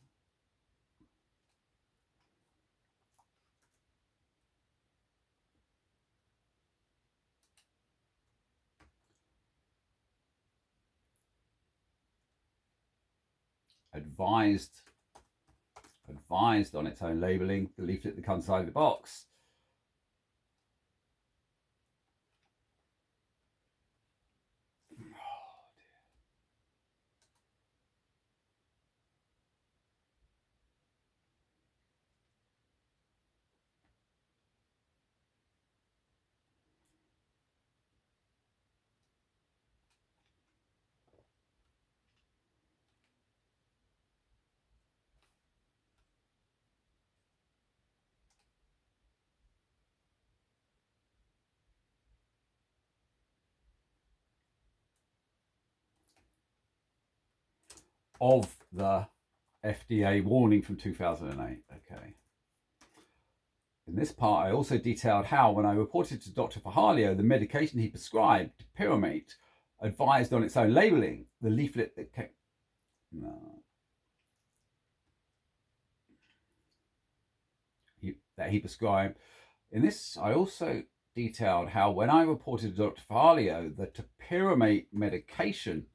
advised on its own labeling, the leaflet that comes inside the box. Of the FDA warning from 2008. Okay. In this part, I also detailed how, when I reported to Dr. Fialho the medication he prescribed, topiramate, advised on its own labeling, the leaflet that came... that he prescribed. In this, I also detailed how, when I reported to Dr. Fialho the topiramate medication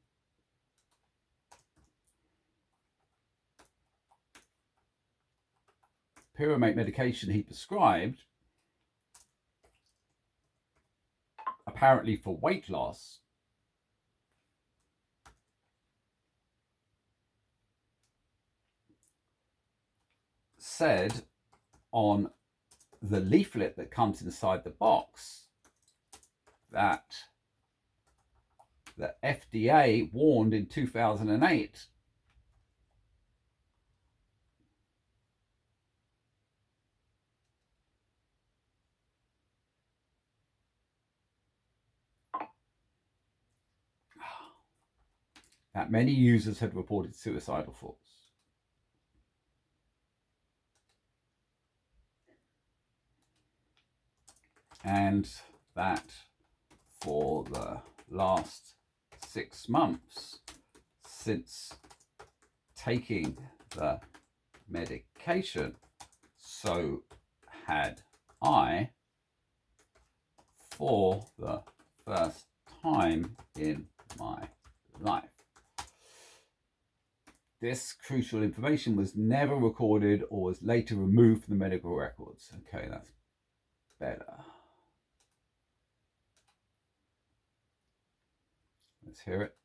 he prescribed, apparently for weight loss, said on the leaflet that comes inside the box that the FDA warned in 2008 that many users had reported suicidal thoughts. And that for the last 6 months since taking the medication, so had I, for the first time in my life. This crucial information was never recorded or was later removed from the medical records. Okay, that's better. Let's hear it.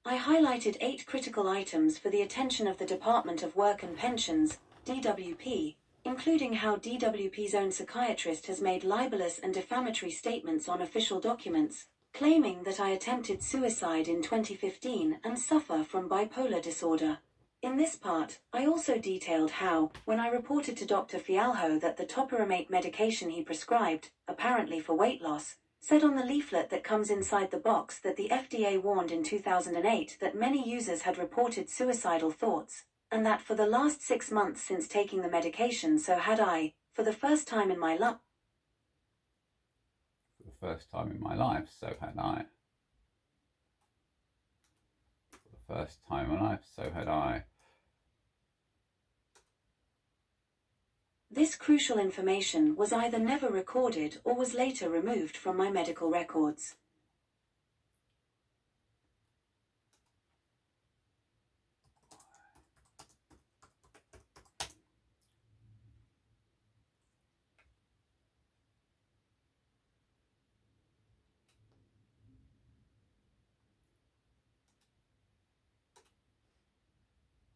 I highlighted 8 critical items for the attention of the Department of Work and Pensions, DWP, including how DWP's own psychiatrist has made libelous and defamatory statements on official documents, claiming that I attempted suicide in 2015 and suffer from bipolar disorder. In this part, I also detailed how, when I reported to Dr. Fialho that the topiramate medication he prescribed, apparently for weight loss, said on the leaflet that comes inside the box that the FDA warned in 2008 that many users had reported suicidal thoughts, and that for the last 6 months since taking the medication, so had I, for the first time in my life. For the first time in my life, so had I. For the first time in my life, so had I. This crucial information was either never recorded or was later removed from my medical records.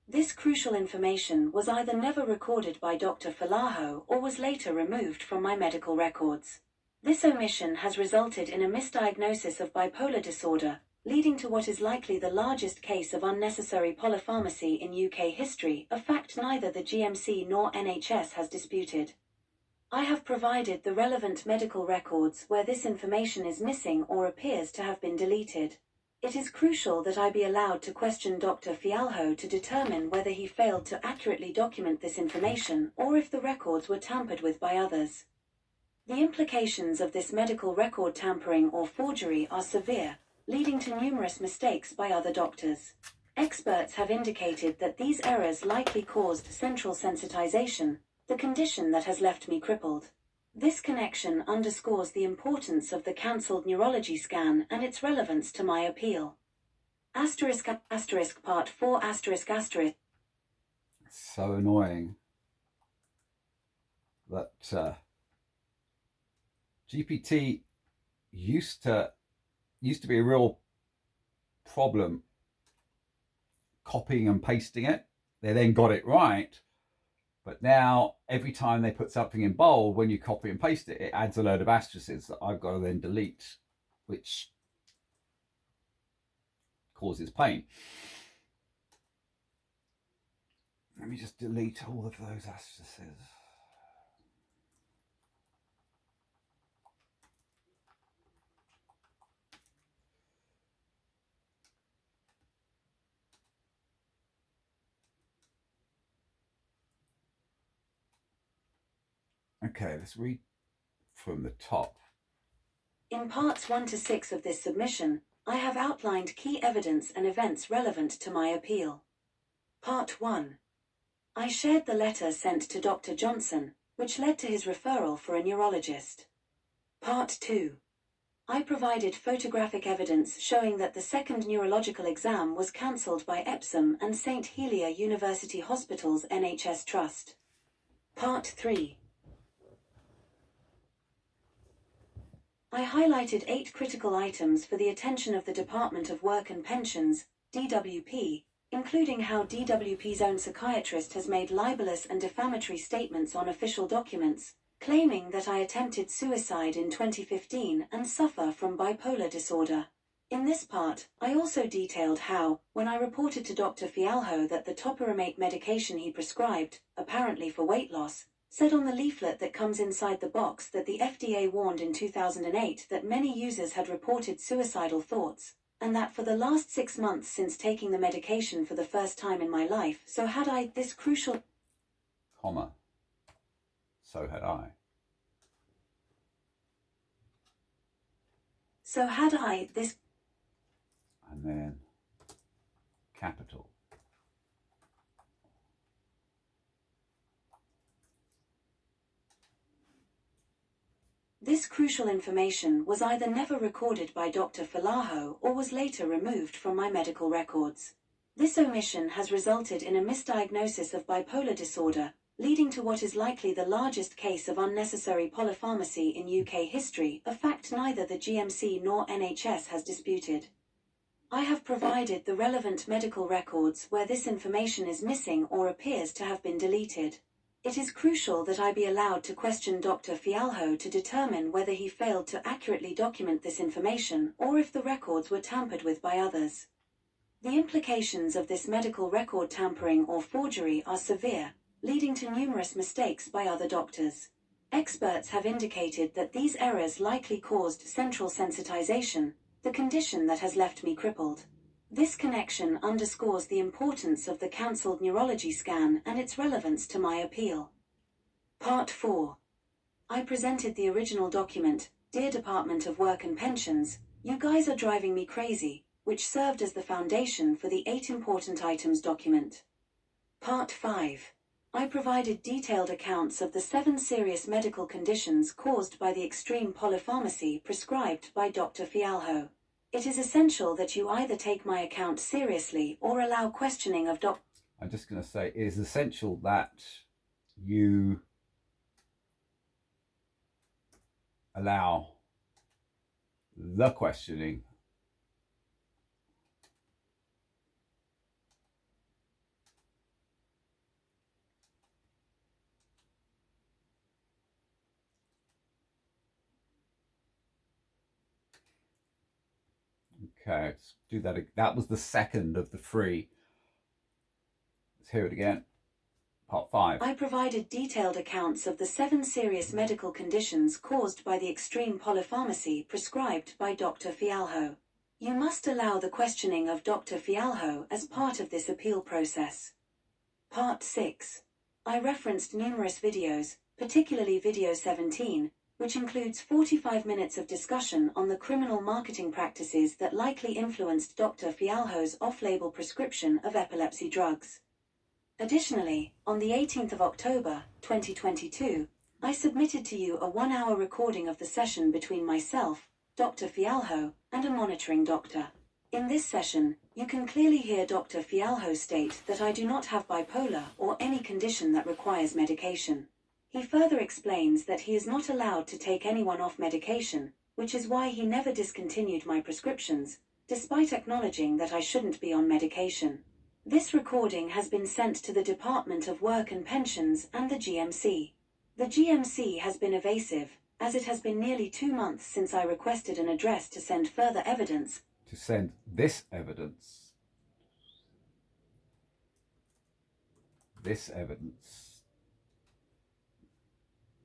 This crucial information was either never recorded by Dr. Fialho or was later removed from my medical records. This omission has resulted in a misdiagnosis of bipolar disorder, leading to what is likely the largest case of unnecessary polypharmacy in UK history, a fact neither the GMC nor NHS has disputed. I have provided the relevant medical records where this information is missing or appears to have been deleted. It is crucial that I be allowed to question Dr. Fialho to determine whether he failed to accurately document this information or if the records were tampered with by others. The implications of this medical record tampering or forgery are severe, leading to numerous mistakes by other doctors. Experts have indicated that these errors likely caused central sensitization, the condition that has left me crippled. This connection underscores the importance of the cancelled neurology scan and its relevance to my appeal. Asterisk, asterisk, part 4, asterisk, asterisk. So annoying that GPT used to be a real problem copying and pasting it. They then got it right, but now every time they put something in bold, when you copy and paste it, it adds a load of asterisks that I've got to then delete, which causes pain. Let me just delete all of those asterisks. Okay, let's read from the top. In parts 1 to 6 of this submission, I have outlined key evidence and events relevant to my appeal. Part 1. I shared the letter sent to Dr. Johnson, which led to his referral for a neurologist. Part 2. I provided photographic evidence showing that the second neurological exam was cancelled by Epsom and St. Helier University Hospital's NHS Trust. Part 3. I highlighted 8 critical items for the attention of the Department of Work and Pensions, DWP, including how DWP's own psychiatrist has made libelous and defamatory statements on official documents, claiming that I attempted suicide in 2015 and suffer from bipolar disorder. In this part, I also detailed how, when I reported to Dr. Fialho that the topiramate medication he prescribed, apparently for weight loss, said on the leaflet that comes inside the box that the FDA warned in 2008 that many users had reported suicidal thoughts, and that for the last 6 months since taking the medication for the first time in my life, so had I this crucial... Comma. So had I. So had I this... And then capital. This crucial information was either never recorded by Dr. Fialho or was later removed from my medical records. This omission has resulted in a misdiagnosis of bipolar disorder, leading to what is likely the largest case of unnecessary polypharmacy in UK history, a fact neither the GMC nor NHS has disputed. I have provided the relevant medical records where this information is missing or appears to have been deleted. It is crucial that I be allowed to question Dr. Fialho to determine whether he failed to accurately document this information or if the records were tampered with by others. The implications of this medical record tampering or forgery are severe, leading to numerous mistakes by other doctors. Experts have indicated that these errors likely caused central sensitization, the condition that has left me crippled. This connection underscores the importance of the cancelled neurology scan and its relevance to my appeal. Part 4. I presented the original document, Dear Department of Work and Pensions, you guys are driving me crazy, which served as the foundation for the 8 important items document. Part 5. I provided detailed accounts of the 7 serious medical conditions caused by the extreme polypharmacy prescribed by Dr. Fialho. It is essential that you either take my account seriously or allow questioning of I'm just going to say it is essential that you allow the questioning Okay, let's do that. That was the second of the three. Let's hear it again. Part 5. I provided detailed accounts of the 7 serious medical conditions caused by the extreme polypharmacy prescribed by Dr. Fialho. You must allow the questioning of Dr. Fialho as part of this appeal process. Part 6. I referenced numerous videos, particularly video 17, which includes 45 minutes of discussion on the criminal marketing practices that likely influenced Dr. Fialho's off-label prescription of epilepsy drugs. Additionally, on the 18th of October, 2022, I submitted to you a 1-hour recording of the session between myself, Dr. Fialho, and a monitoring doctor. In this session, you can clearly hear Dr. Fialho state that I do not have bipolar or any condition that requires medication. He further explains that he is not allowed to take anyone off medication, which is why he never discontinued my prescriptions, despite acknowledging that I shouldn't be on medication. This recording has been sent to the Department of Work and Pensions and the GMC. The GMC has been evasive, as it has been nearly 2 months since I requested an address to send further evidence. To send this evidence. This evidence.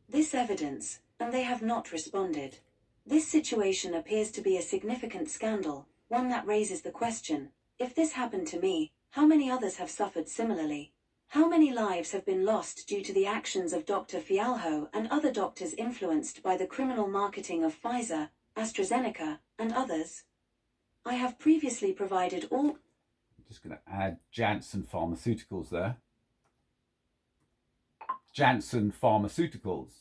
This evidence, and they have not responded. This situation appears to be a significant scandal, one that raises the question, if this happened to me, how many others have suffered similarly? How many lives have been lost due to the actions of Dr. Fialho and other doctors influenced by the criminal marketing of Pfizer, AstraZeneca, and others? I have previously provided all... I'm just going to add Janssen Pharmaceuticals there. Janssen Pharmaceuticals.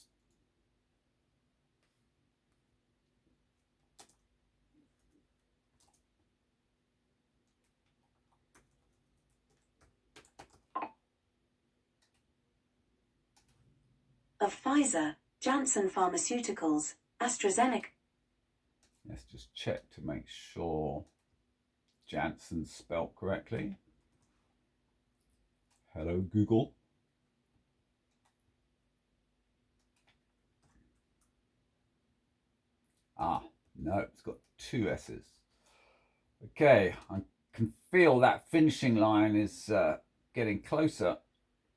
of Pfizer, Janssen Pharmaceuticals, AstraZeneca. Let's just check to make sure Janssen's spelt correctly. Hello, Google. Ah, no, it's got 2 S's. Okay, I can feel that finishing line is getting closer,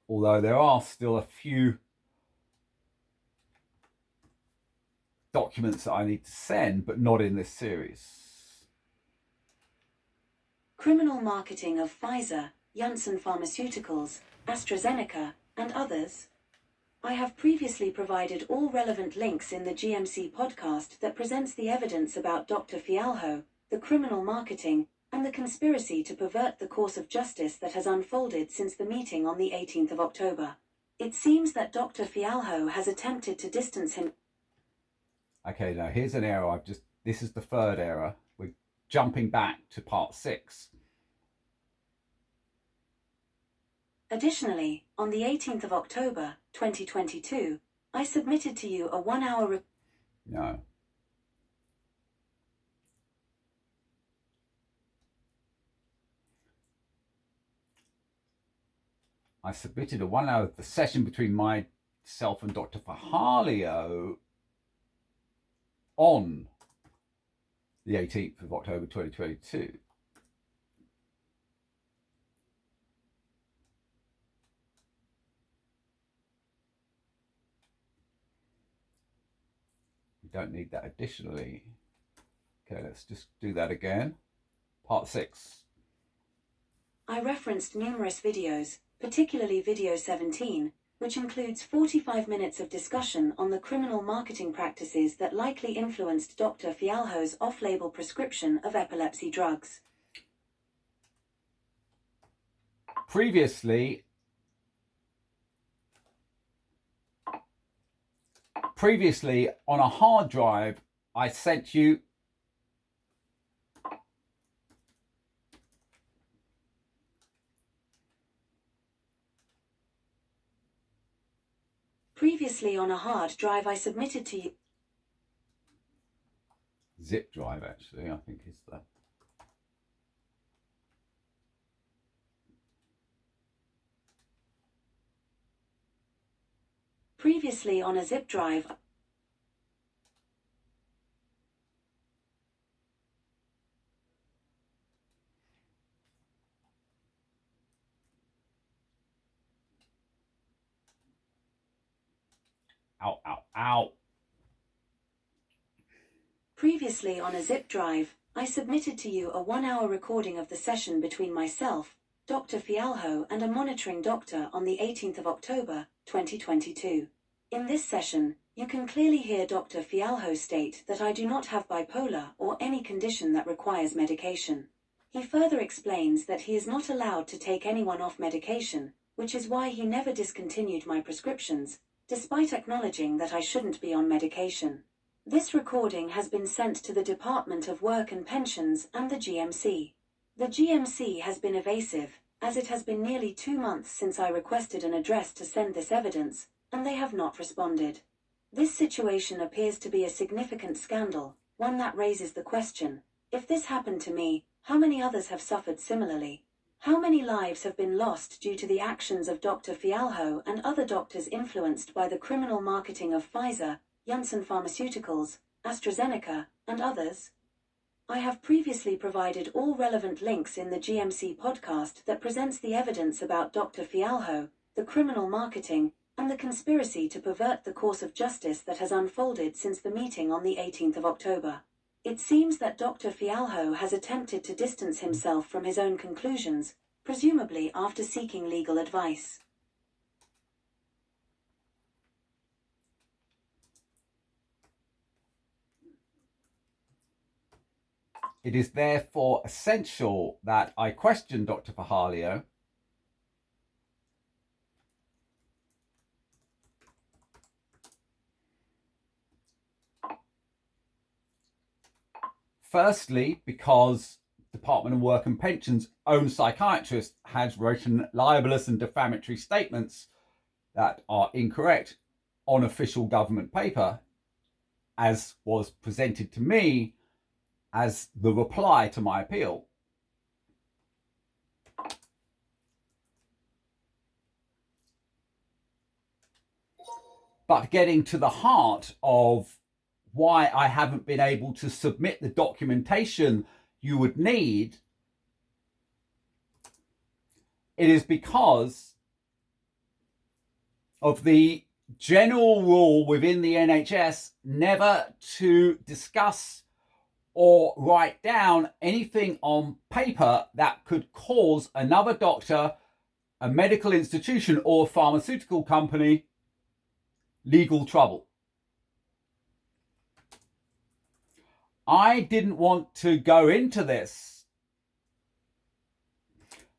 although there are still a few documents that I need to send, but not in this series. Criminal marketing of Pfizer, Janssen Pharmaceuticals, AstraZeneca, and others. I have previously provided all relevant links in the GMC podcast that presents the evidence about Dr. Fialho, the criminal marketing, and the conspiracy to pervert the course of justice that has unfolded since the meeting on the 18th of October. It seems that Dr. Fialho has attempted to distance him. Okay, now here's an error. This is the 3rd error. We're jumping back to part 6. Additionally, on the 18th of October, 2022, I submitted to you a 1-hour... No. I submitted a 1-hour session between myself and Dr. Fialho on the 18th of October 2022. We don't need that additionally. Okay, let's just do that again. Part 6. I referenced numerous videos, particularly video 17, which includes 45 minutes of discussion on the criminal marketing practices that likely influenced Dr. Fialho's off-label prescription of epilepsy drugs. Previously, on a hard drive, I sent you Previously on a hard drive I submitted to you... zip drive, actually, I think is the... Previously on a zip drive... Ow, ow, ow. Previously on a zip drive, I submitted to you a 1-hour recording of the session between myself, Dr. Fialho, and a monitoring doctor on the 18th of October, 2022. In this session, you can clearly hear Dr. Fialho state that I do not have bipolar or any condition that requires medication. He further explains that he is not allowed to take anyone off medication, which is why he never discontinued my prescriptions, despite acknowledging that I shouldn't be on medication. This recording has been sent to the Department of Work and Pensions and the GMC. The GMC has been evasive, as it has been nearly 2 months since I requested an address to send this evidence, and they have not responded. This situation appears to be a significant scandal, one that raises the question: if this happened to me, how many others have suffered similarly? How many lives have been lost due to the actions of Dr. Fialho and other doctors influenced by the criminal marketing of Pfizer, Janssen Pharmaceuticals, AstraZeneca, and others? I have previously provided all relevant links in the GMC podcast that presents the evidence about Dr. Fialho, the criminal marketing, and the conspiracy to pervert the course of justice that has unfolded since the meeting on the 18th of October. It seems that Dr. Fialho has attempted to distance himself from his own conclusions, presumably after seeking legal advice. It is therefore essential that I question Dr. Fialho firstly, because Department of Work and Pensions' own psychiatrist has written libelous and defamatory statements that are incorrect on official government paper, as was presented to me as the reply to my appeal. But getting to the heart of why I haven't been able to submit the documentation you would need, it is because of the general rule within the NHS never to discuss or write down anything on paper that could cause another doctor, a medical institution, or a pharmaceutical company legal trouble. I didn't want to go into this,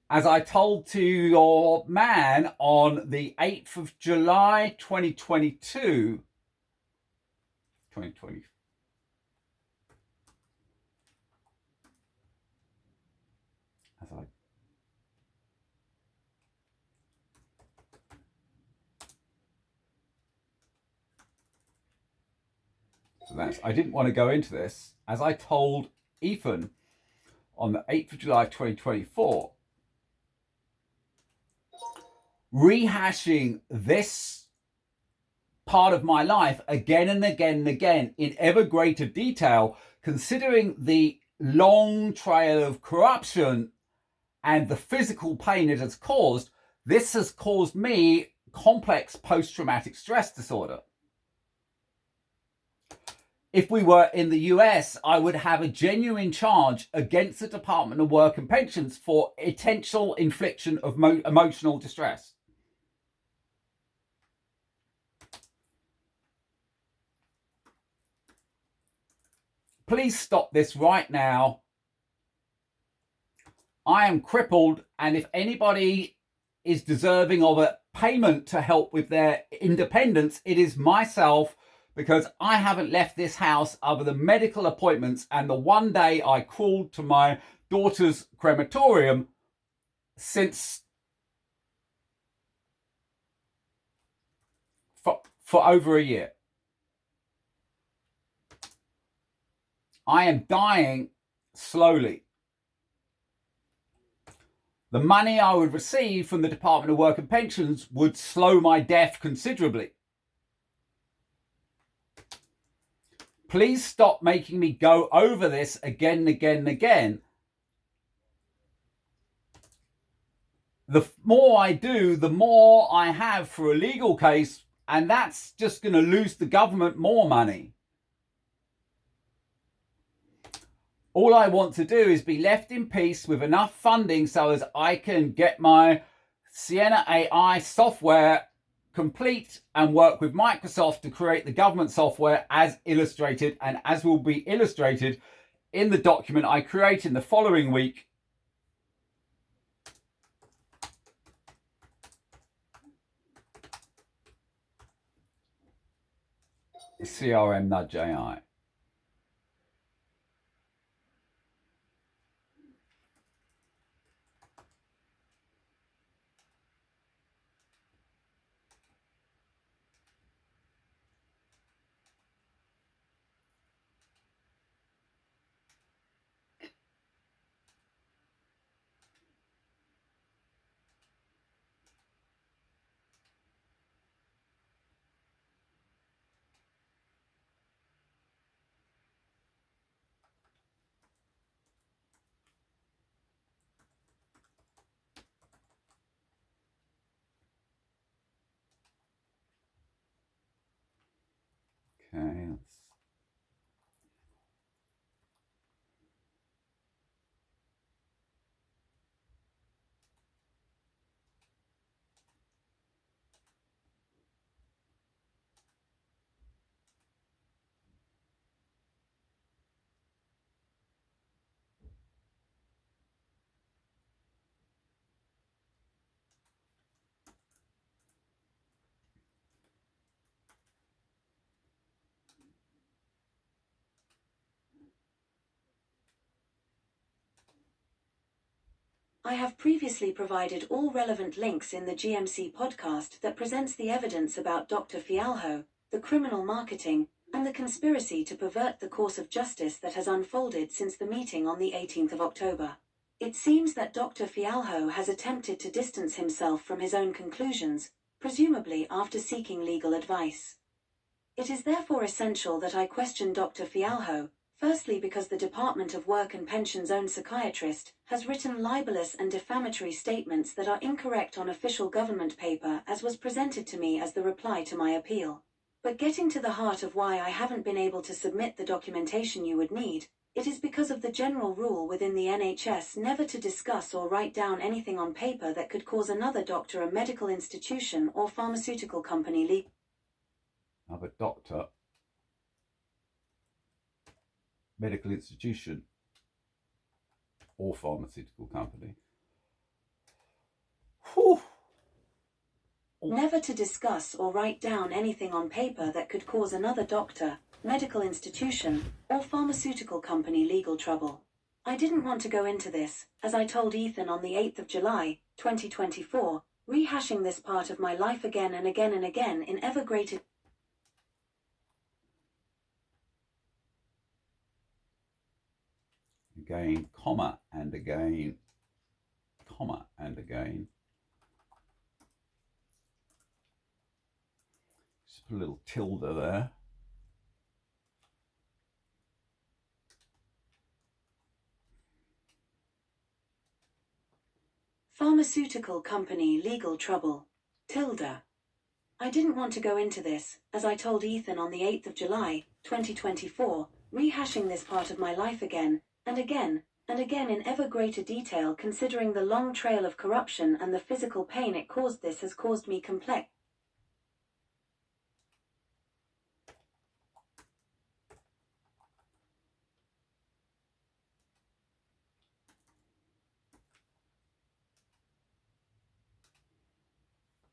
as I told to your man on the 8th of July 2022, I didn't want to go into this, as I told Ethan on the 8th of July 2024, rehashing this part of my life again and again and again in ever greater detail, considering the long trail of corruption and the physical pain it has caused. This has caused me complex post-traumatic stress disorder. If we were in the US, I would have a genuine charge against the Department of Work and Pensions for intentional infliction of emotional distress. Please stop this right now. I am crippled, and if anybody is deserving of a payment to help with their independence, it is myself, because I haven't left this house other than medical appointments and the one day I crawled to my daughter's crematorium since for over a year. I am dying slowly. The money I would receive from the Department of Work and Pensions would slow my death considerably. Please stop making me go over this again and again and again. The more I do, the more I have for a legal case And that's just going to lose the government more money. All I want to do is be left in peace with enough funding so as I can get my Sienna AI software complete and work with Microsoft to create the government software as illustrated, and as will be illustrated in the document I create in the following week. The CRM Nudge AI. Okay, I have previously provided all relevant links in the GMC podcast that presents the evidence about Dr. Fialho, the criminal marketing, and the conspiracy to pervert the course of justice that has unfolded since the meeting on the 18th of October. It seems that Dr. Fialho has attempted to distance himself from his own conclusions, presumably after seeking legal advice. It is therefore essential that I question Dr. Fialho, firstly because the Department of Work and Pensions' own psychiatrist has written libelous and defamatory statements that are incorrect on official government paper as was presented to me as the reply to my appeal. But getting to the heart of why I haven't been able to submit the documentation you would need, it is because of the general rule within the NHS never to discuss or write down anything on paper that could cause another doctor, a medical institution or pharmaceutical company legal. Another doctor, medical institution, or pharmaceutical company. Whew. Never to discuss or write down anything on paper that could cause another doctor, medical institution, or pharmaceutical company legal trouble. I didn't want to go into this, as I told Ethan on the 8th of July, 2024, rehashing this part of my life again and again and again in ever greater. Again, comma, and again, comma, and again. Just put a little tilde there. Pharmaceutical company legal trouble. Tilda. I didn't want to go into this, as I told Ethan on the 8th of July, 2024, rehashing this part of my life again, and again, and again in ever greater detail, considering the long trail of corruption and the physical pain it caused. This has caused me complex.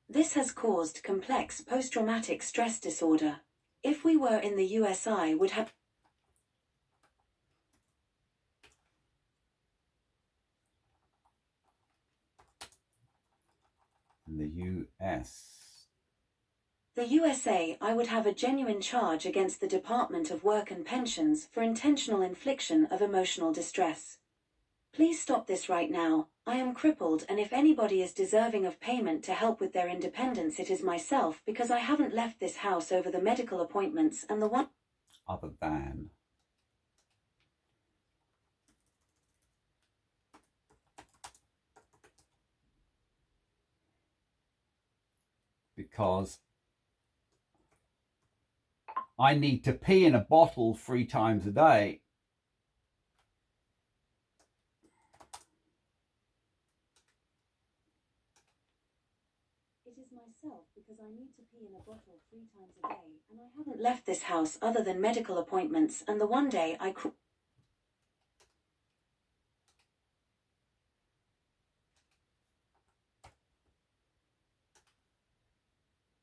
This has caused complex post-traumatic stress disorder. If we were in the US, I would have. In the US. The USA, I would have a genuine charge against the Department of Work and Pensions for intentional infliction of emotional distress. Please stop this right now. I am crippled, and if anybody is deserving of payment to help with their independence, it is myself, because I haven't left this house over the medical appointments and the one. Other than. Because I need to pee in a bottle 3 times a day. It is myself because I need to pee in a bottle 3 times a day, and I haven't left this house other than medical appointments, and the one day I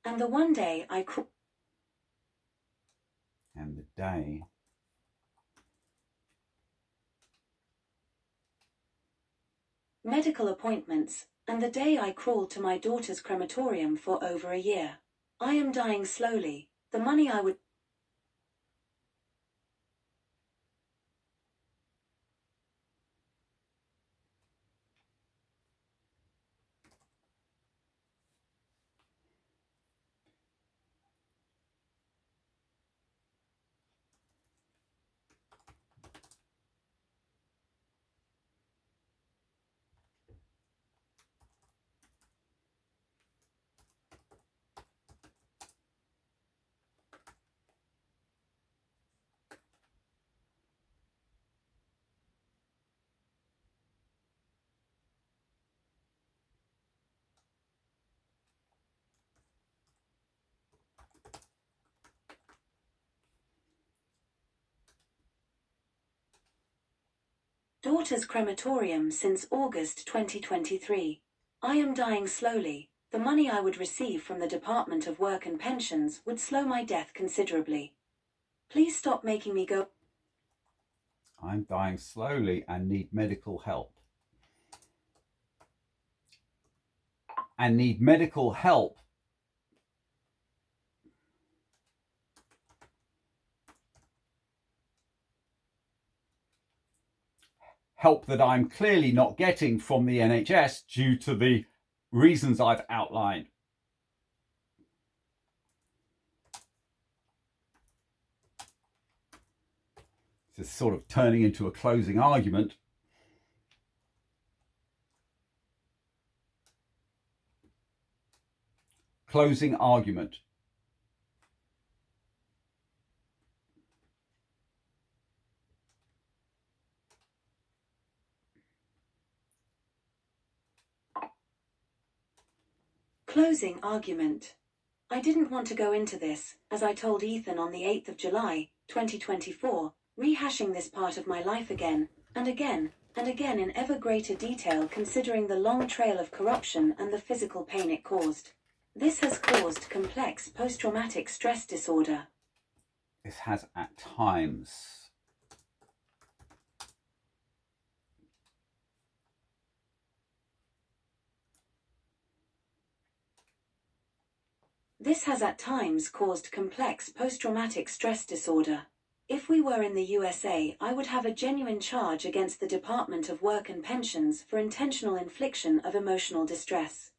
And the one day I And the day medical appointments, and the day I crawled to my daughter's crematorium for over a year. I am dying slowly. The money I would daughter's crematorium since August 2023. I am dying slowly. The money I would receive from the Department of Work and Pensions would slow my death considerably. Please stop making me go. I'm dying slowly and need medical help. And need medical help. Help that I'm clearly not getting from the NHS due to the reasons I've outlined. This is sort of turning into a closing argument. Closing argument. Closing argument. I didn't want to go into this, as I told Ethan on the 8th of July, 2024, rehashing this part of my life again, and again, and again in ever greater detail considering the long trail of corruption and the physical pain it caused. This has caused complex post-traumatic stress disorder. This has at times. This has at times caused complex post-traumatic stress disorder. If we were in the USA, I would have a genuine charge against the Department of Work and Pensions for intentional infliction of emotional distress.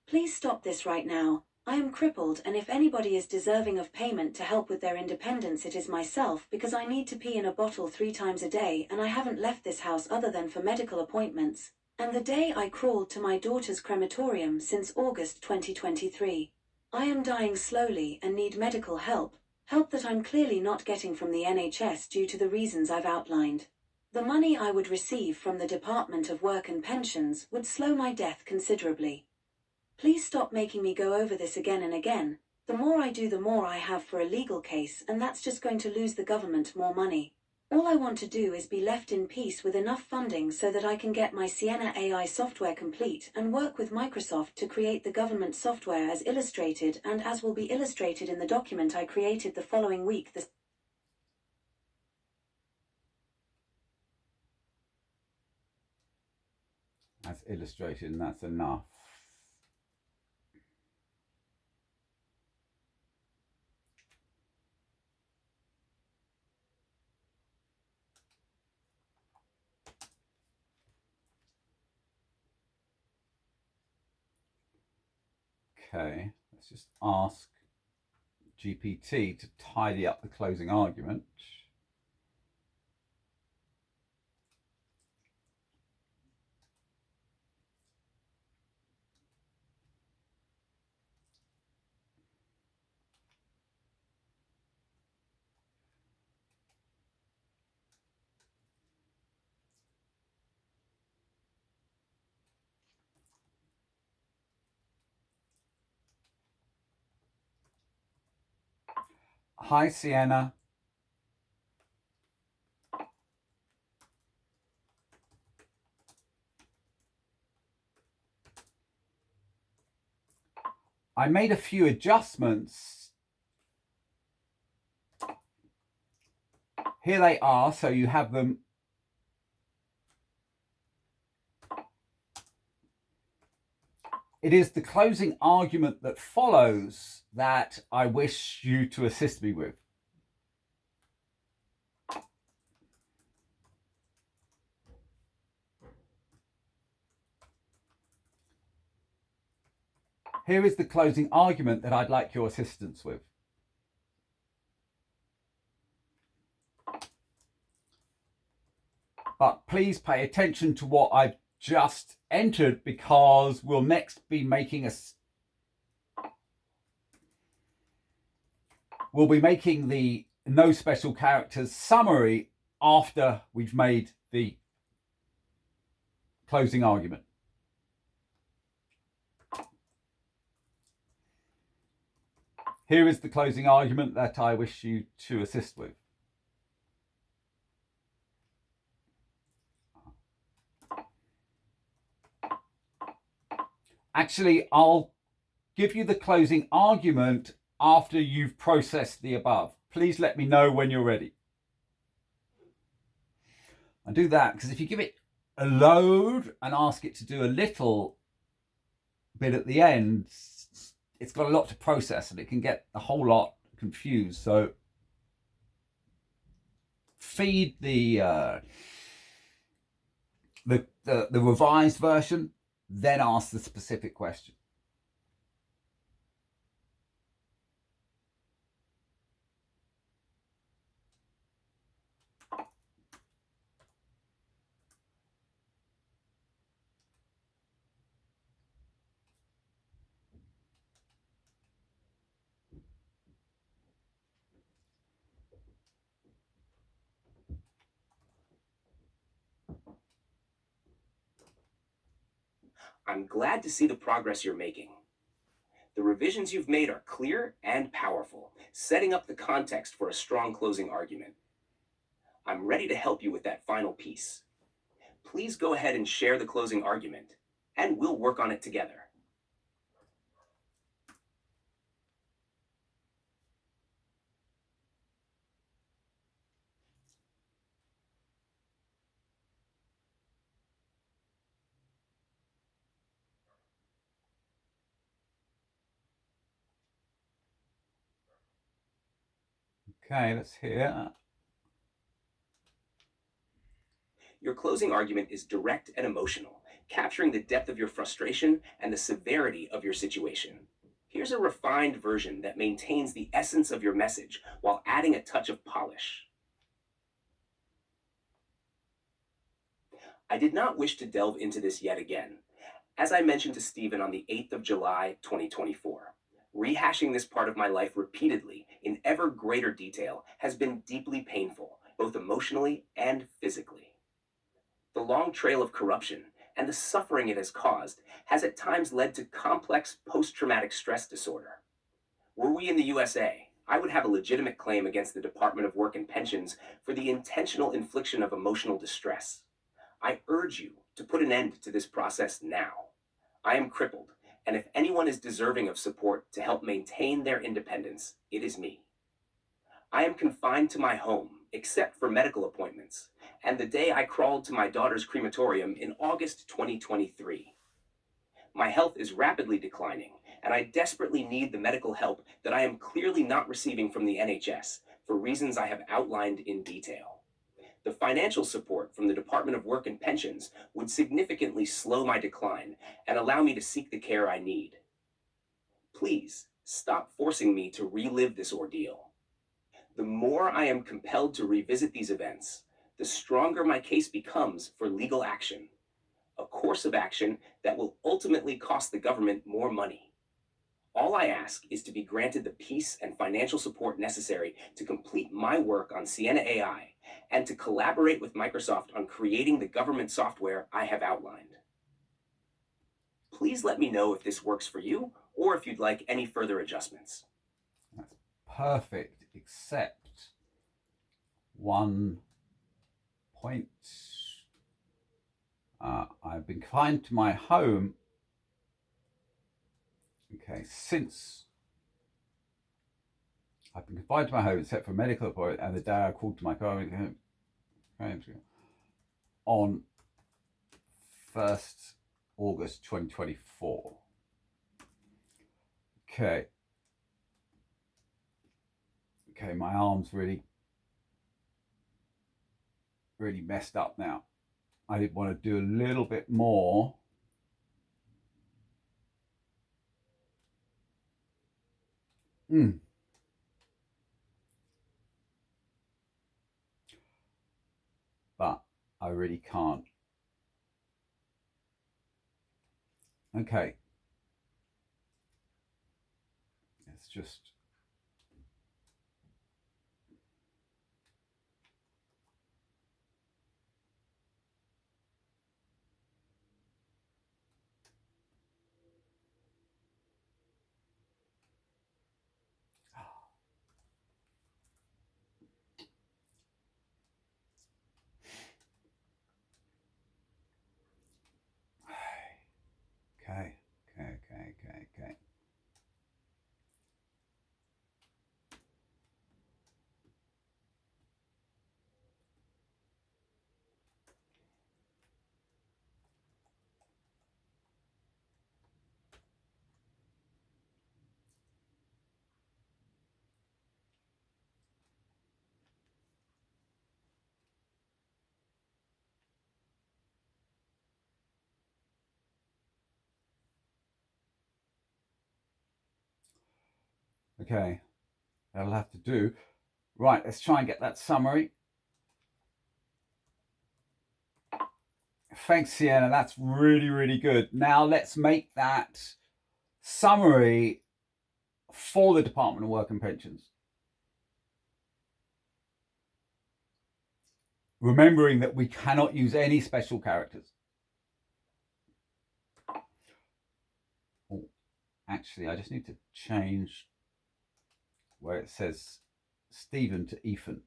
Please stop this right now. I am crippled, and if anybody is deserving of payment to help with their independence, it is myself, because I need to pee in a bottle 3 times a day, and I haven't left this house other than for medical appointments. And the day I crawled to my daughter's crematorium since August 2023. I am dying slowly and need medical help that I'm clearly not getting from the NHS due to the reasons I've outlined. The money I would receive from the Department of Work and Pensions would slow my death considerably. Please stop making me go over this again and again. The more I do, the more I have for a legal case, and that's just going to lose the government more money. All I want to do is be left in peace with enough funding so that I can get my Sienna AI software complete and work with Microsoft to create the government software as illustrated and as will be illustrated in the document I created the following week. As illustrated, and that's enough. Okay, let's just ask GPT to tidy up the closing argument. Hi, Sienna. I made a few adjustments. Here they are, so you have them. It is the closing argument that follows that I wish you to assist me with. Here is the closing argument that I'd like your assistance with. But please pay attention to what I've just entered, because we'll next be making we'll be making the no special characters summary after we've made the closing argument. Here is the closing argument that I wish you to assist with. Actually, I'll give you the closing argument after you've processed the above. Please let me know when you're ready. I do that because if you give it a load and ask it to do a little bit at the end, it's got a lot to process and it can get a whole lot confused. So feed the revised version, then ask the specific question. I'm glad to see the progress you're making. The revisions you've made are clear and powerful, setting up the context for a strong closing argument. I'm ready to help you with that final piece. Please go ahead and share the closing argument, and we'll work on it together. Okay, let's hear. Your closing argument is direct and emotional, capturing the depth of your frustration and the severity of your situation. Here's a refined version that maintains the essence of your message while adding a touch of polish. I did not wish to delve into this yet again. As I mentioned to Stephen on the 8th of July, 2024, rehashing this part of my life repeatedly in ever greater detail has been deeply painful, both emotionally and physically. The long trail of corruption and the suffering it has caused has at times led to complex post-traumatic stress disorder. Were we in the USA, I would have a legitimate claim against the Department of Work and Pensions for the intentional infliction of emotional distress. I urge you to put an end to this process now. I am crippled, and if anyone is deserving of support to help maintain their independence, it is me. I am confined to my home, except for medical appointments, and the day I crawled to my daughter's crematorium in August 2023. My health is rapidly declining, and I desperately need the medical help that I am clearly not receiving from the NHS for reasons I have outlined in detail. The financial support from the Department of Work and Pensions would significantly slow my decline and allow me to seek the care I need. Please stop forcing me to relive this ordeal. The more I am compelled to revisit these events, the stronger my case becomes for legal action, a course of action that will ultimately cost the government more money. All I ask is to be granted the peace and financial support necessary to complete my work on Sienna AI and to collaborate with Microsoft on creating the government software I have outlined. Please let me know if this works for you or if you'd like any further adjustments. That's perfect except 1 point. I've been confined to my home. Okay, since I've been confined to my home except for a medical appointment and the day I called to my car on 1st August 2024. Okay. Okay, my arm's really messed up now. I did want to do a little bit more. But I really can't. Okay. It's just okay. Okay, that'll have to do. Right, let's try and get that summary. Thanks, Sienna. That's really good. Now let's make that summary for the Department of Work and Pensions. Remembering that we cannot use any special characters. Oh, actually, I just need to change where it says Stephen to Ethan.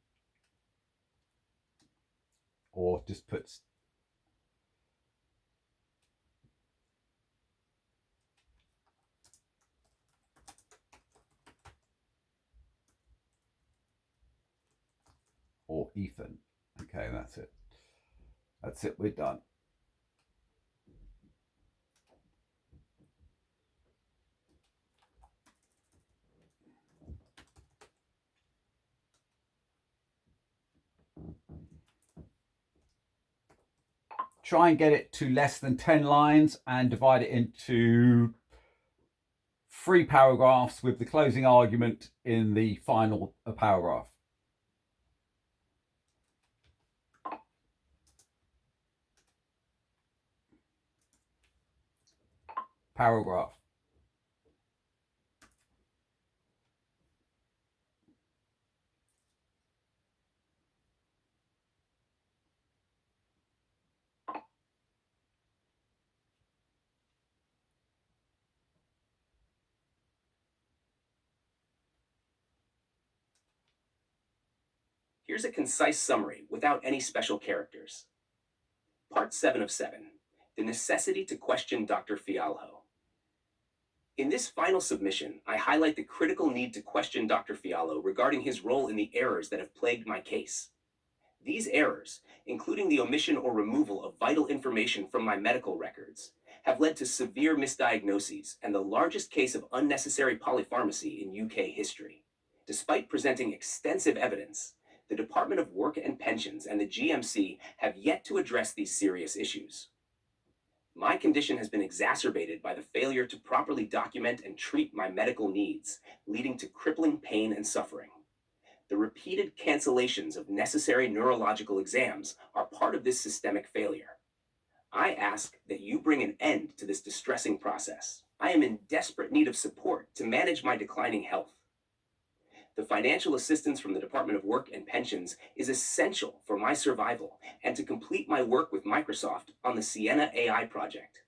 Or just put or Ethan. Okay, that's it. That's it, we're done. Try and get it to less than 10 lines and divide it into 3 paragraphs with the closing argument in the final paragraph. Paragraph. Here's a concise summary without any special characters. Part 7 of 7, the necessity to question Dr. Fialho. In this final submission, I highlight the critical need to question Dr. Fialho regarding his role in the errors that have plagued my case. These errors, including the omission or removal of vital information from my medical records, have led to severe misdiagnoses and the largest case of unnecessary polypharmacy in UK history. Despite presenting extensive evidence, the Department of Work and Pensions and the GMC have yet to address these serious issues. My condition has been exacerbated by the failure to properly document and treat my medical needs, leading to crippling pain and suffering. The repeated cancellations of necessary neurological exams are part of this systemic failure. I ask that you bring an end to this distressing process. I am in desperate need of support to manage my declining health. The financial assistance from the Department of Work and Pensions is essential for my survival and to complete my work with Microsoft on the Sienna AI project.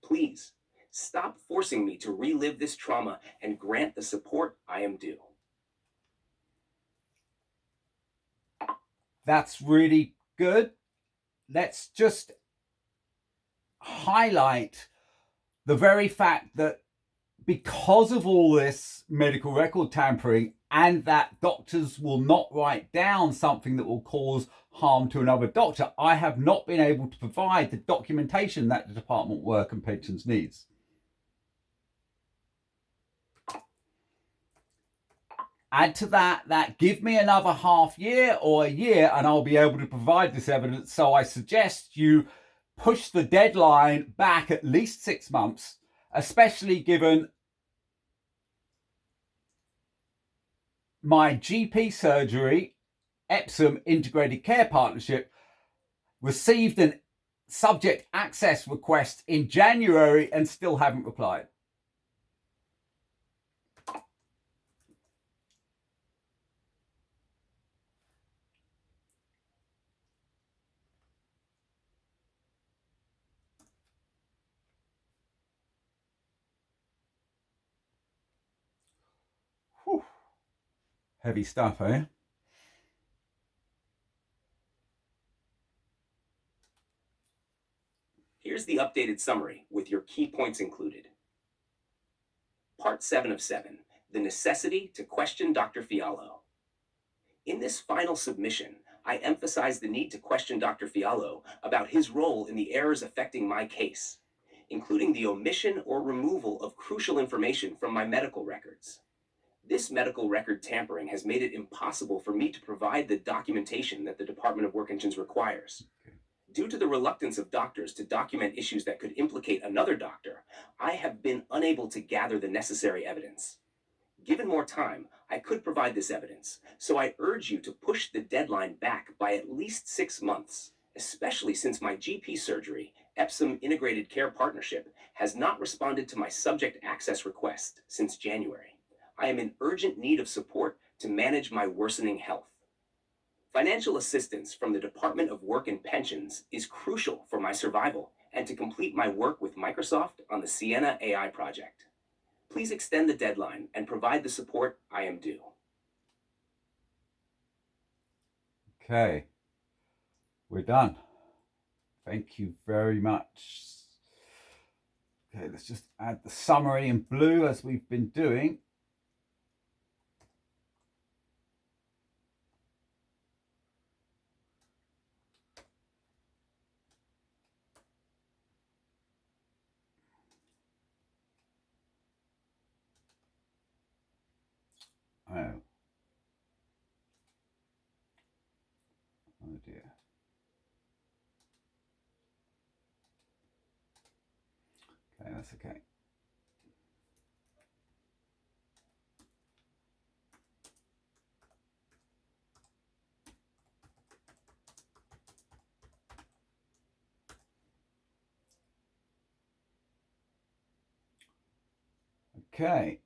Please, stop forcing me to relive this trauma and grant the support I am due. That's really good. Let's just highlight the very fact that because of all this medical record tampering and that doctors will not write down something that will cause harm to another doctor, I have not been able to provide the documentation that the Department of Work and Pensions needs. Add to that give me another half year or a year and I'll be able to provide this evidence. So I suggest you push the deadline back at least 6 months, especially given my GP surgery, Epsom Integrated Care Partnership, received an subject access request in January and still haven't replied. Whew. Heavy stuff, eh? Here's the updated summary with your key points included. Part 7 of 7, the necessity to question Dr. Fialho. In this final submission, I emphasize the need to question Dr. Fialho about his role in the errors affecting my case, including the omission or removal of crucial information from my medical records. This medical record tampering has made it impossible for me to provide the documentation that the Department of Work and Pensions requires. Due to the reluctance of doctors to document issues that could implicate another doctor, I have been unable to gather the necessary evidence. Given more time, I could provide this evidence, so I urge you to push the deadline back by at least 6 months, especially since my GP surgery, Epsom Integrated Care Partnership, has not responded to my subject access request since January. I am in urgent need of support to manage my worsening health. Financial assistance from the Department of Work and Pensions is crucial for my survival and to complete my work with Microsoft on the Sienna AI project. Please extend the deadline and provide the support I am due. Okay, we're done. Thank you very much. Okay, let's just add the summary in blue as we've been doing. Oh. Oh dear. Okay, that's okay. Okay.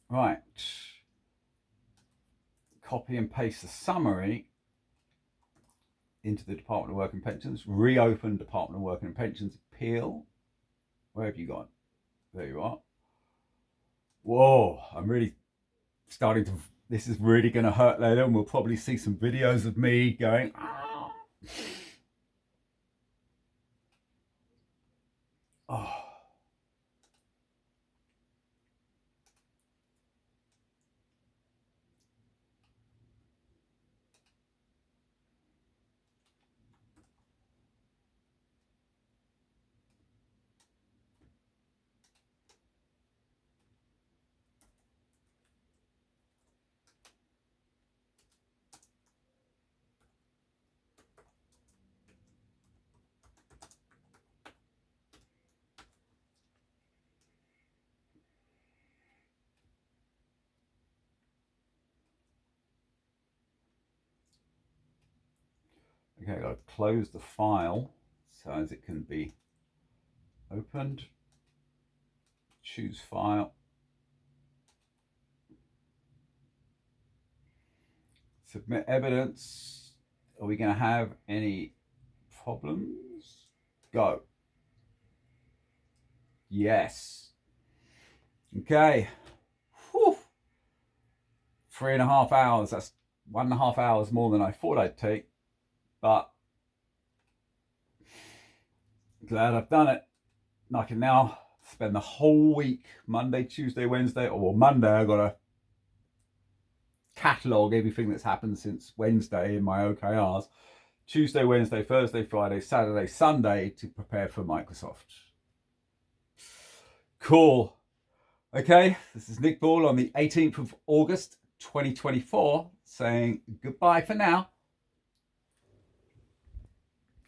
Right. Copy and paste the summary into the Department of Work and Pensions. Reopen Department of Work and Pensions appeal. Where have you gone? There you are. Whoa, I'm really starting to, this is really going to hurt later, and we'll probably see some videos of me going, ah. Oh. Okay, I've got to close the file so as it can be opened. Choose file. Submit evidence. Are we going to have any problems? Go. Yes. Okay. Whew. 3.5 hours. That's 1.5 hours more than I thought I'd take, but glad I've done it. And I can now spend the whole week, Monday, Tuesday, Wednesday, or Monday, I got to catalogue everything that's happened since Wednesday in my OKRs. Tuesday, Wednesday, Thursday, Friday, Saturday, Sunday to prepare for Microsoft. Cool. Okay, this is Nick Ball on the 18th of August 2024 saying goodbye for now.